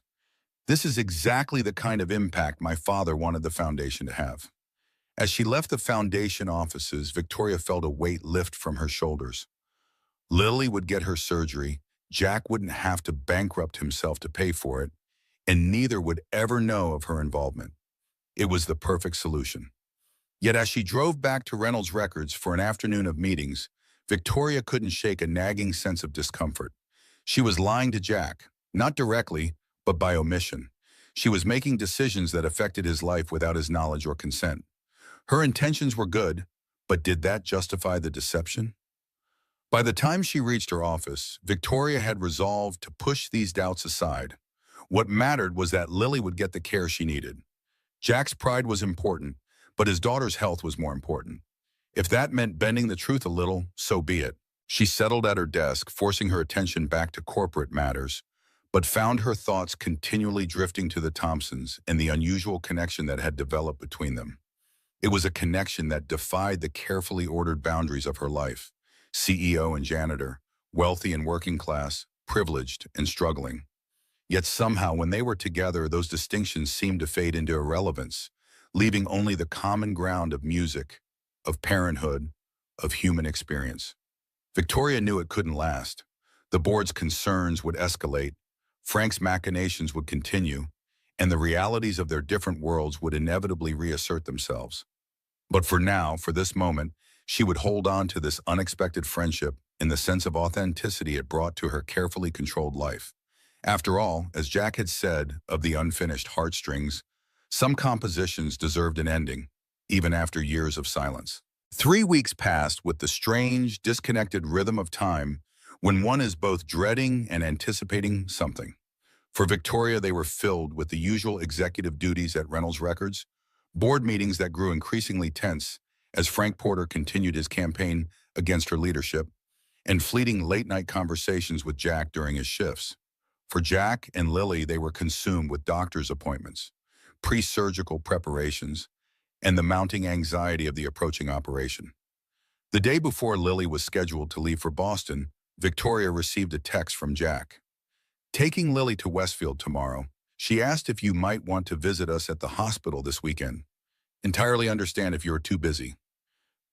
This is exactly the kind of impact my father wanted the foundation to have. As she left the foundation offices, Victoria felt a weight lift from her shoulders. Lily would get her surgery, Jack wouldn't have to bankrupt himself to pay for it, and neither would ever know of her involvement. It was the perfect solution. Yet as she drove back to Reynolds Records for an afternoon of meetings, Victoria couldn't shake a nagging sense of discomfort. She was lying to Jack, not directly, but by omission. She was making decisions that affected his life without his knowledge or consent. Her intentions were good, but did that justify the deception? By the time she reached her office, Victoria had resolved to push these doubts aside. What mattered was that Lily would get the care she needed. Jack's pride was important, but his daughter's health was more important. If that meant bending the truth a little, so be it. She settled at her desk, forcing her attention back to corporate matters, but found her thoughts continually drifting to the Thompsons and the unusual connection that had developed between them. It was a connection that defied the carefully ordered boundaries of her life. CEO and janitor, wealthy and working class, privileged and struggling. Yet somehow, when they were together, those distinctions seemed to fade into irrelevance, leaving only the common ground of music, of parenthood, of human experience. Victoria knew it couldn't last. The board's concerns would escalate, Frank's machinations would continue, and the realities of their different worlds would inevitably reassert themselves. But for now, for this moment, she would hold on to this unexpected friendship in the sense of authenticity it brought to her carefully controlled life. After all, as Jack had said of the unfinished heartstrings, some compositions deserved an ending, even after years of silence. 3 weeks passed with the strange, disconnected rhythm of time when one is both dreading and anticipating something. For Victoria, they were filled with the usual executive duties at Reynolds Records, board meetings that grew increasingly tense as Frank Porter continued his campaign against her leadership, and fleeting late-night conversations with Jack during his shifts. For Jack and Lily, they were consumed with doctor's appointments, pre-surgical preparations, and the mounting anxiety of the approaching operation. The day before Lily was scheduled to leave for Boston, Victoria received a text from Jack. Taking Lily to Westfield tomorrow, she asked if you might want to visit us at the hospital this weekend. Entirely understand if you are too busy.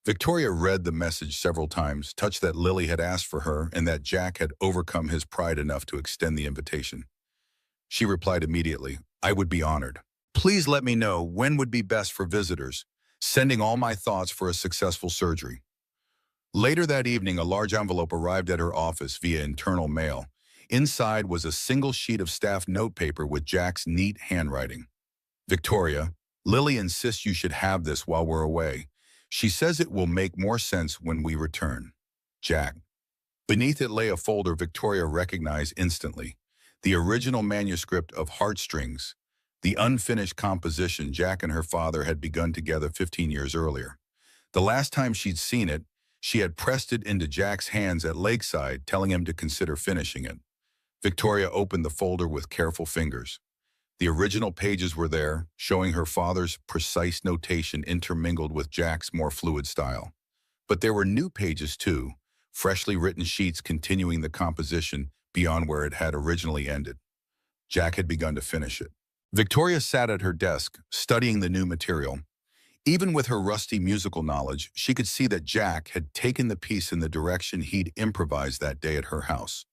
Victoria read the message several times, touched that Lily had asked for her and that Jack had overcome his pride enough to extend the invitation. She replied immediately, I would be honored. Please let me know when would be best for visitors, sending all my thoughts for a successful surgery. Later that evening, a large envelope arrived at her office via internal mail. Inside was a single sheet of staff notepaper with Jack's neat handwriting. Victoria, Lily insists you should have this while we're away. She says it will make more sense when we return. Jack. Beneath it lay a folder Victoria recognized instantly. The original manuscript of Heartstrings, the unfinished composition Jack and her father had begun together 15 years earlier. The last time she'd seen it, she had pressed it into Jack's hands at Lakeside, telling him to consider finishing it. Victoria opened the folder with careful fingers. The original pages were there, showing her father's precise notation intermingled with Jack's more fluid style. But there were new pages too, freshly written sheets continuing the composition beyond where it had originally ended. Jack had begun to finish it. Victoria sat at her desk, studying the new material. Even with her rusty musical knowledge, she could see that Jack had taken the piece in the direction he'd improvised that day at her house.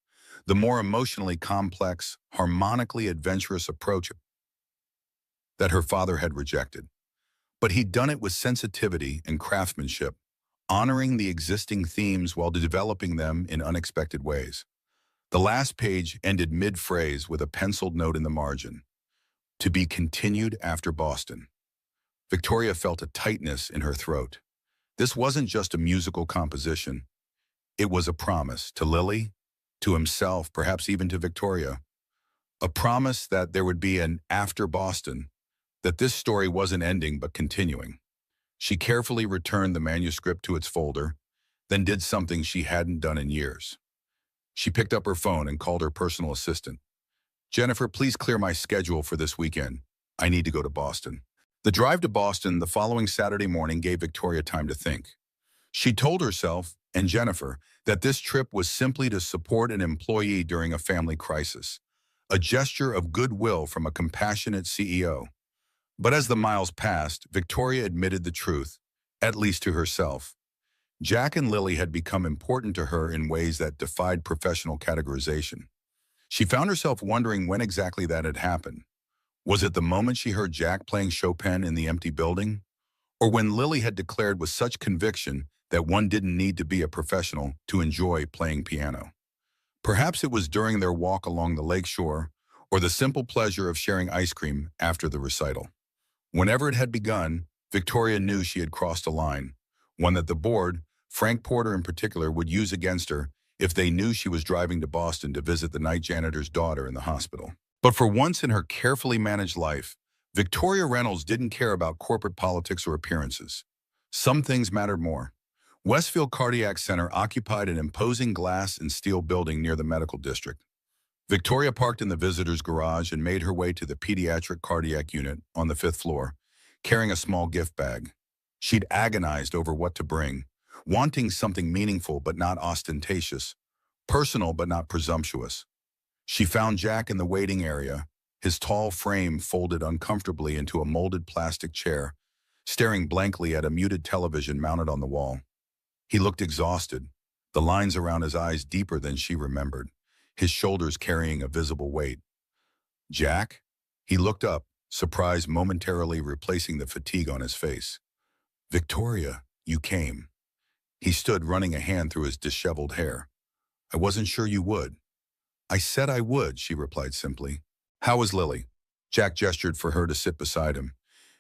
The more emotionally complex, harmonically adventurous approach that her father had rejected. But he'd done it with sensitivity and craftsmanship, honoring the existing themes while developing them in unexpected ways. The last page ended mid-phrase with a penciled note in the margin. To be continued after Boston. Victoria felt a tightness in her throat. This wasn't just a musical composition. It was a promise to Lily, to himself, perhaps even to Victoria. A promise that there would be an after Boston, that this story wasn't ending but continuing. She carefully returned the manuscript to its folder, then did something she hadn't done in years. She picked up her phone and called her personal assistant. Jennifer, please clear my schedule for this weekend. I need to go to Boston. The drive to Boston the following Saturday morning gave Victoria time to think. She told herself and Jennifer that this trip was simply to support an employee during a family crisis, a gesture of goodwill from a compassionate CEO. But as the miles passed, Victoria admitted the truth, at least to herself. Jack and Lily had become important to her in ways that defied professional categorization. She found herself wondering when exactly that had happened. Was it the moment she heard Jack playing Chopin in the empty building? Or when Lily had declared with such conviction that one didn't need to be a professional to enjoy playing piano? Perhaps it was during their walk along the lake shore, or the simple pleasure of sharing ice cream after the recital. Whenever it had begun, Victoria knew she had crossed a line, one that the board, Frank Porter in particular, would use against her if they knew she was driving to Boston to visit the night janitor's daughter in the hospital. But for once in her carefully managed life, Victoria Reynolds didn't care about corporate politics or appearances. Some things mattered more. Westfield Cardiac Center occupied an imposing glass and steel building near the medical district. Victoria parked in the visitor's garage and made her way to the pediatric cardiac unit on the 5th floor, carrying a small gift bag. She'd agonized over what to bring, wanting something meaningful but not ostentatious, personal but not presumptuous. She found Jack in the waiting area, his tall frame folded uncomfortably into a molded plastic chair, staring blankly at a muted television mounted on the wall. He looked exhausted, the lines around his eyes deeper than she remembered, his shoulders carrying a visible weight. Jack? He looked up, surprise momentarily replacing the fatigue on his face. Victoria, you came. He stood, running a hand through his disheveled hair. I wasn't sure you would. I said I would, she replied simply. How is Lily? Jack gestured for her to sit beside him.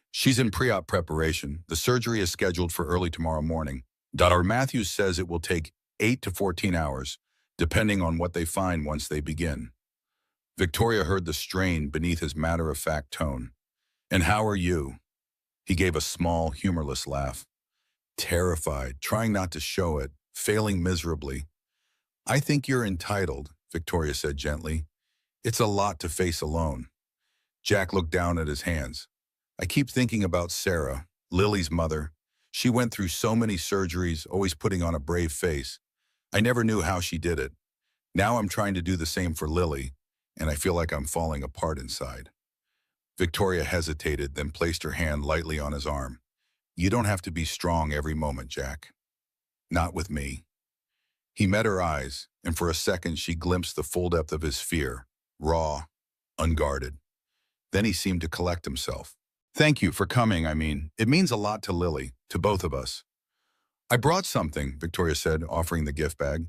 She's in pre-op preparation. The surgery is scheduled for early tomorrow morning. Dr. Matthews says it will take 8 to 14 hours, depending on what they find once they begin. Victoria heard the strain beneath his matter-of-fact tone. And how are you? He gave a small, humorless laugh. Terrified, trying not to show it, failing miserably. I think you're entitled, Victoria said gently. It's a lot to face alone. Jack looked down at his hands. I keep thinking about Sarah, Lily's mother. She went through so many surgeries, always putting on a brave face. I never knew how she did it. Now I'm trying to do the same for Lily, and I feel like I'm falling apart inside. Victoria hesitated, then placed her hand lightly on his arm. You don't have to be strong every moment, Jack. Not with me. He met her eyes, and for a second she glimpsed the full depth of his fear, raw, unguarded. Then he seemed to collect himself. Thank you for coming, it means a lot to Lily, to both of us. I brought something, Victoria said, offering the gift bag.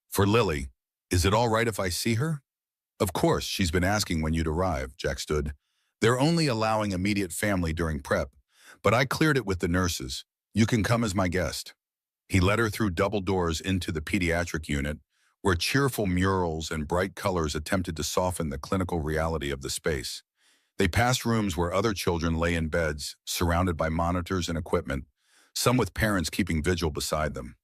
For Lily. Is it all right if I see her? Of course, she's been asking when you'd arrive, Jack stood. They're only allowing immediate family during prep, but I cleared it with the nurses. You can come as my guest. He led her through double doors into the pediatric unit, where cheerful murals and bright colors attempted to soften the clinical reality of the space. They passed rooms where other children lay in beds, surrounded by monitors and equipment, some with parents keeping vigil beside them.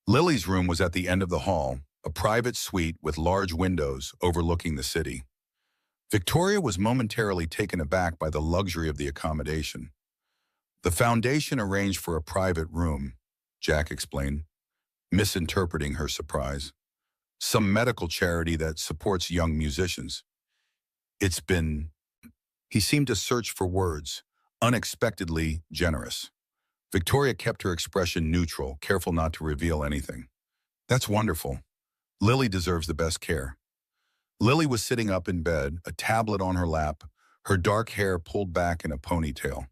Lily's room was at the end of the hall, a private suite with large windows overlooking the city. Victoria was momentarily taken aback by the luxury of the accommodation. The foundation arranged for a private room, Jack explained, misinterpreting her surprise. Some medical charity that supports young musicians. It's been... He seemed to search for words, unexpectedly generous. Victoria kept her expression neutral, careful not to reveal anything. That's wonderful. Lily deserves the best care. Lily was sitting up in bed, a tablet on her lap, her dark hair pulled back in a ponytail.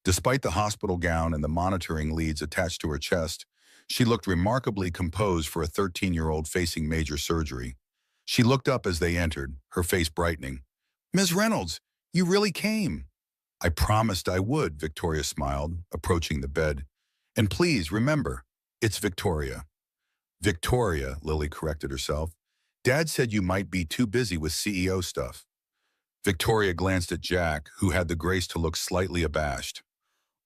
Despite the hospital gown and the monitoring leads attached to her chest, she looked remarkably composed for a 13-year-old facing major surgery. She looked up as they entered, her face brightening. Ms. Reynolds, you really came. I promised I would, Victoria smiled, approaching the bed. And please, remember, it's Victoria. Victoria, Lily corrected herself. Dad said you might be too busy with CEO stuff. Victoria glanced at Jack, who had the grace to look slightly abashed.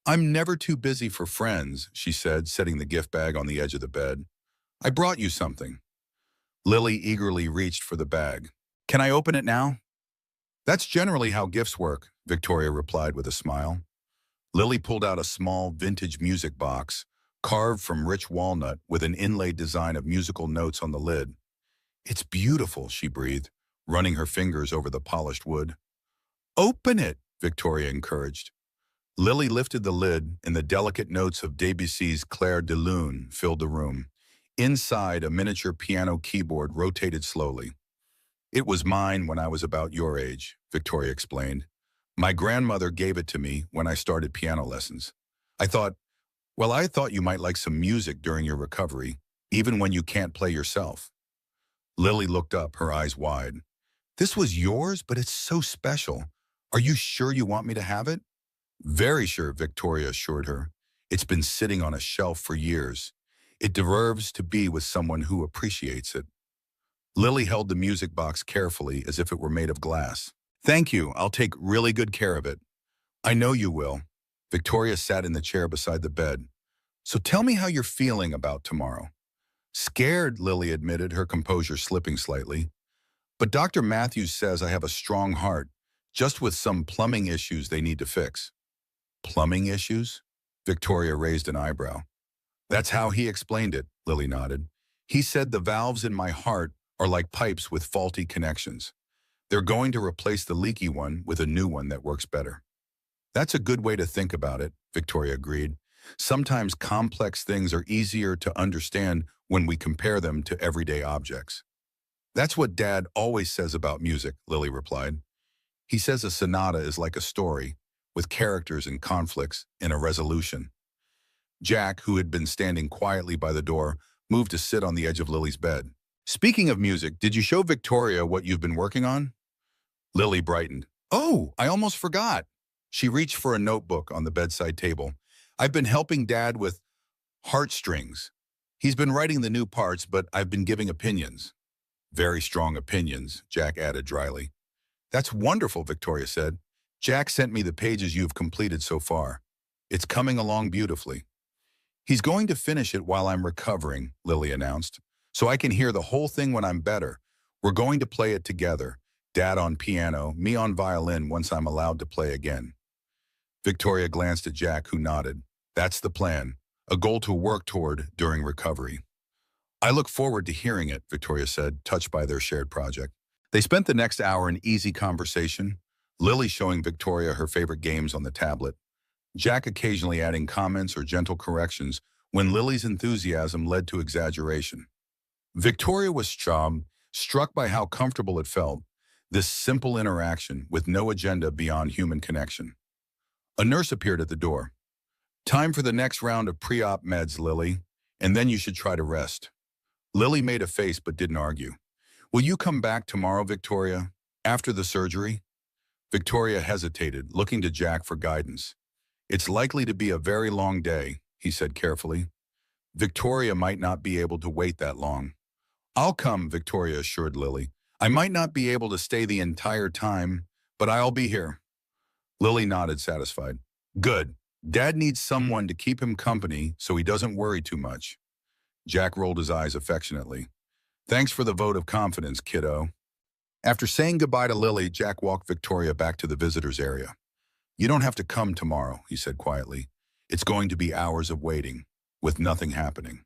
I'm never too busy for friends, she said, setting the gift bag on the edge of the bed. I brought you something. Lily eagerly reached for the bag. Can I open it now? That's generally how gifts work, Victoria replied with a smile. Lily pulled out a small vintage music box, carved from rich walnut with an inlaid design of musical notes on the lid. It's beautiful, she breathed, running her fingers over the polished wood. Open it, Victoria encouraged. Lily lifted the lid, and the delicate notes of Debussy's Clair de Lune filled the room. Inside, a miniature piano keyboard rotated slowly. It was mine when I was about your age, Victoria explained. My grandmother gave it to me when I started piano lessons. I thought, I thought you might like some music during your recovery, even when you can't play yourself. Lily looked up, her eyes wide. This was yours, but it's so special. Are you sure you want me to have it? Very sure, Victoria assured her. It's been sitting on a shelf for years. It deserves to be with someone who appreciates it. Lily held the music box carefully as if it were made of glass. Thank you, I'll take really good care of it. I know you will. Victoria sat in the chair beside the bed. So tell me how you're feeling about tomorrow. Scared, Lily admitted, her composure slipping slightly. But Dr. Matthews says I have a strong heart, just with some plumbing issues they need to fix. Plumbing issues? Victoria raised an eyebrow. That's how he explained it, Lily nodded. He said the valves in my heart are like pipes with faulty connections. They're going to replace the leaky one with a new one that works better. That's a good way to think about it, Victoria agreed. Sometimes complex things are easier to understand when we compare them to everyday objects. That's what Dad always says about music, Lily replied. He says a sonata is like a story, with characters and conflicts and a resolution. Jack, who had been standing quietly by the door, moved to sit on the edge of Lily's bed. Speaking of music, did you show Victoria what you've been working on? Lily brightened. Oh, I almost forgot. She reached for a notebook on the bedside table. I've been helping Dad with heartstrings. He's been writing the new parts, but I've been giving opinions. Very strong opinions, Jack added dryly. That's wonderful, Victoria said. Jack sent me the pages you've completed so far. It's coming along beautifully. He's going to finish it while I'm recovering, Lily announced, so I can hear the whole thing when I'm better. We're going to play it together, Dad on piano, me on violin once I'm allowed to play again. Victoria glanced at Jack, who nodded. That's the plan, a goal to work toward during recovery. I look forward to hearing it, Victoria said, touched by their shared project. They spent the next hour in easy conversation, Lily showing Victoria her favorite games on the tablet, Jack occasionally adding comments or gentle corrections when Lily's enthusiasm led to exaggeration. Victoria was struck by how comfortable it felt, this simple interaction with no agenda beyond human connection. A nurse appeared at the door. Time for the next round of pre-op meds, Lily, and then you should try to rest. Lily made a face but didn't argue. Will you come back tomorrow, Victoria, after the surgery? Victoria hesitated, looking to Jack for guidance. It's likely to be a very long day, he said carefully. Victoria might not be able to wait that long. I'll come, Victoria assured Lily. I might not be able to stay the entire time, but I'll be here. Lily nodded, satisfied. Good. Dad needs someone to keep him company so he doesn't worry too much. Jack rolled his eyes affectionately. Thanks for the vote of confidence, kiddo. After saying goodbye to Lily, Jack walked Victoria back to the visitors area. You don't have to come tomorrow, he said quietly. It's going to be hours of waiting, with nothing happening.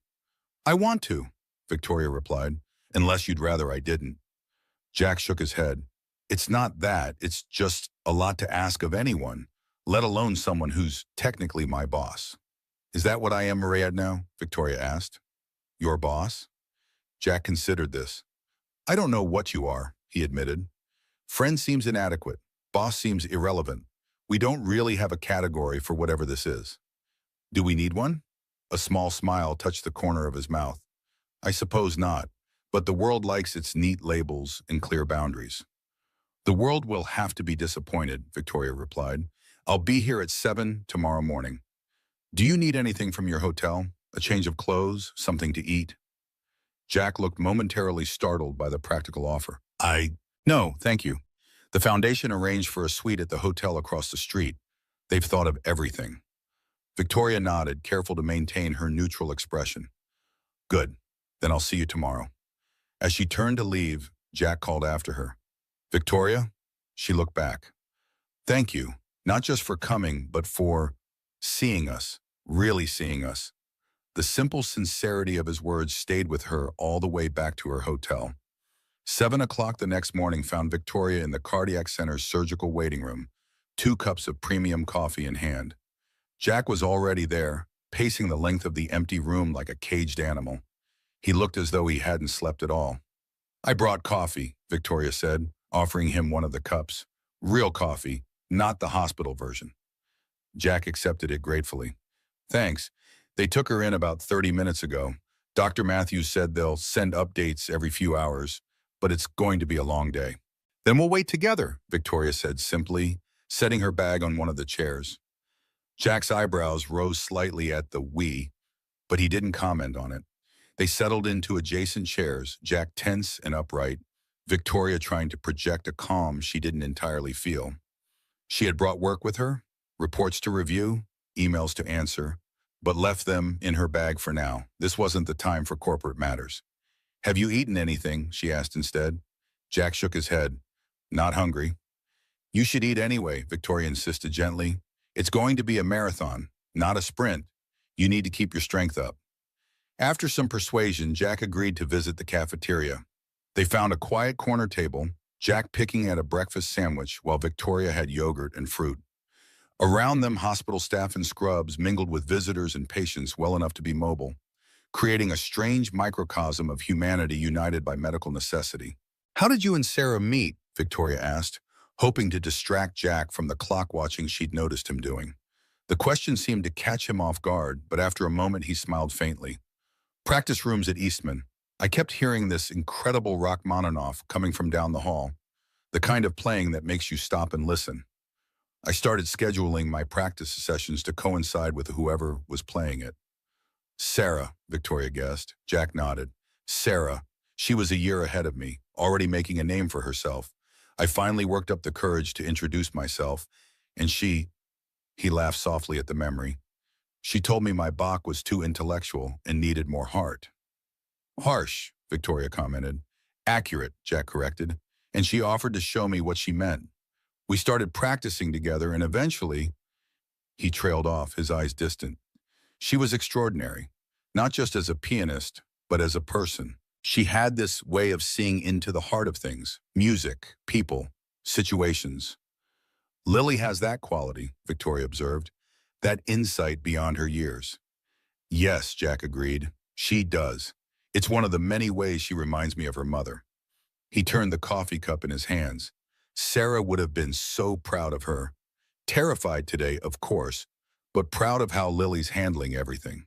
I want to, Victoria replied, unless you'd rather I didn't. Jack shook his head. It's not that, it's just a lot to ask of anyone, let alone someone who's technically my boss. Is that what I am, Mariadno? Victoria asked. Your boss? Jack considered this. I don't know what you are, he admitted. Friend seems inadequate. Boss seems irrelevant. We don't really have a category for whatever this is. Do we need one? A small smile touched the corner of his mouth. I suppose not, but the world likes its neat labels and clear boundaries. The world will have to be disappointed, Victoria replied. I'll be here at 7 tomorrow morning. Do you need anything from your hotel? A change of clothes? Something to eat? Jack looked momentarily startled by the practical offer. No, thank you. The foundation arranged for a suite at the hotel across the street. They've thought of everything. Victoria nodded, careful to maintain her neutral expression. Good. Then I'll see you tomorrow. As she turned to leave, Jack called after her. Victoria? She looked back. Thank you, not just for coming, but for seeing us, really seeing us. The simple sincerity of his words stayed with her all the way back to her hotel. 7 o'clock the next morning found Victoria in the cardiac center's surgical waiting room, 2 cups of premium coffee in hand. Jack was already there, pacing the length of the empty room like a caged animal. He looked as though he hadn't slept at all. I brought coffee, Victoria said, offering him one of the cups. Real coffee, not the hospital version. Jack accepted it gratefully. Thanks. They took her in about 30 minutes ago. Dr. Matthews said they'll send updates every few hours, but it's going to be a long day. Then we'll wait together, Victoria said simply, setting her bag on one of the chairs. Jack's eyebrows rose slightly at the "we," but he didn't comment on it. They settled into adjacent chairs, Jack tense and upright, Victoria trying to project a calm she didn't entirely feel. She had brought work with her, reports to review, emails to answer, but left them in her bag for now. This wasn't the time for corporate matters. Have you eaten anything? She asked instead. Jack shook his head. Not hungry. You should eat anyway, Victoria insisted gently. It's going to be a marathon, not a sprint. You need to keep your strength up. After some persuasion, Jack agreed to visit the cafeteria. They found a quiet corner table, Jack picking at a breakfast sandwich while Victoria had yogurt and fruit. Around them, hospital staff and scrubs mingled with visitors and patients well enough to be mobile, creating a strange microcosm of humanity united by medical necessity. How did you and Sarah meet? Victoria asked, hoping to distract Jack from the clock watching she'd noticed him doing. The question seemed to catch him off guard, but after a moment he smiled faintly. Practice rooms at Eastman. I kept hearing this incredible Rachmaninoff coming from down the hall, the kind of playing that makes you stop and listen. I started scheduling my practice sessions to coincide with whoever was playing it. Sarah, Victoria guessed. Jack nodded. Sarah. She was a year ahead of me, already making a name for herself. I finally worked up the courage to introduce myself, and he laughed softly at the memory. She told me my Bach was too intellectual and needed more heart. Harsh, Victoria commented. Accurate, Jack corrected, and she offered to show me what she meant. We started practicing together, and eventually, he trailed off, his eyes distant. She was extraordinary, not just as a pianist, but as a person. She had this way of seeing into the heart of things, music, people, situations. Lily has that quality, Victoria observed, that insight beyond her years. Yes, Jack agreed, she does. It's one of the many ways she reminds me of her mother. He turned the coffee cup in his hands. Sarah would have been so proud of her. Terrified today, of course, but proud of how Lily's handling everything.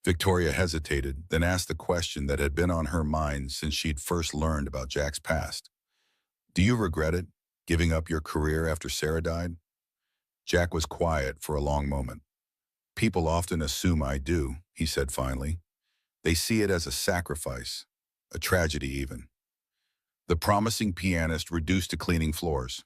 Victoria hesitated, then asked the question that had been on her mind since she'd first learned about Jack's past. Do you regret it, giving up your career after Sarah died? Jack was quiet for a long moment. People often assume I do, he said finally. They see it as a sacrifice, a tragedy even. The promising pianist reduced to cleaning floors.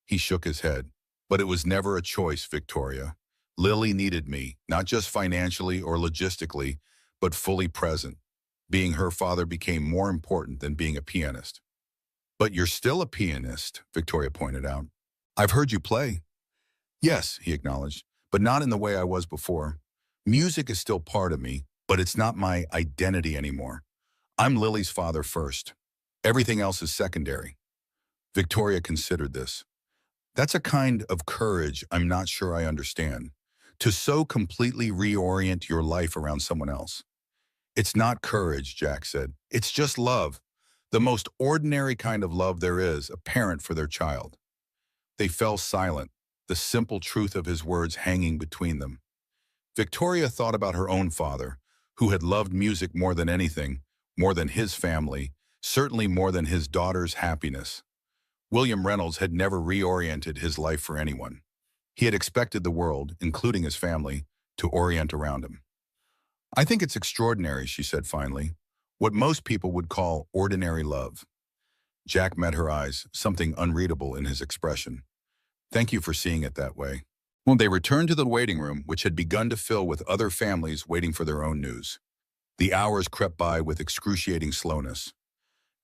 He shook his head. But it was never a choice, Victoria. Lily needed me, not just financially or logistically, but fully present. Being her father became more important than being a pianist. But you're still a pianist, Victoria pointed out. I've heard you play. Yes, he acknowledged, but not in the way I was before. Music is still part of me, but it's not my identity anymore. I'm Lily's father first. Everything else is secondary. Victoria considered this. That's a kind of courage I'm not sure I understand. To so completely reorient your life around someone else. It's not courage, Jack said. It's just love. The most ordinary kind of love there is, a parent for their child. They fell silent, the simple truth of his words hanging between them. Victoria thought about her own father, who had loved music more than anything, more than his family, certainly more than his daughter's happiness. William Reynolds had never reoriented his life for anyone. He had expected the world, including his family, to orient around him. I think it's extraordinary, she said finally, what most people would call ordinary love. Jack met her eyes, something unreadable in his expression. Thank you for seeing it that way. Well, they returned to the waiting room, which had begun to fill with other families waiting for their own news. The hours crept by with excruciating slowness.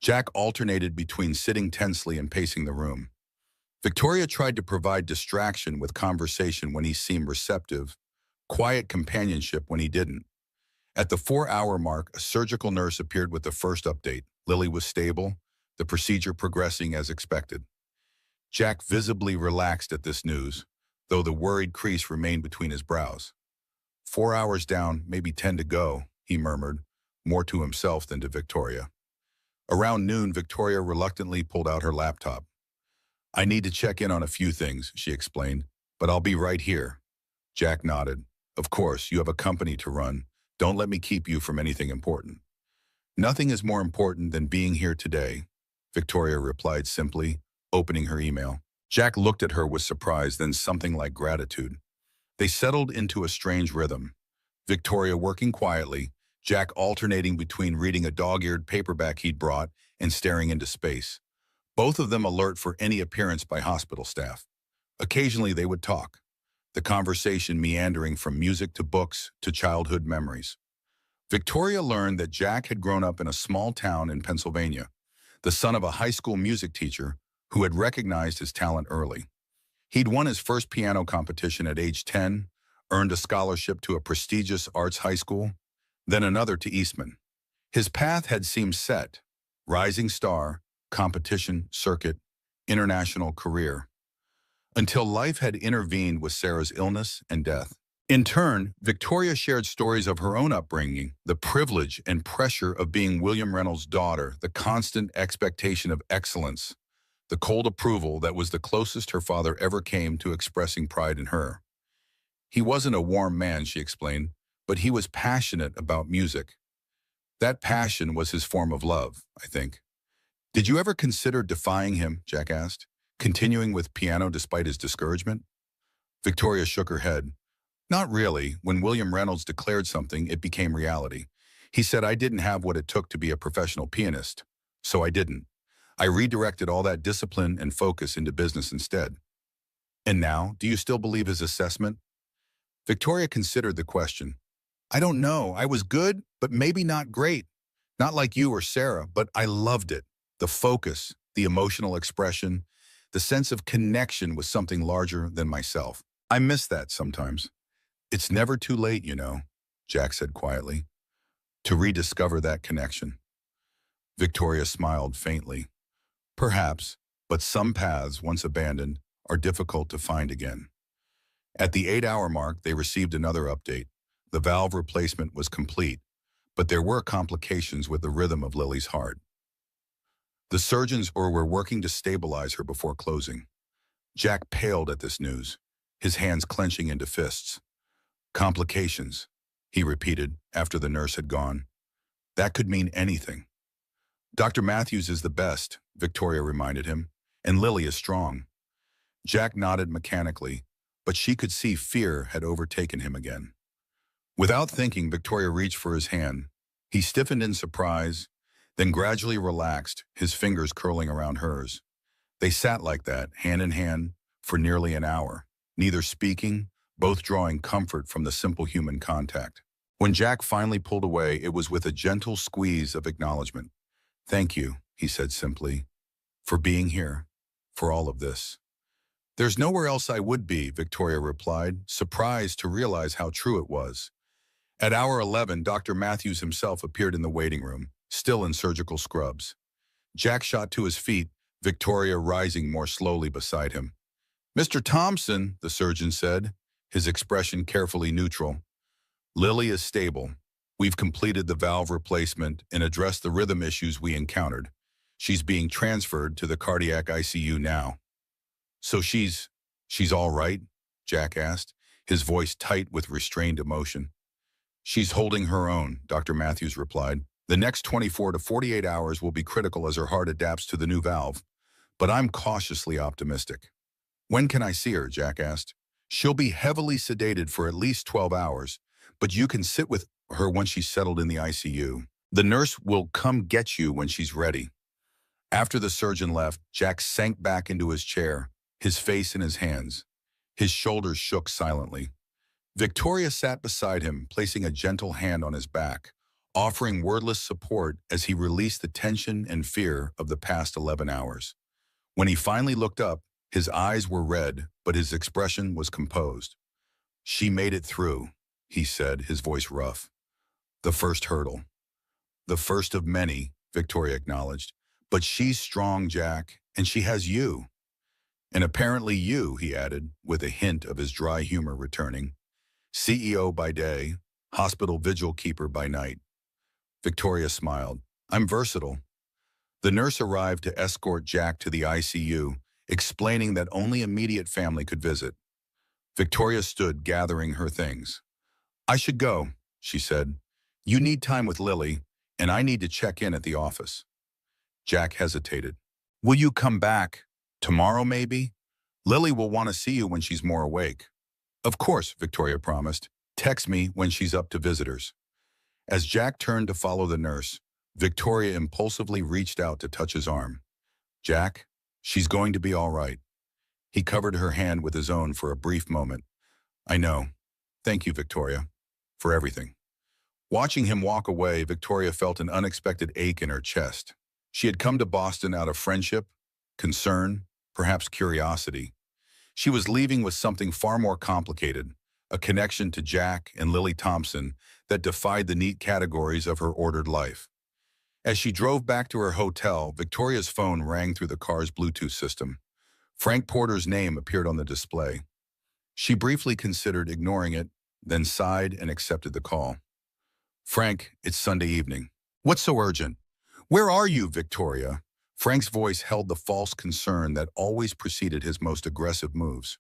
Jack alternated between sitting tensely and pacing the room. Victoria tried to provide distraction with conversation when he seemed receptive, quiet companionship when he didn't. At the 4-hour mark, a surgical nurse appeared with the first update. Lily was stable, the procedure progressing as expected. Jack visibly relaxed at this news, though the worried crease remained between his brows. 4 hours down, maybe 10 to go, he murmured, more to himself than to Victoria. Around noon, Victoria reluctantly pulled out her laptop. I need to check in on a few things, she explained, but I'll be right here. Jack nodded. Of course, you have a company to run. Don't let me keep you from anything important. Nothing is more important than being here today, Victoria replied simply, opening her email. Jack looked at her with surprise, then something like gratitude. They settled into a strange rhythm. Victoria working quietly, Jack alternating between reading a dog-eared paperback he'd brought and staring into space. Both of them alert for any appearance by hospital staff. Occasionally they would talk, the conversation meandering from music to books to childhood memories. Victoria learned that Jack had grown up in a small town in Pennsylvania, the son of a high school music teacher who had recognized his talent early. He'd won his first piano competition at age 10, earned a scholarship to a prestigious arts high school, then another to Eastman. His path had seemed set: rising star, competition, circuit, international career, until life had intervened with Sarah's illness and death. In turn, Victoria shared stories of her own upbringing, the privilege and pressure of being William Reynolds' daughter, the constant expectation of excellence, the cold approval that was the closest her father ever came to expressing pride in her. He wasn't a warm man, she explained, but he was passionate about music. That passion was his form of love, I think. Did you ever consider defying him, Jack asked, continuing with piano despite his discouragement? Victoria shook her head. Not really. When William Reynolds declared something, it became reality. He said I didn't have what it took to be a professional pianist, so I didn't. I redirected all that discipline and focus into business instead. And now, do you still believe his assessment? Victoria considered the question. I don't know. I was good, but maybe not great. Not like you or Sarah, but I loved it. The focus, the emotional expression, the sense of connection with something larger than myself. I miss that sometimes. It's never too late, you know, Jack said quietly, to rediscover that connection. Victoria smiled faintly. Perhaps, but some paths, once abandoned, are difficult to find again. At the 8-hour mark, they received another update. The valve replacement was complete, but there were complications with the rhythm of Lily's heart. The surgeons were working to stabilize her before closing. Jack paled at this news, his hands clenching into fists. Complications, he repeated after the nurse had gone. That could mean anything. Dr. Matthews is the best, Victoria reminded him, and Lily is strong. Jack nodded mechanically, but she could see fear had overtaken him again. Without thinking, Victoria reached for his hand. He stiffened in surprise, then gradually relaxed, his fingers curling around hers. They sat like that, hand in hand, for nearly an hour, neither speaking, both drawing comfort from the simple human contact. When Jack finally pulled away, it was with a gentle squeeze of acknowledgement. Thank you, he said simply, for being here, for all of this. There's nowhere else I would be, Victoria replied, surprised to realize how true it was. At hour 11, Dr. Matthews himself appeared in the waiting room, still in surgical scrubs. Jack shot to his feet, Victoria rising more slowly beside him. Mr. Thompson, the surgeon said, his expression carefully neutral. Lily is stable. We've completed the valve replacement and addressed the rhythm issues we encountered. She's being transferred to the cardiac ICU now. So she's all right? Jack asked, his voice tight with restrained emotion. She's holding her own, Dr. Matthews replied. The next 24 to 48 hours will be critical as her heart adapts to the new valve, but I'm cautiously optimistic. When can I see her? Jack asked. She'll be heavily sedated for at least 12 hours, but you can sit with her once she's settled in the ICU. The nurse will come get you when she's ready. After the surgeon left, Jack sank back into his chair, his face in his hands. His shoulders shook silently. Victoria sat beside him, placing a gentle hand on his back, offering wordless support as he released the tension and fear of the past 11 hours. When he finally looked up, his eyes were red, but his expression was composed. "She made it through," he said, his voice rough. "The first hurdle." "The first of many," Victoria acknowledged. "But she's strong, Jack, and she has you." "And apparently you," he added, with a hint of his dry humor returning. "CEO by day, hospital vigil keeper by night." Victoria smiled. "I'm versatile." The nurse arrived to escort Jack to the ICU, explaining that only immediate family could visit. Victoria stood gathering her things. "I should go," she said. "You need time with Lily, and I need to check in at the office." Jack hesitated. "Will you come back? Tomorrow, maybe? Lily will want to see you when she's more awake." "Of course," Victoria promised. "Text me when she's up to visitors." As Jack turned to follow the nurse, Victoria impulsively reached out to touch his arm. "Jack, she's going to be all right." He covered her hand with his own for a brief moment. "I know. Thank you, Victoria, for everything." Watching him walk away, Victoria felt an unexpected ache in her chest. She had come to Boston out of friendship, concern, perhaps curiosity. She was leaving with something far more complicated, a connection to Jack and Lily Thompson that defied the neat categories of her ordered life. As she drove back to her hotel, Victoria's phone rang through the car's Bluetooth system. Frank Porter's name appeared on the display. She briefly considered ignoring it, then sighed and accepted the call. "Frank, it's Sunday evening." "What's so urgent?" "Where are you, Victoria?" Frank's voice held the false concern that always preceded his most aggressive moves.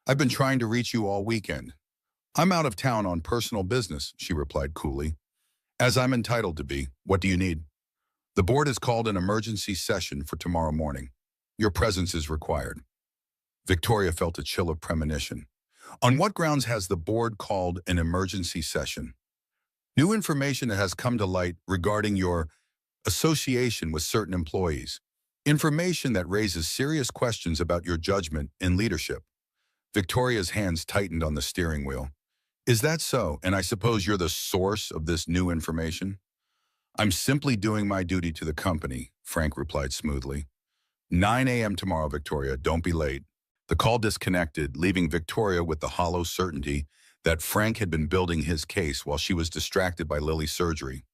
"I've been trying to reach you all weekend." "I'm out of town on personal business," she replied coolly. "As I'm entitled to be. What do you need?" "The board has called an emergency session for tomorrow morning. Your presence is required." Victoria felt a chill of premonition. "On what grounds has the board called an emergency session?" "New information has come to light regarding your association with certain employees. Information that raises serious questions about your judgment and leadership." Victoria's hands tightened on the steering wheel. "Is that so? And I suppose you're the source of this new information?" "I'm simply doing my duty to the company," Frank replied smoothly. "9 a.m. tomorrow, Victoria. Don't be late." The call disconnected, leaving Victoria with the hollow certainty that Frank had been building his case while she was distracted by Lily's surgery.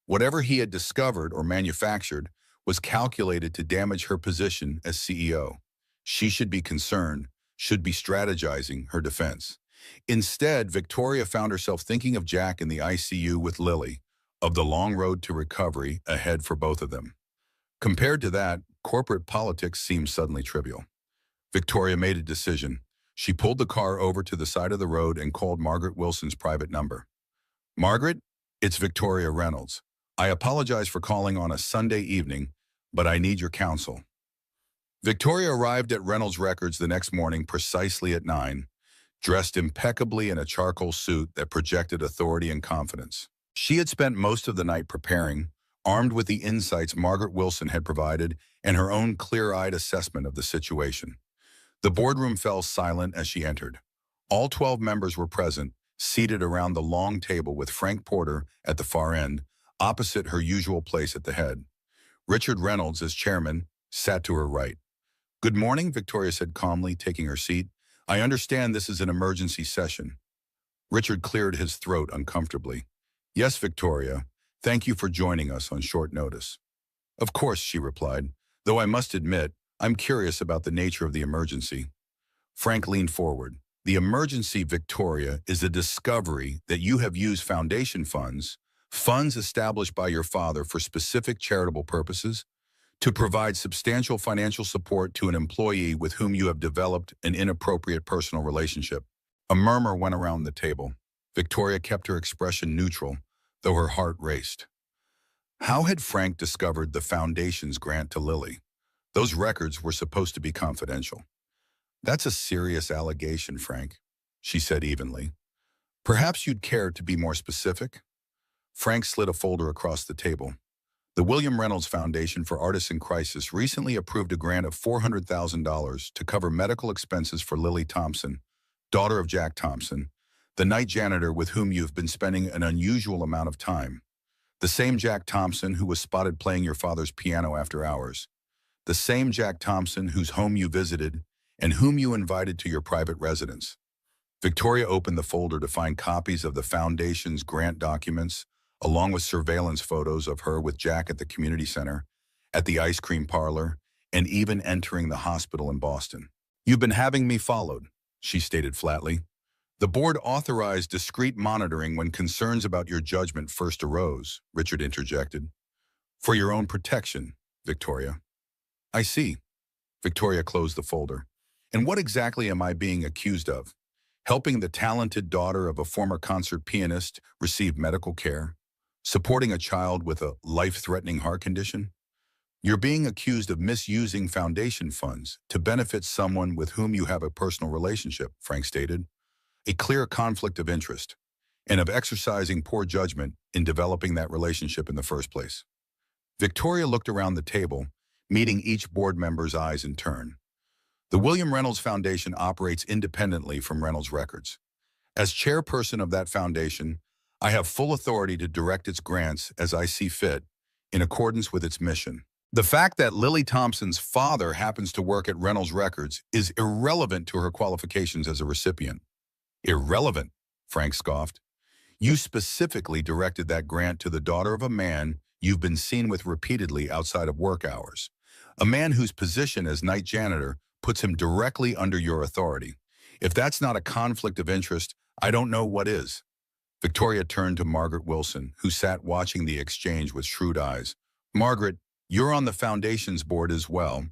Whatever he had discovered or manufactured was calculated to damage her position as CEO. She should be concerned, should be strategizing her defense. Instead, Victoria found herself thinking of Jack in the ICU with Lily, of the long road to recovery ahead for both of them. Compared to that, corporate politics seemed suddenly trivial. Victoria made a decision. She pulled the car over to the side of the road and called Margaret Wilson's private number. "Margaret, it's Victoria Reynolds. I apologize for calling on a Sunday evening, but I need your counsel." Victoria arrived at Reynolds Records the next morning precisely at 9, dressed impeccably in a charcoal suit that projected authority and confidence. She had spent most of the night preparing, armed with the insights Margaret Wilson had provided and her own clear-eyed assessment of the situation. The boardroom fell silent as she entered. All 12 members were present, seated around the long table with Frank Porter at the far end, opposite her usual place at the head. Richard Reynolds, as chairman, sat to her right. "Good morning," Victoria said calmly, taking her seat. "I understand this is an emergency session." Richard cleared his throat uncomfortably. "Yes, Victoria. Thank you for joining us on short notice." "Of course," she replied, "though I must admit, I'm curious about the nature of the emergency." Frank leaned forward. "The emergency, Victoria, is the discovery that you have used foundation funds established by your father for specific charitable purposes, to provide substantial financial support to an employee with whom you have developed an inappropriate personal relationship." A murmur went around the table. Victoria kept her expression neutral, though her heart raced. How had Frank discovered the foundation's grant to Lily? Those records were supposed to be confidential. "That's a serious allegation, Frank," she said evenly. "Perhaps you'd care to be more specific?" Frank slid a folder across the table. "The William Reynolds Foundation for Artists in Crisis recently approved a grant of $400,000 to cover medical expenses for Lily Thompson, daughter of Jack Thompson, the night janitor with whom you've been spending an unusual amount of time. The same Jack Thompson who was spotted playing your father's piano after hours. The same Jack Thompson whose home you visited and whom you invited to your private residence. Victoria opened the folder to find copies of the Foundation's grant documents, along with surveillance photos of her with Jack at the community center, at the ice cream parlor, and even entering the hospital in Boston. "You've been having me followed," she stated flatly. "The board authorized discreet monitoring when concerns about your judgment first arose," Richard interjected. "For your own protection, Victoria." "I see." Victoria closed the folder. "And what exactly am I being accused of? Helping the talented daughter of a former concert pianist receive medical care? Supporting a child with a life-threatening heart condition?" "You're being accused of misusing foundation funds to benefit someone with whom you have a personal relationship," Frank stated. "A clear conflict of interest, and of exercising poor judgment in developing that relationship in the first place." Victoria looked around the table, meeting each board member's eyes in turn. "The William Reynolds Foundation operates independently from Reynolds Records. As chairperson of that foundation, I have full authority to direct its grants as I see fit, in accordance with its mission. The fact that Lily Thompson's father happens to work at Reynolds Records is irrelevant to her qualifications as a recipient." "Irrelevant," Frank scoffed. "You specifically directed that grant to the daughter of a man you've been seen with repeatedly outside of work hours. A man whose position as night janitor puts him directly under your authority. If that's not a conflict of interest, I don't know what is." Victoria turned to Margaret Wilson, who sat watching the exchange with shrewd eyes. "Margaret, you're on the Foundation's board as well.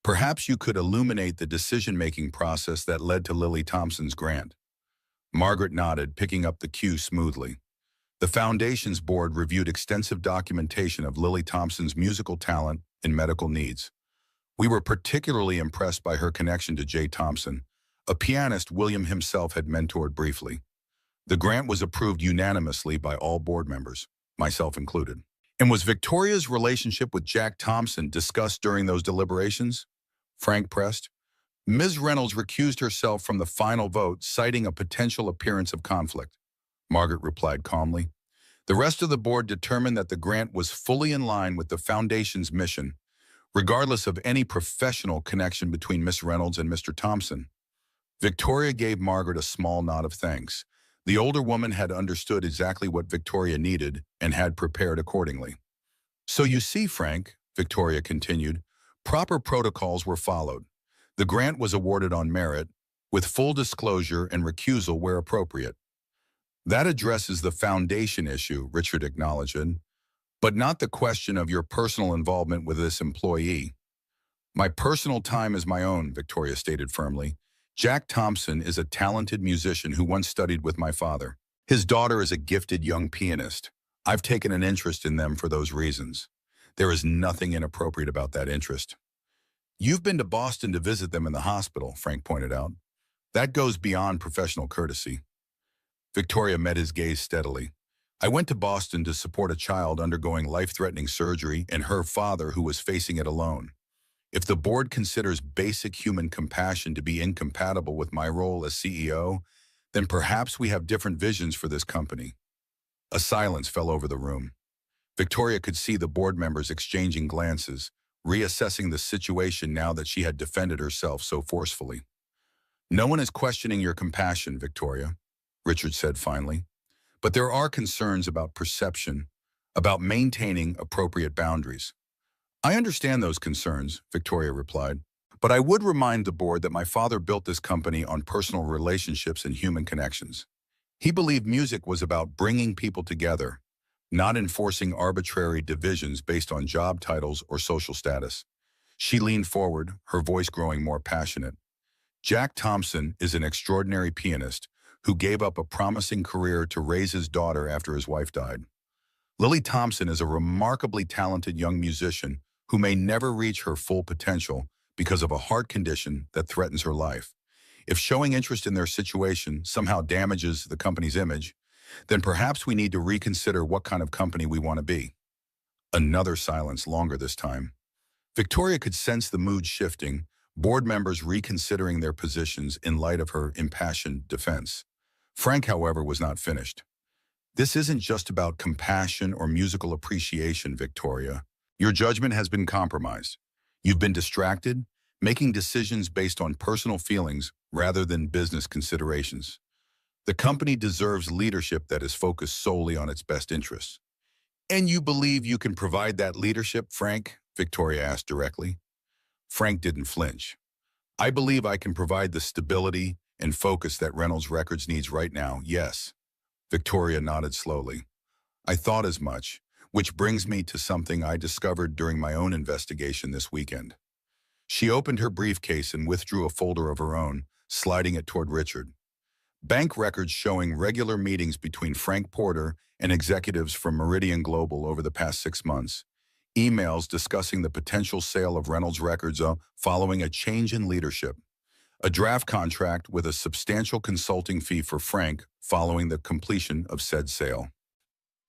Perhaps you could illuminate the decision-making process that led to Lily Thompson's grant." Margaret nodded, picking up the cue smoothly. "The Foundation's board reviewed extensive documentation of Lily Thompson's musical talent and medical needs. We were particularly impressed by her connection to Jay Thompson, a pianist William himself had mentored briefly. The grant was approved unanimously by all board members, myself included." "And was Victoria's relationship with Jack Thompson discussed during those deliberations?" Frank pressed. "Ms. Reynolds recused herself from the final vote, citing a potential appearance of conflict," Margaret replied calmly. "The rest of the board determined that the grant was fully in line with the Foundation's mission, regardless of any professional connection between Miss Reynolds and Mr. Thompson." Victoria gave Margaret a small nod of thanks. The older woman had understood exactly what Victoria needed and had prepared accordingly. "So you see, Frank," Victoria continued, "proper protocols were followed. The grant was awarded on merit, with full disclosure and recusal where appropriate." "That addresses the Foundation issue," Richard acknowledged, "but not the question of your personal involvement with this employee." "My personal time is my own," Victoria stated firmly. "Jack Thompson is a talented musician who once studied with my father. His daughter is a gifted young pianist. I've taken an interest in them for those reasons. There is nothing inappropriate about that interest." "You've been to Boston to visit them in the hospital," Frank pointed out. "That goes beyond professional courtesy." Victoria met his gaze steadily. "I went to Boston to support a child undergoing life-threatening surgery and her father who was facing it alone. If the board considers basic human compassion to be incompatible with my role as CEO, then perhaps we have different visions for this company." A silence fell over the room. Victoria could see the board members exchanging glances, reassessing the situation now that she had defended herself so forcefully. "No one is questioning your compassion, Victoria," Richard said finally. "But there are concerns about perception, about maintaining appropriate boundaries." "I understand those concerns," Victoria replied, "but I would remind the board that my father built this company on personal relationships and human connections. He believed music was about bringing people together, not enforcing arbitrary divisions based on job titles or social status." She leaned forward, her voice growing more passionate. "Jack Thompson is an extraordinary pianist who gave up a promising career to raise his daughter after his wife died. Lily Thompson is a remarkably talented young musician who may never reach her full potential because of a heart condition that threatens her life. If showing interest in their situation somehow damages the company's image, then perhaps we need to reconsider what kind of company we want to be." Another silence, longer this time. Victoria could sense the mood shifting, board members reconsidering their positions in light of her impassioned defense. Frank, however, was not finished. This isn't just about compassion or musical appreciation, Victoria. Your judgment has been compromised. You've been distracted, making decisions based on personal feelings rather than business considerations. The company deserves leadership that is focused solely on its best interests. And you believe you can provide that leadership, Frank? Victoria asked directly. Frank didn't flinch. I believe I can provide the stability and focus that Reynolds Records needs right now, yes. Victoria nodded slowly. I thought as much, which brings me to something I discovered during my own investigation this weekend. She opened her briefcase and withdrew a folder of her own, sliding it toward Richard. Bank records showing regular meetings between Frank Porter and executives from Meridian Global over the past 6 months. Emails discussing the potential sale of Reynolds Records following a change in leadership. A draft contract with a substantial consulting fee for Frank following the completion of said sale.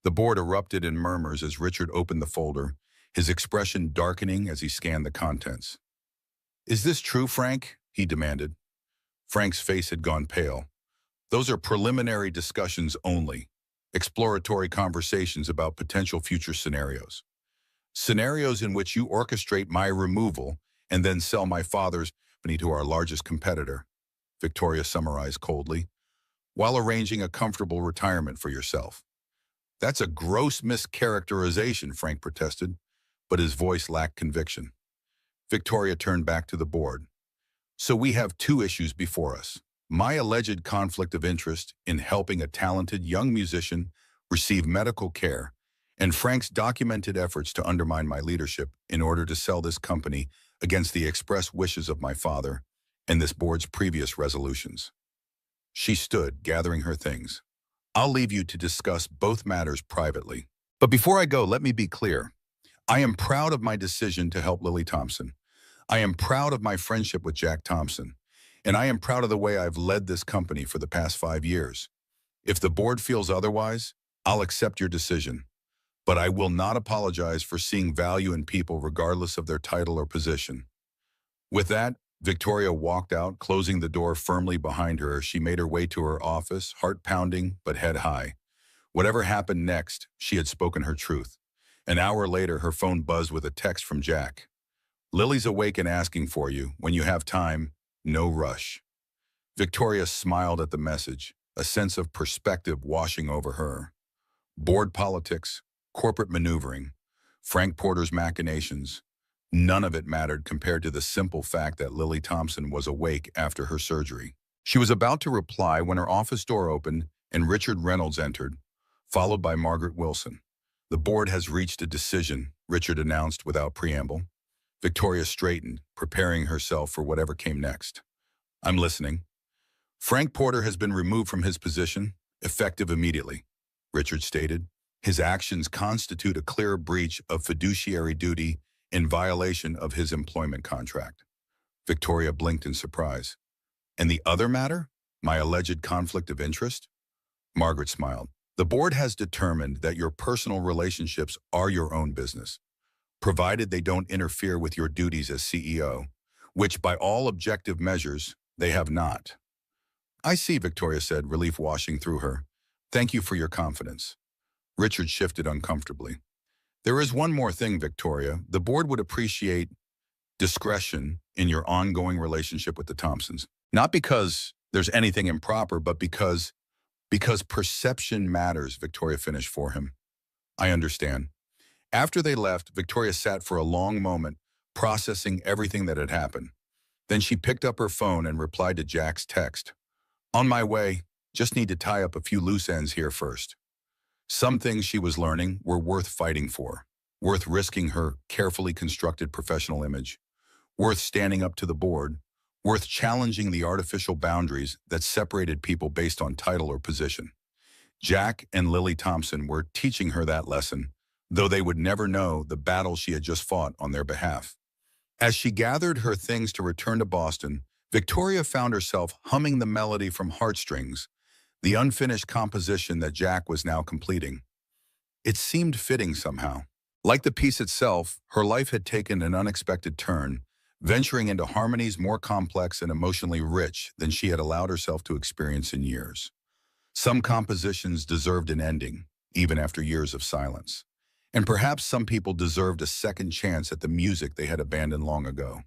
The board erupted in murmurs as Richard opened the folder, his expression darkening as he scanned the contents. Is this true, Frank? He demanded. Frank's face had gone pale. Those are preliminary discussions only, exploratory conversations about potential future scenarios. Scenarios in which you orchestrate my removal and then sell my father's company to our largest competitor, Victoria summarized coldly, while arranging a comfortable retirement for yourself. That's a gross mischaracterization, Frank protested, but his voice lacked conviction. Victoria turned back to the board. So we have two issues before us. My alleged conflict of interest in helping a talented young musician receive medical care, and Frank's documented efforts to undermine my leadership in order to sell this company against the express wishes of my father and this board's previous resolutions. She stood, gathering her things. I'll leave you to discuss both matters privately. But before I go, let me be clear. I am proud of my decision to help Lily Thompson. I am proud of my friendship with Jack Thompson. And I am proud of the way I've led this company for the past 5 years. If the board feels otherwise, I'll accept your decision. But I will not apologize for seeing value in people regardless of their title or position. With that, Victoria walked out, closing the door firmly behind her as she made her way to her office, heart pounding but head high. Whatever happened next, she had spoken her truth. An hour later, her phone buzzed with a text from Jack. Lily's awake and asking for you. When you have time, no rush. Victoria smiled at the message, a sense of perspective washing over her. Board politics, corporate maneuvering, Frank Porter's machinations, none of it mattered compared to the simple fact that Lily Thompson was awake after her surgery. She was about to reply when her office door opened and Richard Reynolds entered, followed by Margaret Wilson. The board has reached a decision, Richard announced without preamble. Victoria straightened, preparing herself for whatever came next. I'm listening. Frank Porter has been removed from his position, effective immediately, Richard stated. His actions constitute a clear breach of fiduciary duty in violation of his employment contract. Victoria blinked in surprise. And the other matter? My alleged conflict of interest? Margaret smiled. The board has determined that your personal relationships are your own business, provided they don't interfere with your duties as CEO, which by all objective measures, they have not. I see, Victoria said, relief washing through her. Thank you for your confidence. Richard shifted uncomfortably. There is one more thing, Victoria. The board would appreciate discretion in your ongoing relationship with the Thompsons. Not because there's anything improper, but because perception matters, Victoria finished for him. I understand. After they left, Victoria sat for a long moment, processing everything that had happened. Then she picked up her phone and replied to Jack's text. On my way, just need to tie up a few loose ends here first. Some things she was learning were worth fighting for, worth risking her carefully constructed professional image, worth standing up to the board, worth challenging the artificial boundaries that separated people based on title or position. Jack and Lily Thompson were teaching her that lesson, though they would never know the battle she had just fought on their behalf. As she gathered her things to return to Boston, Victoria found herself humming the melody from Heartstrings, the unfinished composition that Jack was now completing. It seemed fitting somehow. Like the piece itself, her life had taken an unexpected turn, venturing into harmonies more complex and emotionally rich than she had allowed herself to experience in years. Some compositions deserved an ending, even after years of silence. And perhaps some people deserved a second chance at the music they had abandoned long ago.